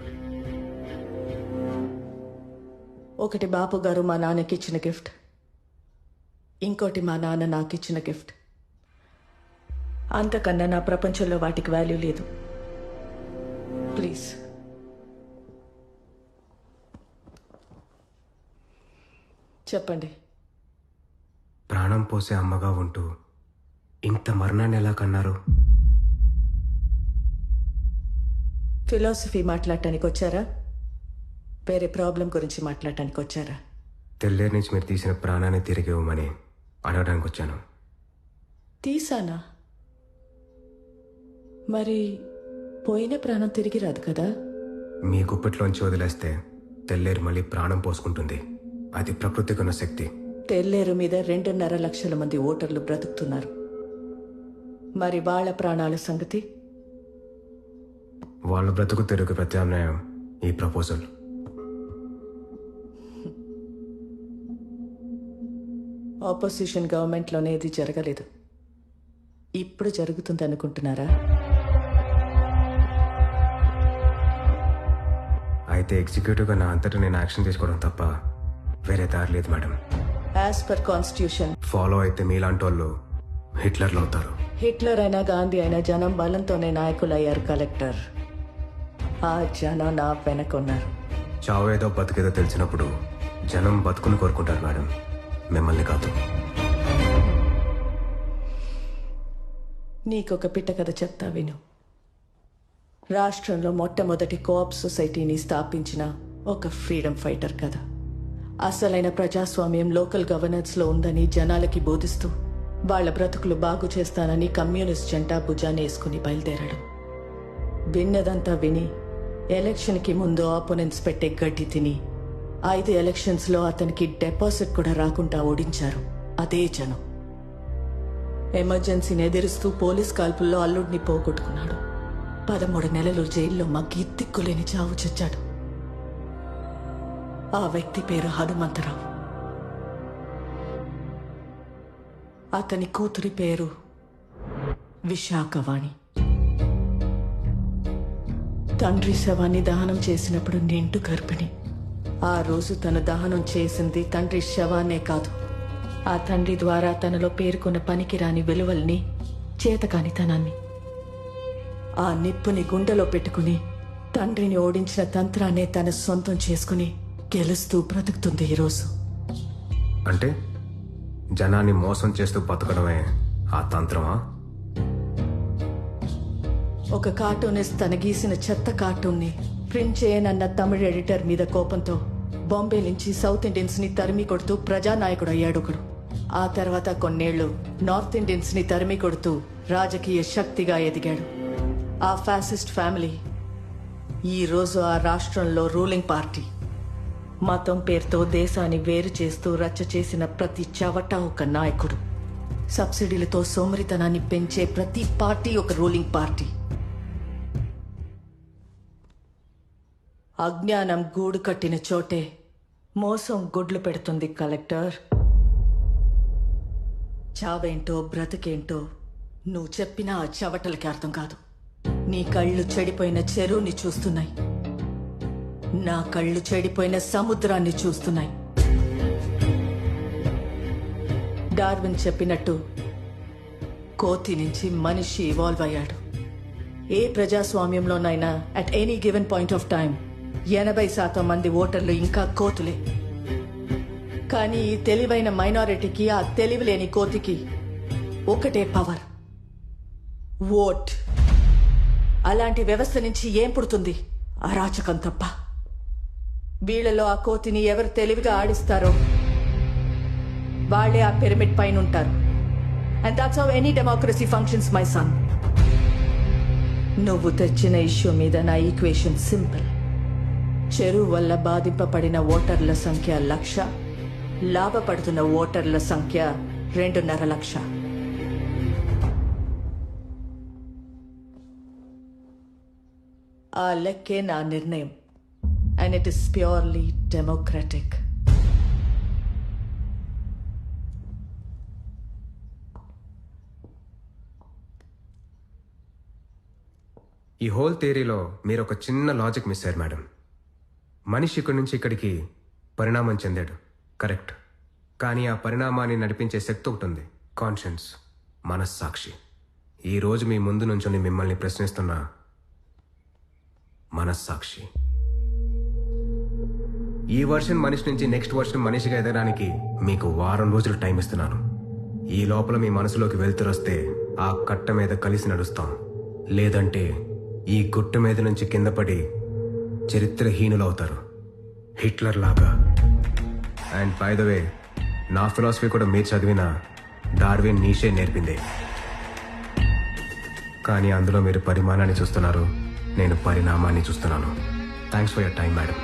ఒకటి బాపు గారు మా నాన్నకి ఇచ్చిన గిఫ్ట్, ఇంకోటి మా నాన్న నాకు ఇచ్చిన గిఫ్ట్. అంతకన్నా నా ప్రపంచంలో వాటికి వాల్యూ లేదు. ప్లీజ్ చెప్పండి. ప్రాణం పోసే అమ్మగా ఉంటూ ఇంత మరణాన్ని ఎలా కన్నారు? ఫిలాసఫీ మాట్లాడటానికి వచ్చారా? వేరే ప్రాబ్లం గురించి మాట్లాడటానికి వచ్చారా? తెల్లేరు నుంచి మీరు తీసిన ప్రాణాన్ని తిరిగి ఇవ్వమని అడగడానికి వచ్చాను. తీసానా? మరి పోయిన ప్రాణం తిరిగి రాదు కదా? మీ గుప్పెట్లోంచి వదిలేస్తే తెల్లేరు మళ్ళీ ప్రాణం పోసుకుంటుంది. అది ప్రకృతికి ఉన్న శక్తి. తెల్లేరు మీద 2.5 లక్షల మంది ఓటర్లు బ్రతుకుతున్నారు. మరి వాళ్ళ ప్రాణాల సంగతి? వాళ్ళ బ్రతుకు తెరుగు ప్రత్యామ్నాయం ఈ ప్రపోజల్. ఆపోజిషన్ గవర్నమెంట్లోనే ఇది జరగలేదు. ఇప్పుడు జరుగుతుంది అనుకుంటున్నారా? అయితే ఎగ్జిక్యూటివ్గా నా అంతటా నేను యాక్షన్ తీసుకోవడం తప్ప వేరే దారి లేదు madam. As per constitution follow అయితే మీలాంటి వాళ్ళు హిట్లర్లు అవుతారు. హిట్లర్ అయినా గాంధీ అయినా జనం బలంతోనే నాయకులు అయ్యారు కలెక్టర్. ఆ జనం నా వెనకున్నారు. చావేదో బతికేదో తెలిసినప్పుడు జనం బతుకుని కోరుకుంటారు మేడం, మిమ్మల్ని కాదు. నీకొక పిట్ట కథ చెప్తా విను. రాష్ట్రంలో మొట్టమొదటి కోఆప్ సొసైటీని స్థాపించిన ఒక ఫ్రీడమ్ ఫైటర్ కథ. అసలైన ప్రజాస్వామ్యం లోకల్ గవర్నెన్స్లో ఉందని జనాలకి బోధిస్తూ వాళ్ల బ్రతుకులు బాగు చేస్తానని కమ్యూనిస్ట్ జంట భుజాన్ని వేసుకుని బయలుదేరాడు. విన్నదంతా విని ఎలక్షన్కి ముందు ఆపోనెంట్స్ పెట్టే గడ్డి తిని 5 ఎలక్షన్స్లో అతనికి డిపాజిట్ కూడా రాకుండా ఓడించారు అదే జనం. ఎమర్జెన్సీని ఎదిరిస్తూ పోలీస్ కాల్పుల్లో అల్లుడిని పోగొట్టుకున్నాడు. 13 నెలలు జైల్లో మగ్గి దిక్కులేని చావు చచ్చాడు. ఆ వ్యక్తి పేరు హనుమంతరావు. అతని కూతురి పేరు విశాఖవాణి. తండ్రి శవాన్ని దహనం చేసినప్పుడు నిండు గర్భిణి. ఆ రోజు తను దహనం చేసింది తండ్రి శవాన్నే కాదు, ఆ తండ్రి ద్వారా తనలో పేర్కొన్న పనికిరాని విలువల్ని, చేతకానితనాన్ని. ఆ నిప్పుని గుండెలో పెట్టుకుని తండ్రిని ఓడించిన తంత్రాన్నే తన సొంతం చేసుకుని గెలుస్తూ బ్రతుకుతుంది ఈరోజు. అంటే జనాన్ని మోసం చేస్తూ బతకడమే ఆ తంత్రమా? ఒక కార్టూనిస్ట్ తన గీసిన చెత్త కార్టూన్ని ప్రింట్ చేయనన్న తమిళ ఎడిటర్ మీద కోపంతో బాంబే నుంచి సౌత్ ఇండియన్స్ ని తరిమి కొడుతూ ప్రజానాయకుడు అయ్యాడు ఒకడు. ఆ తర్వాత కొన్నేళ్లు నార్త్ ఇండియన్స్ ని తరిమి కొడుతూ రాజకీయ శక్తిగా ఎదిగాడు. ఆ ఫ్యాసిస్ట్ ఫ్యామిలీ ఈ రోజు ఆ రాష్ట్రంలో రూలింగ్ పార్టీ. మతం పేరుతో దేశాన్ని వేరు చేస్తూ రచ్చ చేసిన ప్రతి చవట ఒక నాయకుడు. సబ్సిడీలతో సోమరితనాన్ని పెంచే ప్రతి పార్టీ ఒక రూలింగ్ పార్టీ. అజ్ఞానం గూడు కట్టిన చోటే మోసం గుడ్లు పెడుతుంది కలెక్టర్. చావేంటో బ్రతికేంటో నువ్వు చెప్పిన ఆ చవటలకి అర్థం కాదు. నీ కళ్ళు చెడిపోయిన చెరువుని చూస్తున్నాయి, నా కళ్ళు చెడిపోయిన సముద్రాన్ని చూస్తున్నాయి. డార్విన్ చెప్పినట్టు కోతి నుంచి మనిషి ఇవాల్వ్ అయ్యాడు. ఏ ప్రజాస్వామ్యంలోనైనా at any given point of time 80% మంది ఓటర్లు ఇంకా కోతులే. కానీ ఈ తెలివైన మైనారిటీకి, ఆ తెలివి లేని కోతికి ఒకటే పవర్, ఓట్. అలాంటి వ్యవస్థ నుంచి ఏం పుడుతుంది? అరాచకం తప్ప. వీళ్లలో ఆ కోతిని ఎవరు తెలివిగా ఆడిస్తారో వాళ్లే ఆ పిరమిడ్ పైన ఉంటారు. And that's how any democracy functions my son. నువ్వు తెచ్చిన ఇష్యూ మీద నా ఈక్వేషన్ సింపుల్. చెరువు వల్ల బాధింపబడిన ఓటర్ల సంఖ్య 1,00,000, లాభపడుతున్న ఓటర్ల సంఖ్య 2.5 లక్ష. ఆ లెక్కే నా నిర్ణయం. And it is purely democratic. ఈ హోల్ థియరీలో మీరు ఒక చిన్న లాజిక్ మిస్ అయ్యారు మేడం. మనిషి ఇక్కడి నుంచి ఇక్కడికి పరిణామం చెందాడు, కరెక్ట్. కానీ ఆ పరిణామాన్ని నడిపించే శక్తి ఒకటి ఉంది, కాన్షియన్స్, మనస్సాక్షి. ఈరోజు మీ ముందు నుంచొని మిమ్మల్ని ప్రశ్నిస్తున్న మనస్సాక్షి. ఈ వర్షన్ మనిషి నుంచి నెక్స్ట్ వర్షన్ మనిషిగా ఎదగడానికి మీకు 1 వారం రోజులు టైం ఇస్తున్నాను. ఈ లోపల మీ మనసులోకి వెళ్తురొస్తే ఆ కట్ట మీద కలిసి నడుస్తాం, లేదంటే ఈ గుట్ట మీద నుంచి కింద పడి చరిత్రహీనులవుతారు, హిట్లర్ లాగా. అండ్ బై ద వే, నా ఫిలాసఫీ కూడా మీరు చదివిన డార్విన్ నీషే నేర్పిందే. కానీ అందులో మీరు పరిమాణాన్ని చూస్తున్నారు, నేను పరిణామాన్ని చూస్తున్నాను. Thanks for your time madam.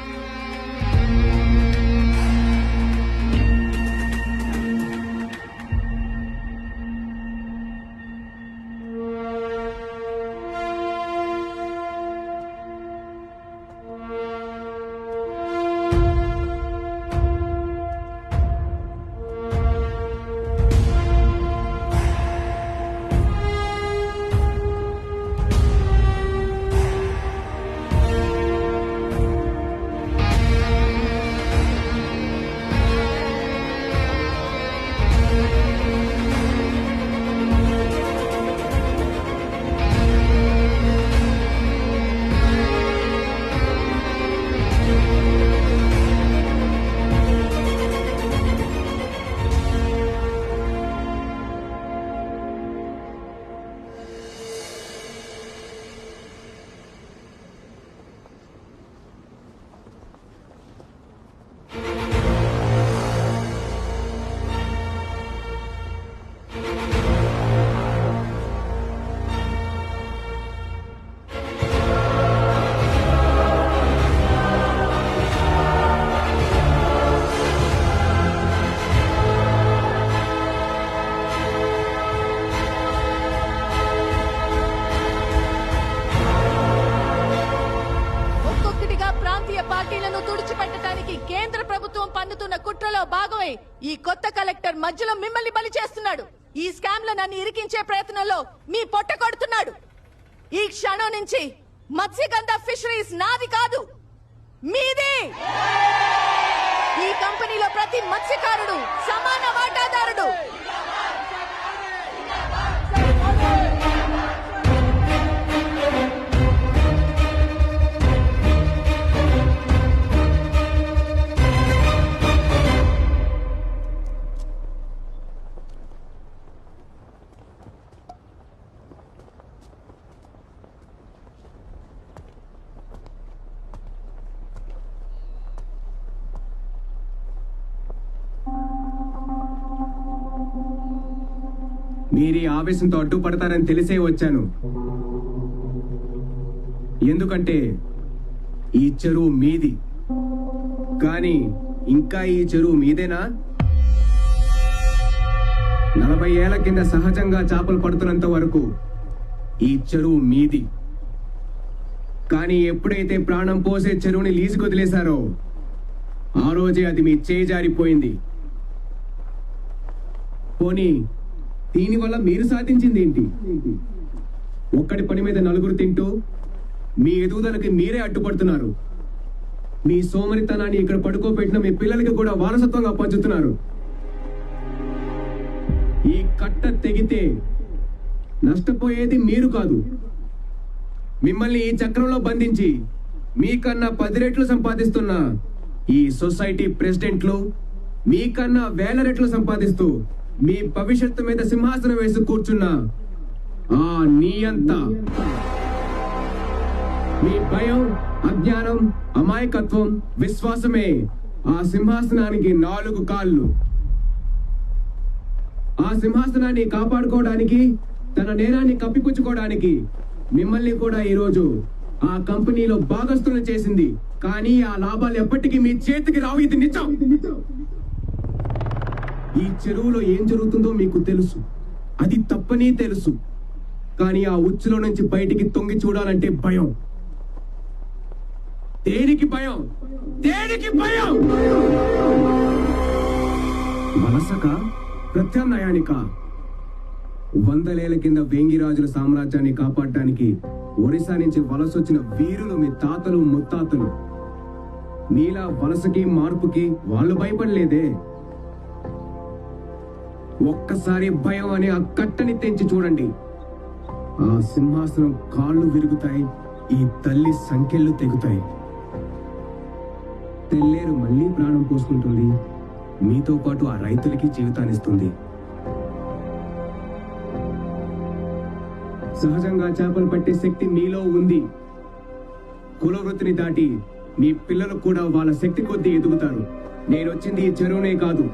తుడిచిపెట్టడానికి కేంద్ర ప్రభుత్వం పన్నుతున్న కుట్రలో భాగమై ఈ కొత్త కలెక్టర్ మధ్యలో మిమ్మల్ని బలి చేస్తున్నాడు. ఈ స్కామ్ లో నన్ను ఇరికించే ప్రయత్నంలో మీ పొట్ట కొడుతున్నాడు. ఈ క్షణం నుంచి మత్స్యగంధ ఫిషరీస్ నాది కాదు, మీది. ఈ కంపెనీలో ప్రతి మత్స్యకారుడు సమాన వాటాదారుడు. మీరు ఈ ఆవేశంతో అడ్డుపడతారని తెలిసే వచ్చాను. ఎందుకంటే ఈ చెరువు మీది. కానీ ఇంకా ఈ చెరువు మీదేనా? 40 ఏళ్ల కింద సహజంగా చేపలు పడుతున్నంత వరకు ఈ చెరువు మీది. కానీ ఎప్పుడైతే ప్రాణం పోసే చెరువుని లీజుకు వదిలేశారో ఆ రోజే అది మీ చేయి జారిపోయింది. పోనీ దీనివల్ల మీరు సాధించింది ఏంటి? ఒక్కడి పని మీద నలుగురు తింటూ మీ ఎదుగుదలకి మీరే అడ్డుపడుతున్నారు. మీ సోమరితనాన్ని ఇక్కడ పడుకోబెట్టిన మీ పిల్లలకి కూడా వారసత్వంగా పంచుతున్నారు. ఈ కట్ట తెగితే నష్టపోయేది మీరు కాదు. మిమ్మల్ని ఈ చక్రంలో బంధించి మీకన్నా 10 రెట్లు సంపాదిస్తున్న ఈ సొసైటీ ప్రెసిడెంట్లు మీకన్నా 1000 రెట్లు సంపాదిస్తూ మీ భవిష్యత్తు మీద సింహాసనం వేసి కూర్చున్న ఆ నియంత మీ భయం, అజ్ఞానం, అమాయకత్వం, విశ్వాసమే ఆ సింహాసనానికి 4 కాళ్ళు. ఆ సింహాసనాన్ని కాపాడుకోవడానికి, తన నేరాన్ని కప్పిపుచ్చుకోవడానికి మిమ్మల్ని కూడా ఈరోజు ఆ కంపెనీలో భాగస్తులను చేసింది. కానీ ఆ లాభాలు ఎప్పటికీ మీ చేతికి రావు. ఇది నిజం. ఈ చెరువులో ఏం జరుగుతుందో మీకు తెలుసు, అది తప్పని తెలుసు. కానీ ఆ ఉచ్చులో నుంచి బయటికి తొంగి చూడాలంటే భయం. దేనికి భయం? దేనికి భయం? వలసక, ప్రత్యామ్నాయానిక? 100 ఏళ్ల కింద వేంగిరాజుల సామ్రాజ్యాన్ని కాపాడటానికి ఒరిస్సా నుంచి వలసొచ్చిన వీరులు మీ తాతలు ముత్తాతలు. మీలా వలసకి, మార్పుకి వాళ్ళు భయపడలేదే. ఒక్కసారి భయం అనే ఆ కట్టని తెంచి చూడండి. ఆ సింహాసనం కాళ్ళు విరుగుతాయి, ఈ తల్లి సంఖ్యలు తెగుతాయి. తెల్లేరు మళ్ళీ ప్రాణం పోసుకుంటుంది. మీతో పాటు ఆ రైతులకి జీవితాన్నిస్తుంది. సహజంగా చేపలు పట్టే శక్తి మీలో ఉంది. కుల వృత్తిని దాటి మీ పిల్లలు కూడా వాళ్ళ శక్తి కొద్దీ ఎదుగుతారు. నేను వచ్చింది ఈ చెరువునే కాదు,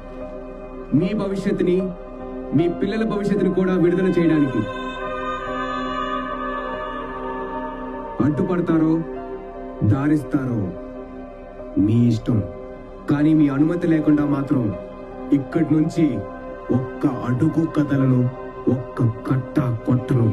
మీ భవిష్యత్తుని, మీ పిల్లల భవిష్యత్తుని కూడా విడుదల చేయడానికి. అడ్డుపడతారో దారిస్తారో మీ ఇష్టం. కానీ మీ అనుమతి లేకుండా మాత్రం ఇక్కడి నుంచి ఒక్క అడుగు కదలను, ఒక్క కట్ట కొట్టను.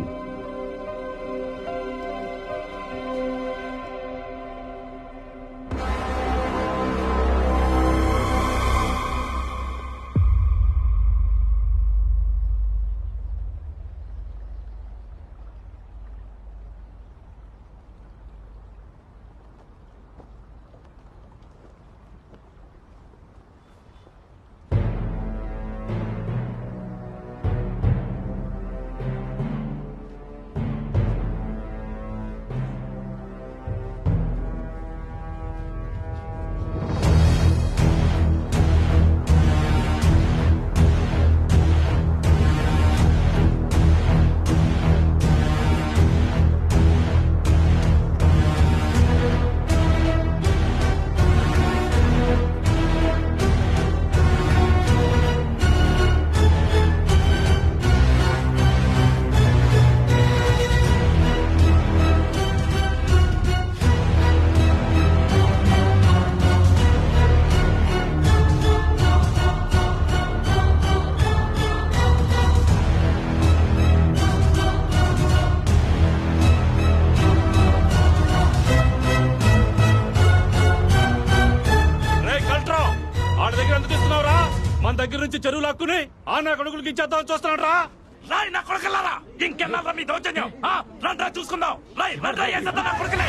మన దగ్గర నుంచి చెరువు లాక్కుని ఆ నా కొడుకులకి ఇచ్చేద్దామని చూస్తున్నాడు రా. రాయ్ నా కొడుకులారా, ఇంకెళ్ళారా మీ దౌర్జన్యం? రండి చూసుకుందాం. రాయ్ నా కొడుకులే.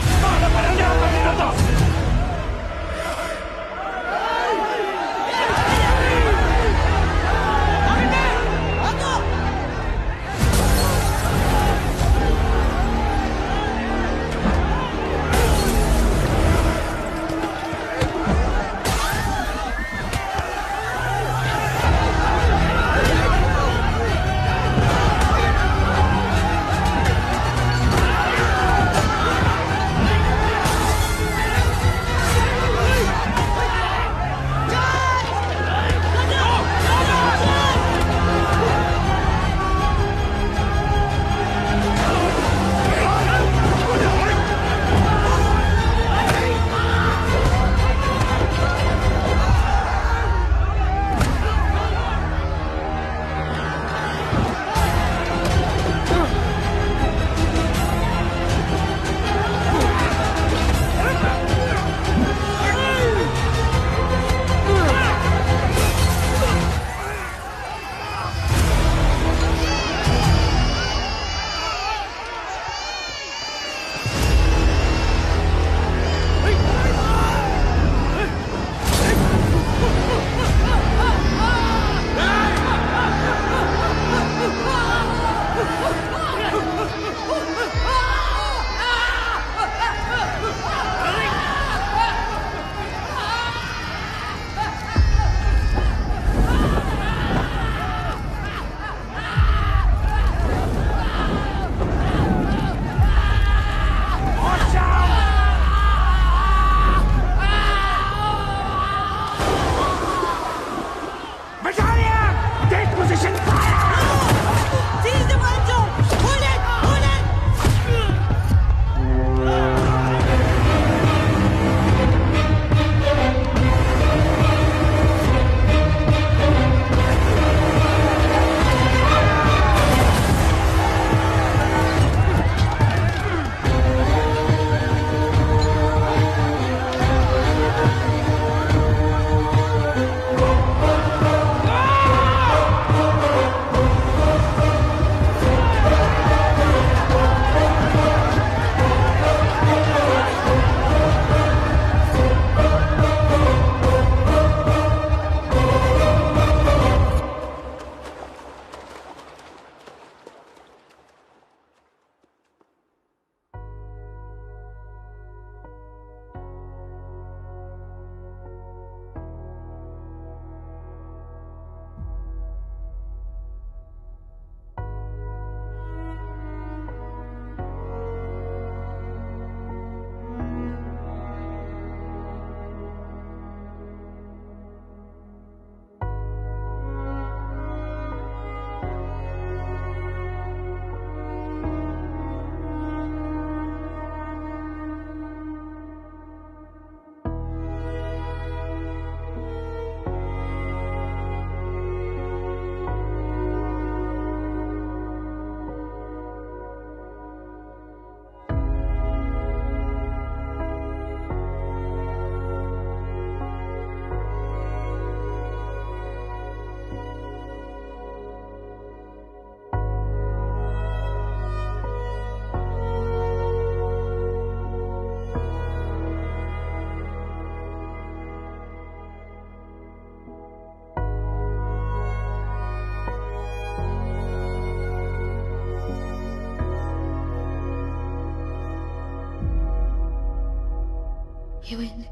ఏమైంది?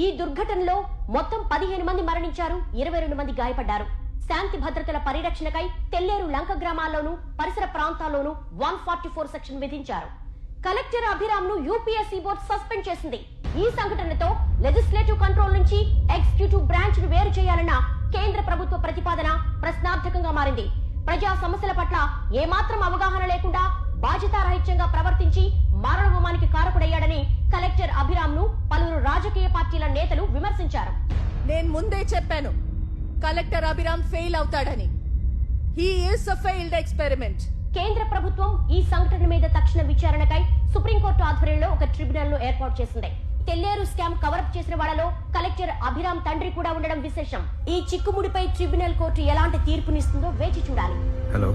ఈ దుర్ఘటనలో మొత్తం 15 మంది మరణించారు, 22 మంది గాయపడ్డారు. శాంతి భద్రతల పరిరక్షణకై తెల్లేరు లంక గ్రామాల్లోనూ పరిసర ప్రాంతాల్లోనూ 144 సెక్షన్ విధించారు. కలెక్టర్ అభిరామ్ను యూపీఎస్సీ బోర్డు సస్పెండ్ చేసింది. ఈ సంఘటనతో లెజిస్లేటివ్ కంట్రోల్ నుంచి ఎగ్జిక్యూటివ్ బ్రాంచ్ ను వేరు చేయాలన్న కేంద్ర ప్రభుత్వ ప్రతిపాదన ప్రశ్నార్థకంగా మారింది. ప్రజా సమస్యల పట్ల ఏమాత్రం అవగాహన లేకుండా బాధ్యతారహిత్యంగా ప్రవర్తించి మారణ హోమానికి కారకుడయ్యాడని కలెక్టర్ అభిరామ్ను పలువురు రాజకీయ పార్టీల నేతలు విమర్శించారు. నేను ముందే చెప్పాను, కలెక్టర్ అభిరామ్ ఫెయిల్ అవుతాడని. He is a failed experiment. కేంద్ర ప్రభుత్వం ఈ సంఘటన మీద తక్షణ విచారణకై సుప్రీంకోర్టు ఆధ్వర్యంలో ఒక ట్రిబ్యునల్ ను ఏర్పాటు చేసింది. తెల్లేరు స్కామ్ కవరప్ చేసిన వాళ్ళలో కలెక్టర్ అభిరామ్ తండ్రి కూడా ఉండడం విశేషం. ఈ చిక్కుముడిపై ట్రిబ్యునల్ కోర్టు ఎలాంటి తీర్పునిస్తుందో వేచి చూడాలి. హలో,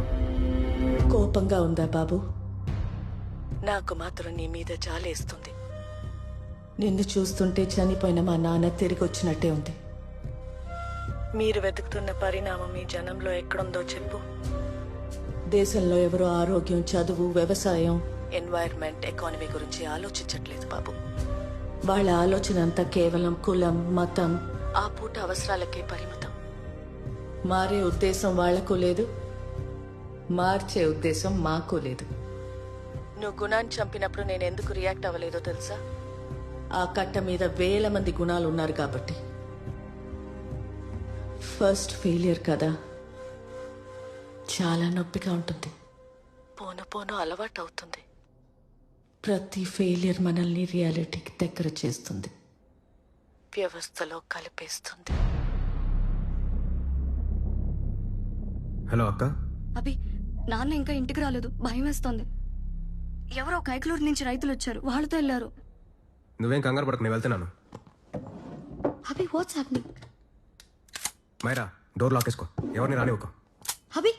కోపంగా ఉందా బాబు? నాకు మాత్రం నీ మీద జాలేస్తుంది. నిన్ను చూస్తుంటే చనిపోయిన మా నాన్న తిరిగి వచ్చినట్టే ఉంది. మీరు వెతుకుతున్న పరిణామం ఈ జనంలో ఎక్కడుందో చెప్పు. దేశంలో ఎవరో ఆరోగ్యం, చదువు, వ్యవసాయం, ఎన్వైర్న్మెంట్, ఎకానమీ గురించి ఆలోచించట్లేదు బాబు. వాళ్ళ ఆలోచన అంతా కేవలం కులం, మతం, ఆ పూట అవసరాలకే పరిమితం. మారే ఉద్దేశం వాళ్లకు లేదు, మార్చే ఉద్దేశం మాకు లేదు. నువ్వు గుణాన్ని చంపినప్పుడు నేను ఎందుకు రియాక్ట్ అవ్వలేదో తెలుసా? ఆ కట్ట మీద వేల మంది గుణాలు ఉన్నారు కాబట్టి. ఫస్ట్ ఫెయిలియర్ కదా, చాలా నొప్పిగా ఉంటుంది. పోను పోను అలవాటు అవుతుంది. ప్రతి ఫెయిలియర్ మనల్ని రియాలిటీకి దగ్గర చేస్తుంది, వ్యవస్థలో కలిపేస్తుంది. హలో అక్క. అభి, నాన్న ఇంకా ఇంటికి రాలేదు, భయం వేస్తోంది. ఎవరో కైకలూరు నుంచి రైతులు వచ్చారు, వాళ్ళతో వెళ్ళారు. నువ్వేం కంగారు పడకు, నేను వెళ్తున్నాను. Abhi, what's happening? Myra, door lock వేసుకో, ఎవరిని రానివ్వకు. అభి,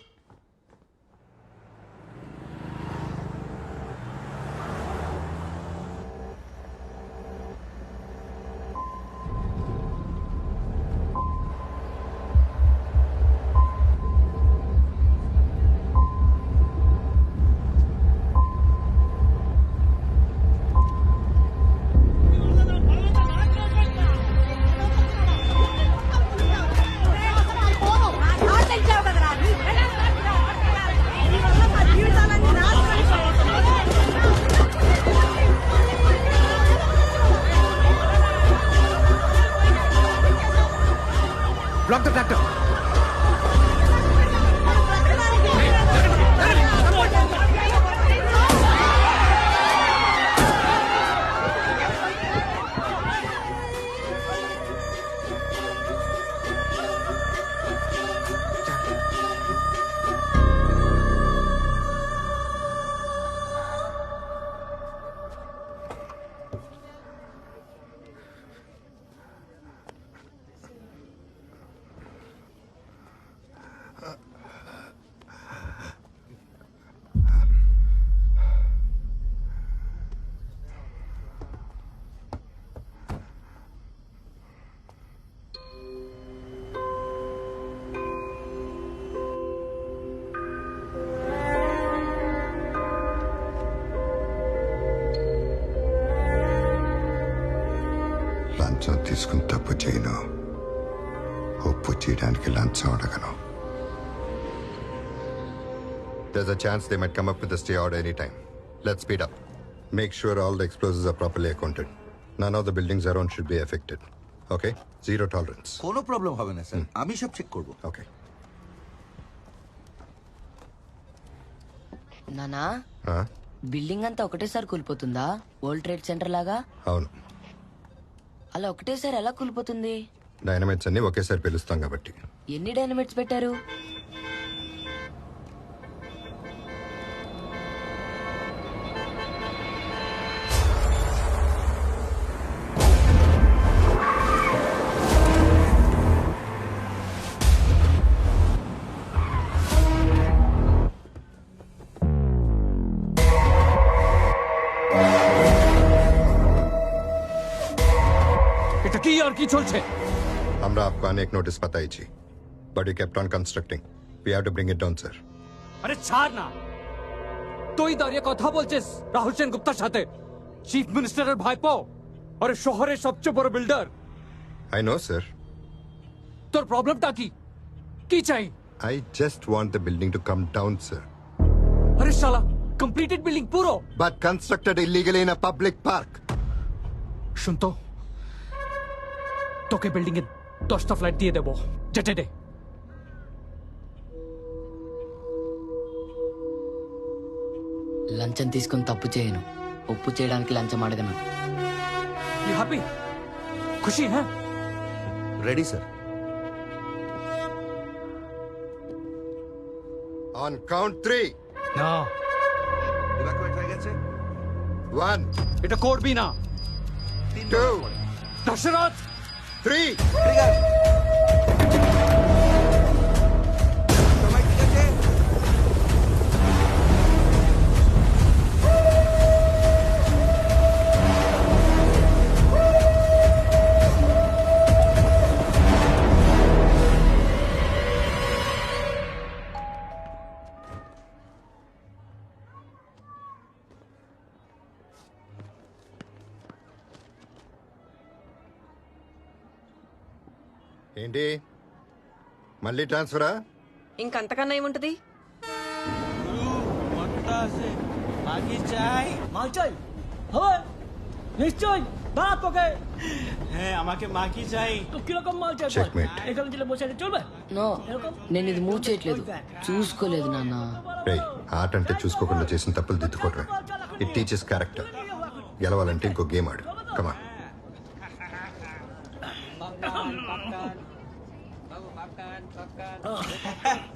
Block the tractor. లంచం తీసుకుని తప్పు చేయను, ఒప్పు చేయడానికి లంచం అడగను. There's a chance they might come up with a stay order anytime. Let's speed up. Make sure all the explosives are properly accounted. None of the buildings around should be affected. Okay? Zero tolerance. কোনো problem হবে না sir, আমি সব check করব। Okay. నానా, building అంతా ఒకటేసారి కూలిపోతుందా? World trade centre లాగా? అవును. అలా ఒకటేసారి ఎలా కూలిపోతుంది? డైనమైట్స్ అన్ని ఒకేసారి పిలుస్తాం కాబట్టి. ఎన్ని డైనమైట్స్ పెట్టారు? এটা কি আর কি চলছে? আমরা आपको आने एक नोटिस बताई but you kept on constructing. We have to bring it down, sir. আরে ছাড় না, তুই দাঁড়িয়ে কথা বলছিস রাহুল সেন গুপ্তার সাথে, চিফ মিনিস্টারের ভাইপো, আরে শহরের সবচেয়ে বড় বিল্ডার। I know, sir. তোর প্রবলেমটা কি? কি চাই? I just want the building to come down, sir. আরে শালা, কমপ্লিটেড বিল্ডিং পুরো, but constructed illegally in a public park. শুনতো, তোকে বিল্ডিং এর 10টা ফ্ল্যাট দিয়ে দেবো, যেতে দে। లంచం తీసుకుని తప్పు చేయను, ఒప్పు చేయడానికి లంచం అడగను. You happy? खुशी है? Ready sir. On count 3. না, ইভাকুয়েট হয়ে গেছে। 1. এটা করবি না। 2 దశరథ్ 3 ఏంటి మళ్ళీ ట్రాన్స్ఫరా? ఇంకంతకన్నా ఏముంటది? নিশ্চয় দাঁড়া তোকে হ্যাঁ আমাকে মাকি চাই তো কিরকম মাল চাই Checkmate. এখানে দিলে বসে চলবে నో నేను ఇది మూవ్ చేయట్లేదు చూసుకోలేదు నాన్న రేయ్ ఆట అంటే చూసుకోకుండా చేసిన తప్పులు దిద్దుకోవటమే. It teachers character. గెలవాలంటే ఇంకో గేమ్ ఆడు. కమా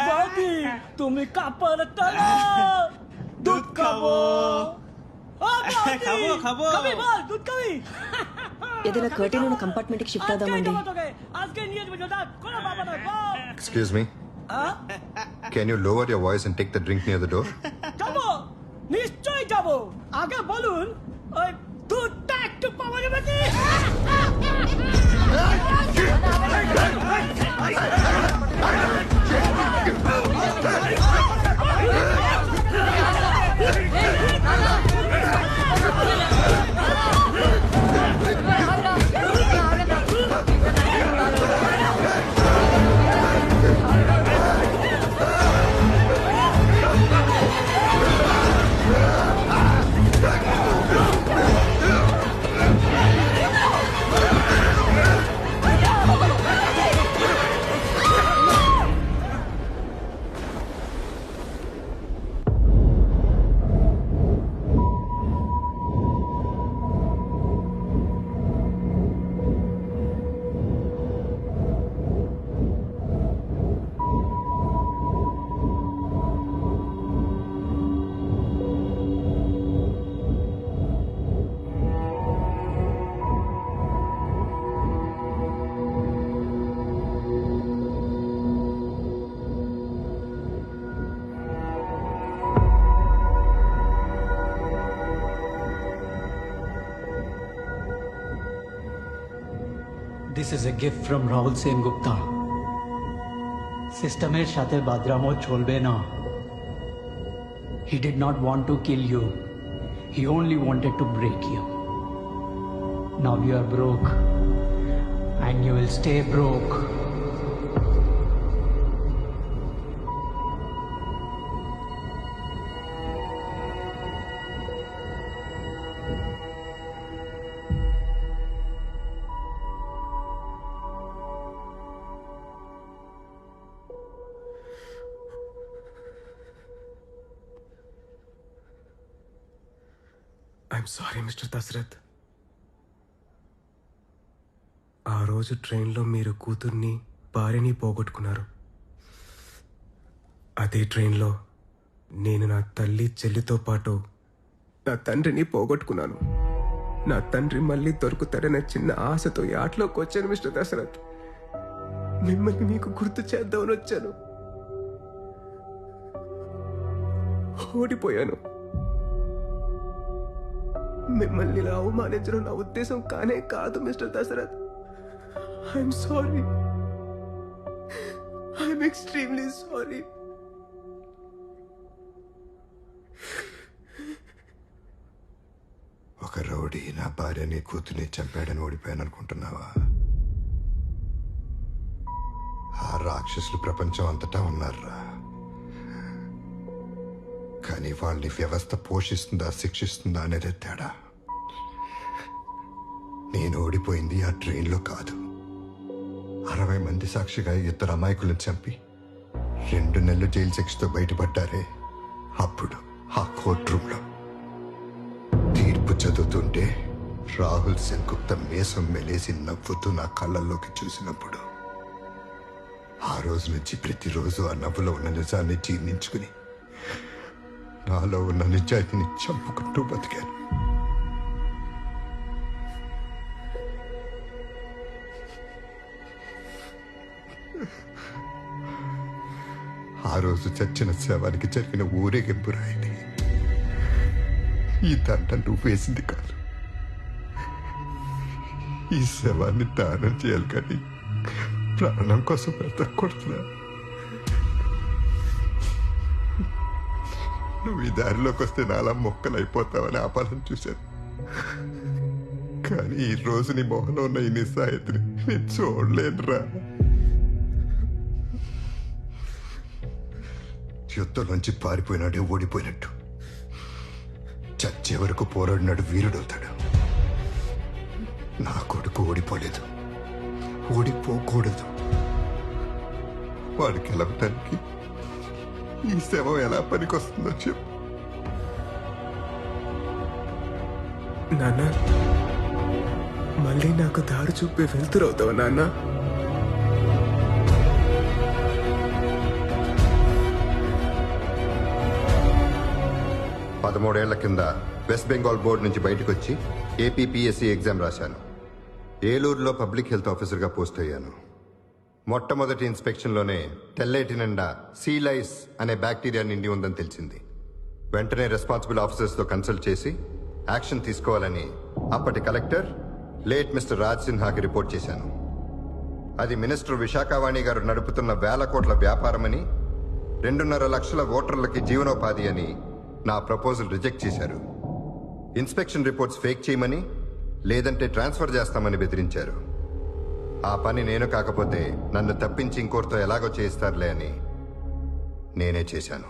বাকি তুমি কাপড় টানো দুধ খাবো খাবো খাবো খাবি বল দুধ খাবি ఏదైనా కర్టెన్ ఉన్న కంపార్ట్మెంట్ కి షిఫ్ట్ అవుదామండి. আজকে নিয়ে যাবে দাদা কোন বাবা না বল excuse me can you lower your voice and take the drink near the door? যাবো নিশ্চয়ই যাবো আগে বলুন ওই দুধটা একটু পাওয়া যাবে কি This is a gift from Rahul Sen Gupta. Systemer সাথে বাদরামো চলবে না. He did not want to kill you. He only wanted to break you. Now you are broke. And you will stay broke. I'm sorry mister Dashrath. ఆ రోజు ట్రైన్లో మీరు కూతుర్ని భార్యని పోగొట్టుకున్నారు. అదే ట్రైన్లో నేను నా తల్లి చెల్లితో పాటు నా తండ్రిని పోగొట్టుకున్నాను. నా తండ్రి మళ్ళీ దొరుకుతాడనే చిన్న ఆశతో ఈ ఆటలోకి వచ్చాను మిస్టర్ దశరథ్. మిమ్మల్ని మీకు గుర్తు చేద్దామని వచ్చాను. ఓడిపోయాను. మిమ్మల్ని ఇలా అవమానించడం నా ఉద్దేశం కానే కాదు mister Dashrath. I'm sorry. I'm extremely sorry. ఒక రౌడీ నా భార్యని కూతుర్ని చంపాడని ఓడిపోయాను అనుకుంటున్నావా? ఆ రాక్షసులు ప్రపంచం అంతటా ఉన్నారా, కానీ వాళ్ళని వ్యవస్థ పోషిస్తుందా శిక్షిస్తుందా అనేదే తేడా. నేను ఓడిపోయింది ఆ ట్రైన్లో కాదు, 60 మంది సాక్షిగా 2 అమాయకులను చంపి 2 నెలలు జైలు శిక్షతో బయటపడ్డారే అప్పుడు ఆ కోర్ట్ రూమ్లో తీర్పు చదువుతుంటే రాహుల్ సెన్ గుప్తా మీసం మెలేసి నవ్వుతూ నా కళ్ళల్లోకి చూసినప్పుడు ఆ రోజు నుంచి ప్రతిరోజు ఆ నవ్వులో ఉన్న నిజాన్ని జీర్ణించుకుని నాలో ఉన్న నిజాయితీని చంపుకుంటూ బతికాను. ఆ రోజు చచ్చిన శవానికి జరిగిన ఊరేగింపు రాయని ఈ దండ నువ్వు వేసింది కాదు. ఈ శవాన్ని దానం చేయాలి కానీ ప్రాణం కోసం బ్రతకూడదురా. నువ్వు ఈ దారిలోకి వస్తే నాలా మొక్కలు అయిపోతావని ఆపాలని చూశాను. కానీ ఈ రోజు నీ మొహంలో ఉన్న ఈ నిస్సాయితని నేను చూడలేనురా. యుద్ధంలోంచి పారిపోయినాడే ఓడిపోయినట్టు చచ్చే వరకు పోరాడినాడు వీరుడవుతాడు. నా కొడుకు ఓడిపోలేదు, ఓడిపోకూడదు. వాడికి గెలవటానికి ఈ శవం ఎలా పనికొస్తుందో చెప్పు. నాన్న, మళ్ళీ నాకు దారి చూపే వెళ్తురవుతావు నాన్న. 13 కింద వెస్ట్ బెంగాల్ బోర్డు నుంచి బయటకు వచ్చి ఏపీపీఎస్సీ ఎగ్జామ్ రాశాను. ఏలూరులో పబ్లిక్ హెల్త్ ఆఫీసర్గా పోస్ట్ అయ్యాను. మొట్టమొదటి ఇన్స్పెక్షన్లోనే తెల్లేటి నిండా సీలైస్ అనే బ్యాక్టీరియా నిండి ఉందని తెలిసింది. వెంటనే రెస్పాన్సిబుల్ ఆఫీసర్స్తో కన్సల్ట్ చేసి యాక్షన్ తీసుకోవాలని అప్పటి కలెక్టర్ లేట్ మిస్టర్ రాజ్ సిన్హాకి రిపోర్ట్ చేశాను. అది మినిస్టర్ విశాఖవాణి గారు నడుపుతున్న వేల కోట్ల వ్యాపారమని, 2.5 లక్షల ఓటర్లకి జీవనోపాధి అని నా ప్రపోజల్ రిజెక్ట్ చేశారు. ఇన్స్పెక్షన్ రిపోర్ట్స్ ఫేక్ చేయమని, లేదంటే ట్రాన్స్ఫర్ చేస్తామని బెదిరించారు. ఆ పని నేను కాకపోతే నన్ను తప్పించి ఇంకోరితో ఎలాగో చేయిస్తారులే అని నేనే చేశాను.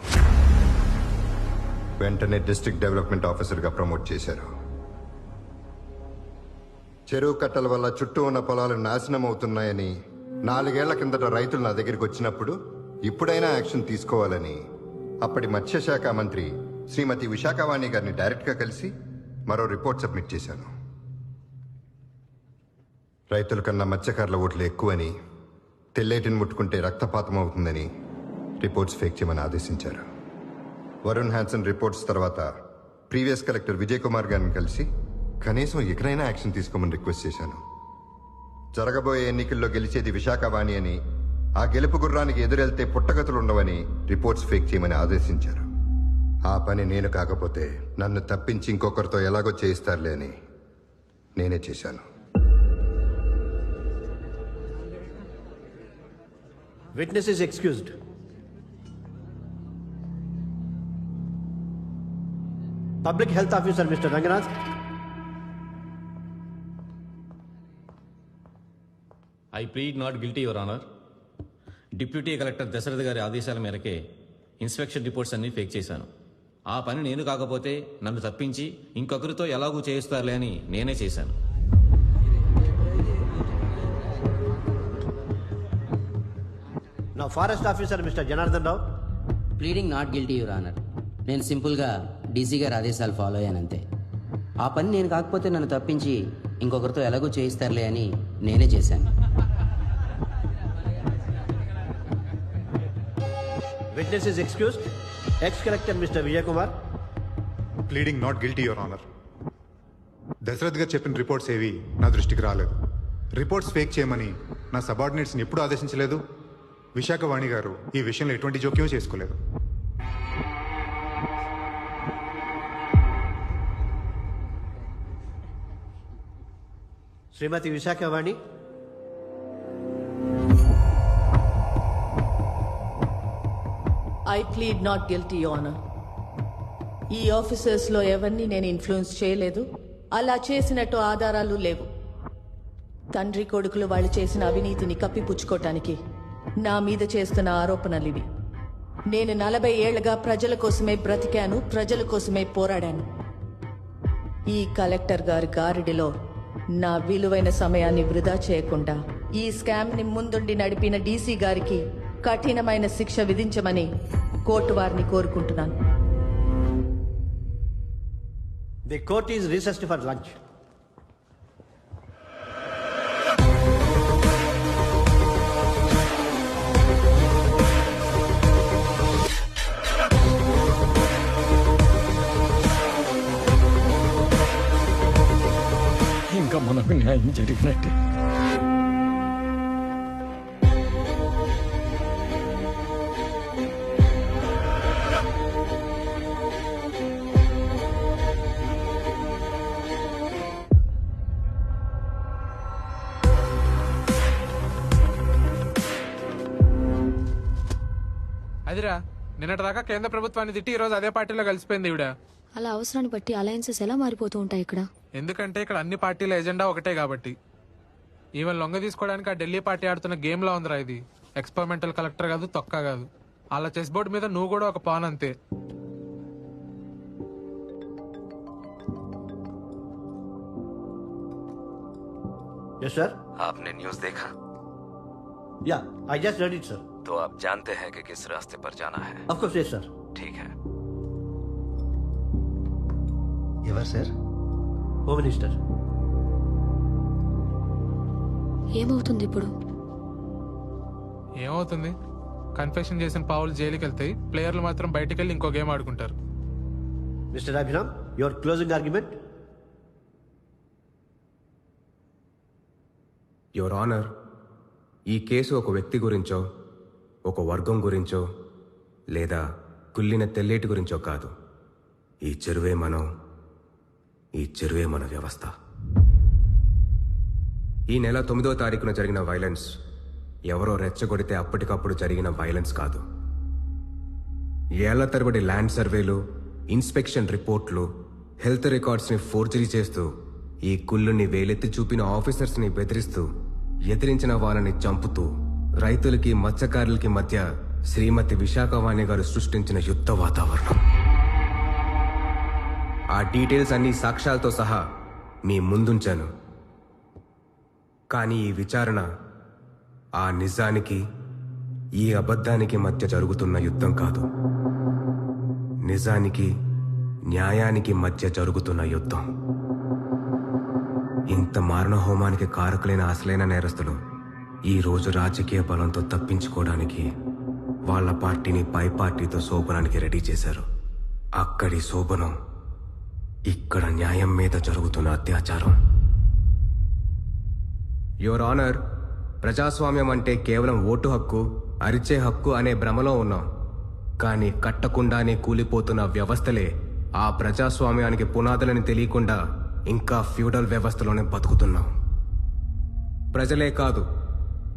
వెంటనే డిస్ట్రిక్ట్ డెవలప్మెంట్ ఆఫీసర్గా ప్రమోట్ చేశారు. చెరువు కట్టల వల్ల చుట్టూ ఉన్న పొలాలు నాశనం అవుతున్నాయని 4 ఏళ్ల కిందట రైతులు నా దగ్గరికి వచ్చినప్పుడు ఇప్పుడైనా యాక్షన్ తీసుకోవాలని అప్పటి మత్స్యశాఖ మంత్రి శ్రీమతి విశాఖవాణి గారిని డైరెక్ట్గా కలిసి మరో రిపోర్ట్ సబ్మిట్ చేశాను. రైతుల కన్నా మత్స్యకారుల ఓట్లు ఎక్కువని, తెల్లేటిని ముట్టుకుంటే రక్తపాతం అవుతుందని రిపోర్ట్స్ ఫేక్ చేయమని ఆదేశించారు. వరుణ్ హ్యాన్సన్ రిపోర్ట్స్ తర్వాత ప్రీవియస్ కలెక్టర్ విజయ్ కుమార్ గారిని కలిసి కనీసం ఎక్కడైనా యాక్షన్ తీసుకోమని రిక్వెస్ట్ చేశాను. జరగబోయే ఎన్నికల్లో గెలిచేది విశాఖవాణి అని, ఆ గెలుపు గుర్రానికి ఎదురెళ్తే పుట్టగతులు ఉండవని రిపోర్ట్స్ ఫేక్ చేయమని ఆదేశించారు. ఆ పని నేను కాకపోతే నన్ను తప్పించి ఇంకొకరితో ఎలాగో చేయిస్తారులే అని నేనే చేశాను. Witness is excused. Public Health Officer Mr. Ranganath. I plead not guilty your honour. Deputy collector Dashrath గారి ఆదేశాల మేరకే ఇన్స్పెక్షన్ రిపోర్ట్స్ అన్ని ఫేక్ చేశాను. ఆ పని నేను కాకపోతే నన్ను తప్పించి ఇంకొకరితో ఎలాగూ చేయిస్తారులే అని నేనే చేశాను. Now Forest Officer Mr. Janardhan Rao. Pleading not guilty your honour. నేను సింపుల్గా డీసీ గారి ఆదేశాలు ఫాలో అయ్యానంతే. ఆ పని నేను కాకపోతే నన్ను తప్పించి ఇంకొకరితో ఎలాగో చేయిస్తారులే అని నేనే చేశాను. Witness is excused. Ex-Collector Mr. Vijay Kumar. Pleading not guilty your honour. Dashrath గారు చెప్పిన రిపోర్ట్స్ ఏవి నా దృష్టికి రాలేదు. రిపోర్ట్స్ ఫేక్ చేయమని నా సబార్డినేట్స్ని ఎప్పుడూ ఆదేశించలేదు. విశాఖవాణి గారు ఈ విషయంలో ఎటువంటి జోక్యం చేసుకోలేదు. Shrimati Visakhavani. I plead not guilty honour. ఈ ఆఫీసర్స్లో ఎవరిని నేను ఇన్ఫ్లుయెన్స్ చేయలేదు. అలా చేసినట్టు ఆధారాలు లేవు. తండ్రి కొడుకులు వాళ్ళు చేసిన అవినీతిని కప్పిపుచ్చుకోవటానికి నా మీద చేస్తున్న ఆరోపణలివి. నేను 40 ఏళ్లుగా ప్రజల కోసమే బ్రతికాను, ప్రజల కోసమే పోరాడాను. ఈ కలెక్టర్ గారి గారిడిలో నా విలువైన సమయాన్ని వృధా చేయకుండా ఈ స్కామ్ని ముందుండి నడిపిన డీసీ గారికి కఠినమైన శిక్ష విధించమని కోర్టు వారిని కోరుకుంటున్నాను. The court is recessed for lunch. ఇంకా మనకు న్యాయం జరిగినట్టే. అదిరా నిన్నటిదాకా కేంద్ర ప్రభుత్వాన్ని తిట్టి ఈరోజు అదే పార్టీలో కలిసిపోయింది ఈవిడ. అలా అవసరాన్ని బట్టి అలయన్సెస్ ఎలా మారిపోతూ ఉంటాయి ఇక్కడ. ఎందుకంటే ఇక్కడ అన్ని పార్టీల ఎజెండా ఒకటే కాబట్టి. ఈవెన్ లొంగ తీసుకోవడానికి ఆ ఢిల్లీ పార్టీ ఆడుతున్న గేమ్ లా ఉందిరా ఇది. ఎక్స్పెరిమెంటల్ కలెక్టర్ కాదు, తొక్క కాదు. అలా చెస్ బోర్డు మీద నువ్వు కూడా ఒక పాన్ అంతే. Yes sir. आपने न्यूज़ देखा? या I just read it sir. तो आप जानते हैं कि किस रास्ते पर जाना है? Of course yes sir. ठीक है. ఎవరు సార్? Home minister. ఏమవుతుంది ఇప్పుడు? ఏమవుతుంది? కన్ఫెషన్ చేసిన పావులు జైలుకి వెళ్తాయి, ప్లేయర్లు మాత్రం బయటికి వెళ్ళి ఇంకో గేమ్ ఆడుకుంటారు. Mister Abhiram, your closing argument. Your honour, ఈ కేసు ఒక వ్యక్తి గురించో, ఒక వర్గం గురించో, లేదా కుళ్ళిన తెల్లేటి గురించో కాదు. ఈ చెరువే మనం, ఈ చెరువే మన వ్యవస్థ. ఈ నెల 9వ తారీఖున జరిగిన వైలెన్స్ ఎవరో రెచ్చగొడితే అప్పటికప్పుడు జరిగిన వైలెన్స్ కాదు. ఏళ్ల తరబడి ల్యాండ్ సర్వేలు, ఇన్స్పెక్షన్ రిపోర్ట్లు, హెల్త్ రికార్డ్స్ని ఫోర్జరీ చేస్తూ, ఈ కుళ్ళుని వేలెత్తి చూపిన ఆఫీసర్స్ని బెదిరిస్తూ, ఎదిరించిన వాళ్ళని చంపుతూ, రైతులకి మత్స్యకారులకి మధ్య శ్రీమతి విశాఖవాణి గారు సృష్టించిన యుద్ధ వాతావరణం. ఆ డీటెయిల్స్ అన్ని సాక్ష్యాలతో సహా మీ ముందుంచాను. కానీ ఈ విచారణ ఆ నిజానికి, ఈ అబద్ధానికి మధ్య జరుగుతున్న యుద్ధం కాదు. నిజానికి, న్యాయానికి మధ్య జరుగుతున్న యుద్ధం. ఇంత మారణ హోమానికి కారకులైన అసలైన నేరస్తులు ఈ రోజు రాజకీయ బలంతో తప్పించుకోవడానికి వాళ్ళ పార్టీని పై పార్టీతో శోభనానికి రెడీ చేశారు. అక్కడి శోభనం ఇక్కడ న్యాయం మీద జరుగుతున్న అత్యాచారం. యువర్ ఆనర్, ప్రజాస్వామ్యం అంటే కేవలం ఓటు హక్కు, అరిచే హక్కు అనే భ్రమలో ఉన్నాం. కానీ కట్టకుండానే కూలిపోతున్న వ్యవస్థలే ఆ ప్రజాస్వామ్యానికి పునాదులని తెలియకుండా ఇంకా ఫ్యూడల్ వ్యవస్థలోనే బతుకుతున్నాం. ప్రజలే కాదు,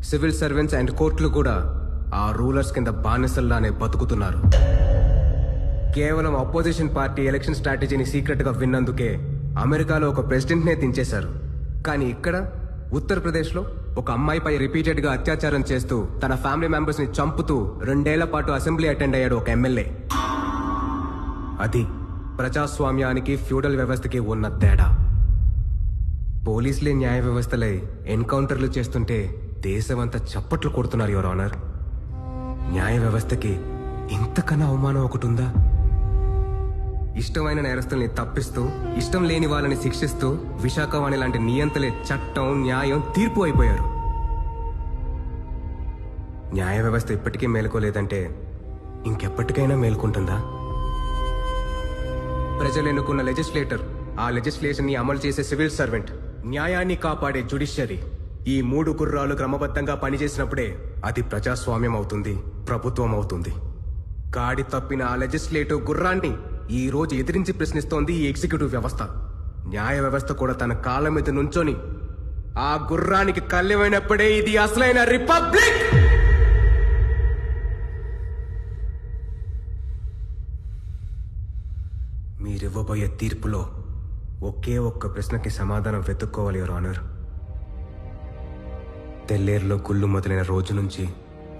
సివిల్ సర్వెంట్స్ అండ్ కోర్టులు కూడా ఆ రూలర్స్ కింద బానిసల్లానే బతుకుతున్నారు. కేవలం అపోజిషన్ పార్టీ ఎలక్షన్ స్ట్రాటజీని సీక్రెట్గా విన్నందుకే అమెరికాలో ఒక ప్రెసిడెంట్నే దించేశారు. కానీ ఇక్కడ ఉత్తరప్రదేశ్లో ఒక అమ్మాయిపై రిపీటెడ్గా అత్యాచారం చేస్తూ తన ఫ్యామిలీ మెంబర్స్ని చంపుతూ 2 ఏళ్ల పాటు అసెంబ్లీ అటెండ్ అయ్యాడు ఒక ఎమ్మెల్యే. అది ప్రజాస్వామ్యానికి ఫ్యూడల్ వ్యవస్థకి ఉన్న తేడా. పోలీసులే న్యాయ వ్యవస్థలై ఎన్కౌంటర్లు చేస్తుంటే దేశమంతా చప్పట్లు కొడుతున్నారు యువర్ ఆనర్. న్యాయ వ్యవస్థకి ఇంతకన్నా అవమానం ఒకటి ఉందా? ఇష్టమైన నేరస్తుల్ని తప్పిస్తూ, ఇష్టం లేని వాళ్ళని శిక్షిస్తూ విశాఖవాణి లాంటి నియంతలే చట్టం, న్యాయం, తీర్పు అయిపోయారు. న్యాయ వ్యవస్థ ఇప్పటికీ మేలుకోలేదంటే ఇంకెప్పటికైనా మేల్కొంటుందా? ప్రజలు ఎన్నుకున్న లెజిస్లేటర్, ఆ లెజిస్లేషన్ ని అమలు చేసే సివిల్ సర్వెంట్, న్యాయాన్ని కాపాడే జ్యుడిషియరీ, ఈ 3 గుర్రాలు క్రమబద్ధంగా పనిచేసినప్పుడే అది ప్రజాస్వామ్యం అవుతుంది, ప్రభుత్వం అవుతుంది. గాడి తప్పిన ఆ లెజిస్లేటివ్ గుర్రాన్ని ఈ రోజు ఎదిరించి ప్రశ్నిస్తోంది ఈ ఎగ్జిక్యూటివ్ వ్యవస్థ. న్యాయ వ్యవస్థ కూడా తన కాళ్ళ మీద నుంచొని ఆ గుర్రానికి కళ్ళెమైనప్పుడే ఇది అసలైన రిపబ్లిక్. మీరివ్వబోయే తీర్పులో ఒకే ఒక్క ప్రశ్నకి సమాధానం వెతుక్కోవాలి యువర్ ఆనర్. తెల్లేరులో గుళ్ళు మొదలైన రోజు నుంచి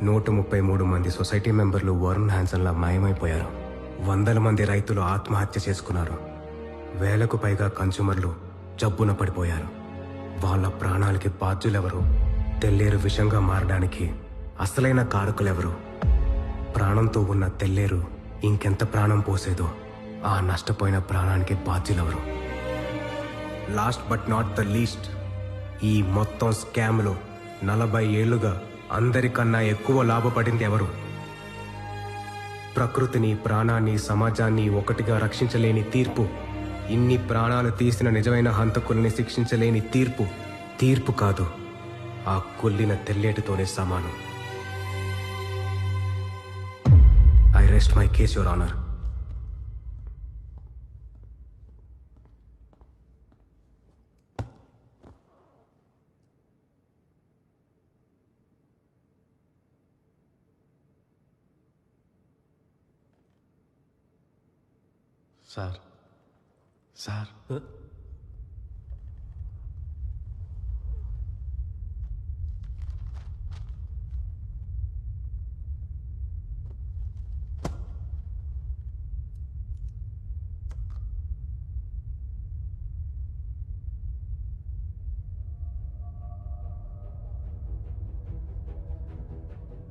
133 మంది సొసైటీ మెంబర్లు వరుణ్ హ్యాన్సన్లా మాయమైపోయారు. 100 మంది రైతులు ఆత్మహత్య చేసుకున్నారు. 1000కు పైగా కన్స్యూమర్లు జబ్బున పడిపోయారు. వాళ్ళ ప్రాణాలకి బాధ్యులెవరు? తెల్లేరు విషంగా మారడానికి అసలైన కారకులెవరు? ప్రాణంతో ఉన్న తెల్లేరు ఇంకెంత ప్రాణం పోసేదో ఆ నష్టపోయిన ప్రాణానికి బాధ్యులెవరు? Last but not the least, ఈ మొత్తం స్కామ్లో 40 ఏళ్లుగా అందరికన్నా ఎక్కువ లాభపడింది ఎవరు? ప్రకృతిని, ప్రాణాన్ని, సమాజాన్ని ఒకటిగా రక్షించలేని తీర్పు, ఇన్ని ప్రాణాలు తీసిన నిజమైన హంతకుల్ని శిక్షించలేని తీర్పు, తీర్పు కాదు, ఆ కొల్లిన తెల్లేటితోనే సమానం. I rest my case your honour. Sir sir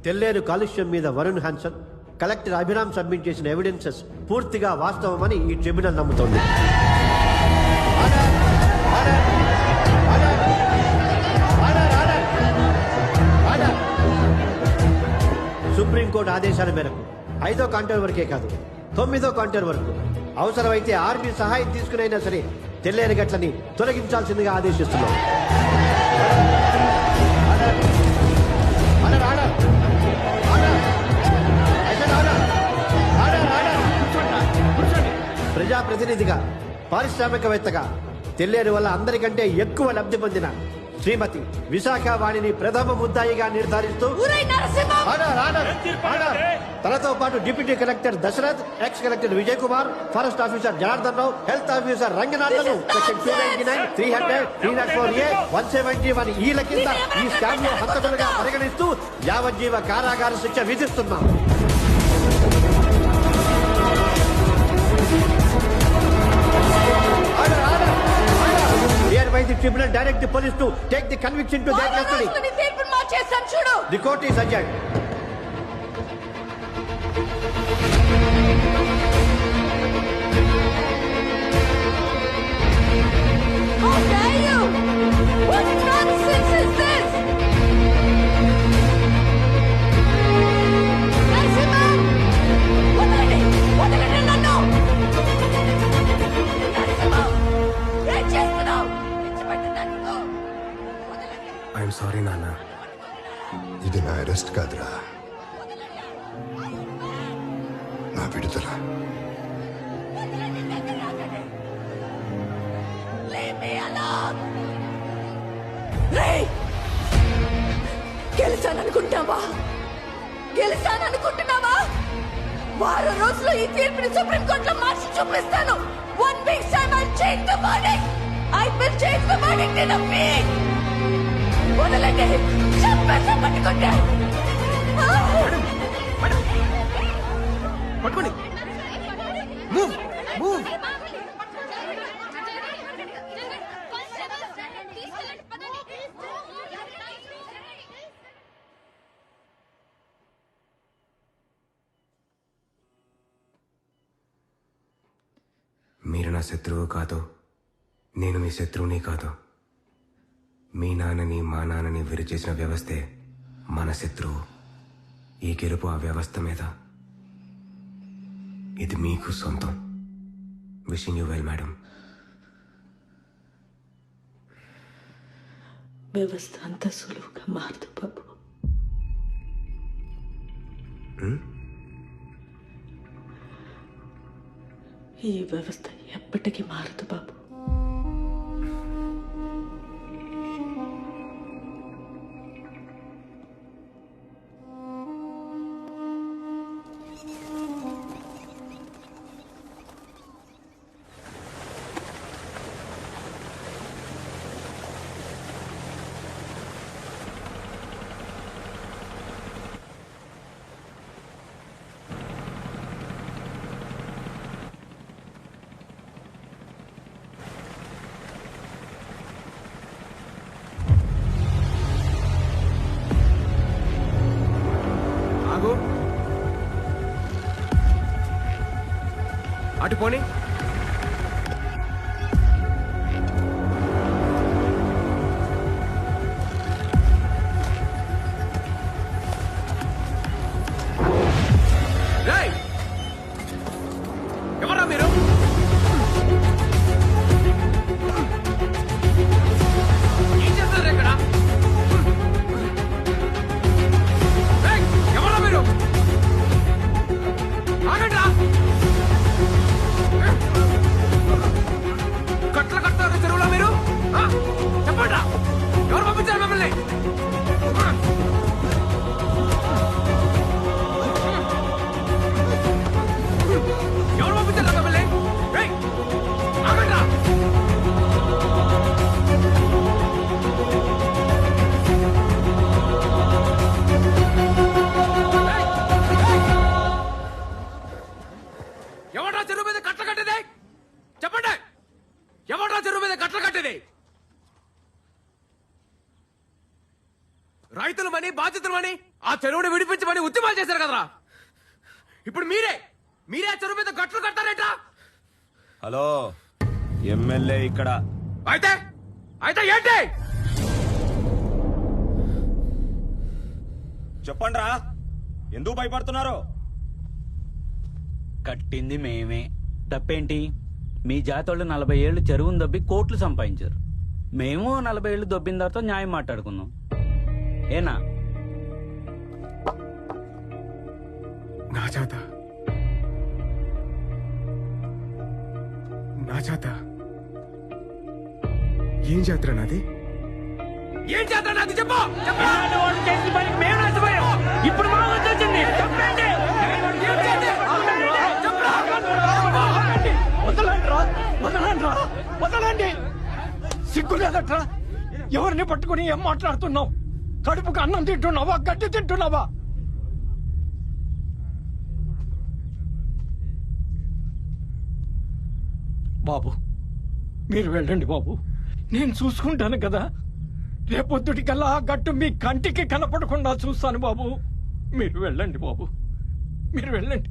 Telleru కాలుష్యం మీద Varun Hanson, collector Abhiram submit చేసిన ఎవిడెన్సెస్ పూర్తిగా వాస్తవమని ఈ ట్రిబ్యునల్ నమ్ముతోంది. సుప్రీంకోర్టు ఆదేశాల మేరకు 5వ కాంటర్ వరకే కాదు 9వ కాంటర్ వరకు అవసరమైతే ఆర్మీ సహాయం తీసుకునైనా సరే తెల్లేరు గట్లని తొలగించాల్సిందిగా ఆదేశిస్తున్నాం. ప్రజాప్రతినిధిగా పారిశ్రామికవేత్తగా తెల్లేరు వల్ల అందరికంటే ఎక్కువ లబ్ధి పొందిన శ్రీమతి విశాఖ వాణిని ప్రథమ ముద్దాయిగా నిర్ధారిస్తూ తనతో పాటు deputy collector Dasharath, ex collector Vijay Kumar, forest officer Janardhan Rao, health officer రంగనాథ్లను సెక్షన్ 299, 300, 304A, 171 ఈల కింద ఈ స్కామ్ లో హంతకులుగా పరిగణిస్తూ యావజ్జీవ కారాగార శిక్ష విధిస్తున్నాం. Hereby the tribunal direct the police to take the conviction to their custody. The court is adjourned. How dare you? What nonsense is this? Narasimha! వదలండి నన్ను! నరసింహ! ఏం చేస్తున్నావు? ఐఎమ్ సారీ నాన్న. ఇది నా అరెస్ట్ కాదురా, నా విడుదల. గెలిచాననుకుంటున్నావా? వారం రోజుల్లో ఈ తీర్పుని సుప్రీంకోర్టులో మార్చి చూపిస్తాను. 1 week's time I'll change the verdict. I will change the verdict in a week. వదలండి, చంపేసి పట్టుకుంటే. పట్టుకోండి. Move move. మీరు నా శత్రువు కాదు, నేను మీ శత్రువుని కాదు. మీ నాన్నని మా నాన్నని విరిచేసిన వ్యవస్థే మన శత్రువు. ఈ గెలుపు ఆ వ్యవస్థ మీద. ఇది మీకు సొంతం. Wishing you well madam. వ్యవస్థ అంత సులువుగా మారదు బాబు. ఈ వ్యవస్థ ఎప్పటికీ మారదు బాబు. అటు పోనీ. ఎవరా మీరు? ఏం చేస్తారు ఇక్కడ? ఎవరా మీరు? ఆగండి రా. అడుగుతున్నామని ఆ చెరువుని విడిపించమని ఉద్యమాలు చేశారు కదరా. ఇప్పుడు మీరే ఆ చెరువు మీద గట్లు కడతారేట్రా? హలో, ఎమ్మెల్యే ఇక్కడ. అయితే ఏంటి? చెప్పండ్రా, ఎందుకు భయపడుతున్నారు? కట్టింది మేమే. తప్పేంటి? మీ జాతోళ్ళు 40 ఏళ్ళు చెరువును దొబ్బి కోట్లు సంపాదించారు. మేము 40 ఏళ్ళు దొబ్బిన తర్వాత న్యాయం మాట్లాడుకుందాం. ఏనా? నా చేత ఏం జాతర నాది? ఏం జాతర నాది చెప్పు. ఇప్పుడు మా వద్ద వచ్చింది. చెప్పండి. వదలండి. సిగ్గు లేదట్రా? ఎవరిని పట్టుకుని ఏం మాట్లాడుతున్నావు? కడుపుకు అన్నం తింటున్నావా, గడ్డి తింటున్నావా? బాబు, మీరు వెళ్ళండి బాబు, నేను చూసుకుంటాను కదా. రేపొద్దుటికల్లా ఆ గట్టు మీ కంటికి కనపడకుండా చూస్తాను బాబు. మీరు వెళ్ళండి బాబు, మీరు వెళ్ళండి.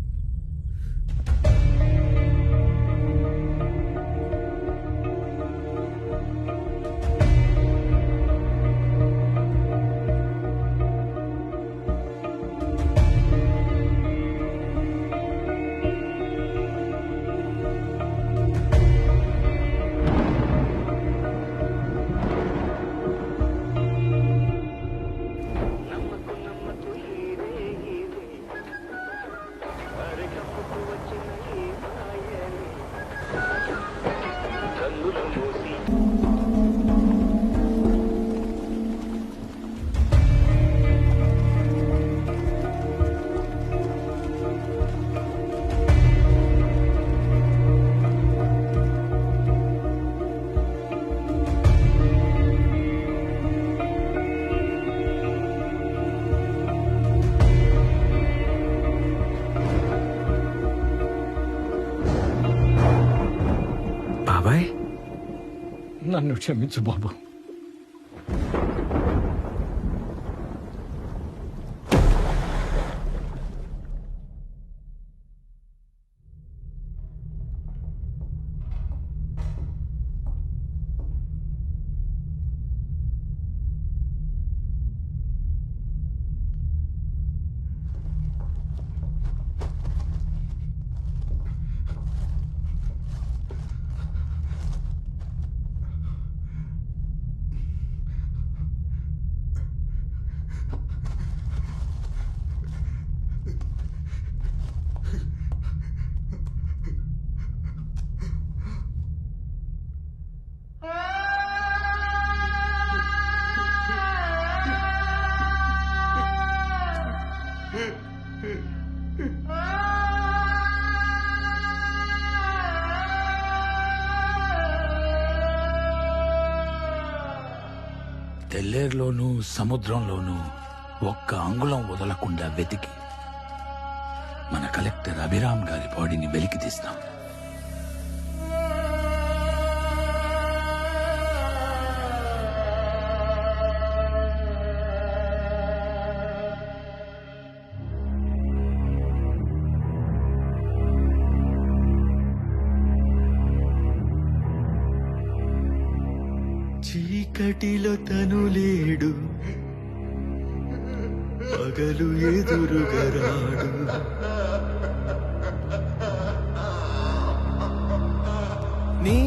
బాబాయ్, నన్ను క్షమించు బాబు. తెల్లేరులోనూ సముద్రంలోనూ ఒక్క అంగుళం వదలకుండా వెతికి మన కలెక్టర్ అభిరామ్ గారి బాడీని వెలికి తీస్తాం. చీకటిలో తను లేడు, పగలు ఎదురుగా రాడు. నీ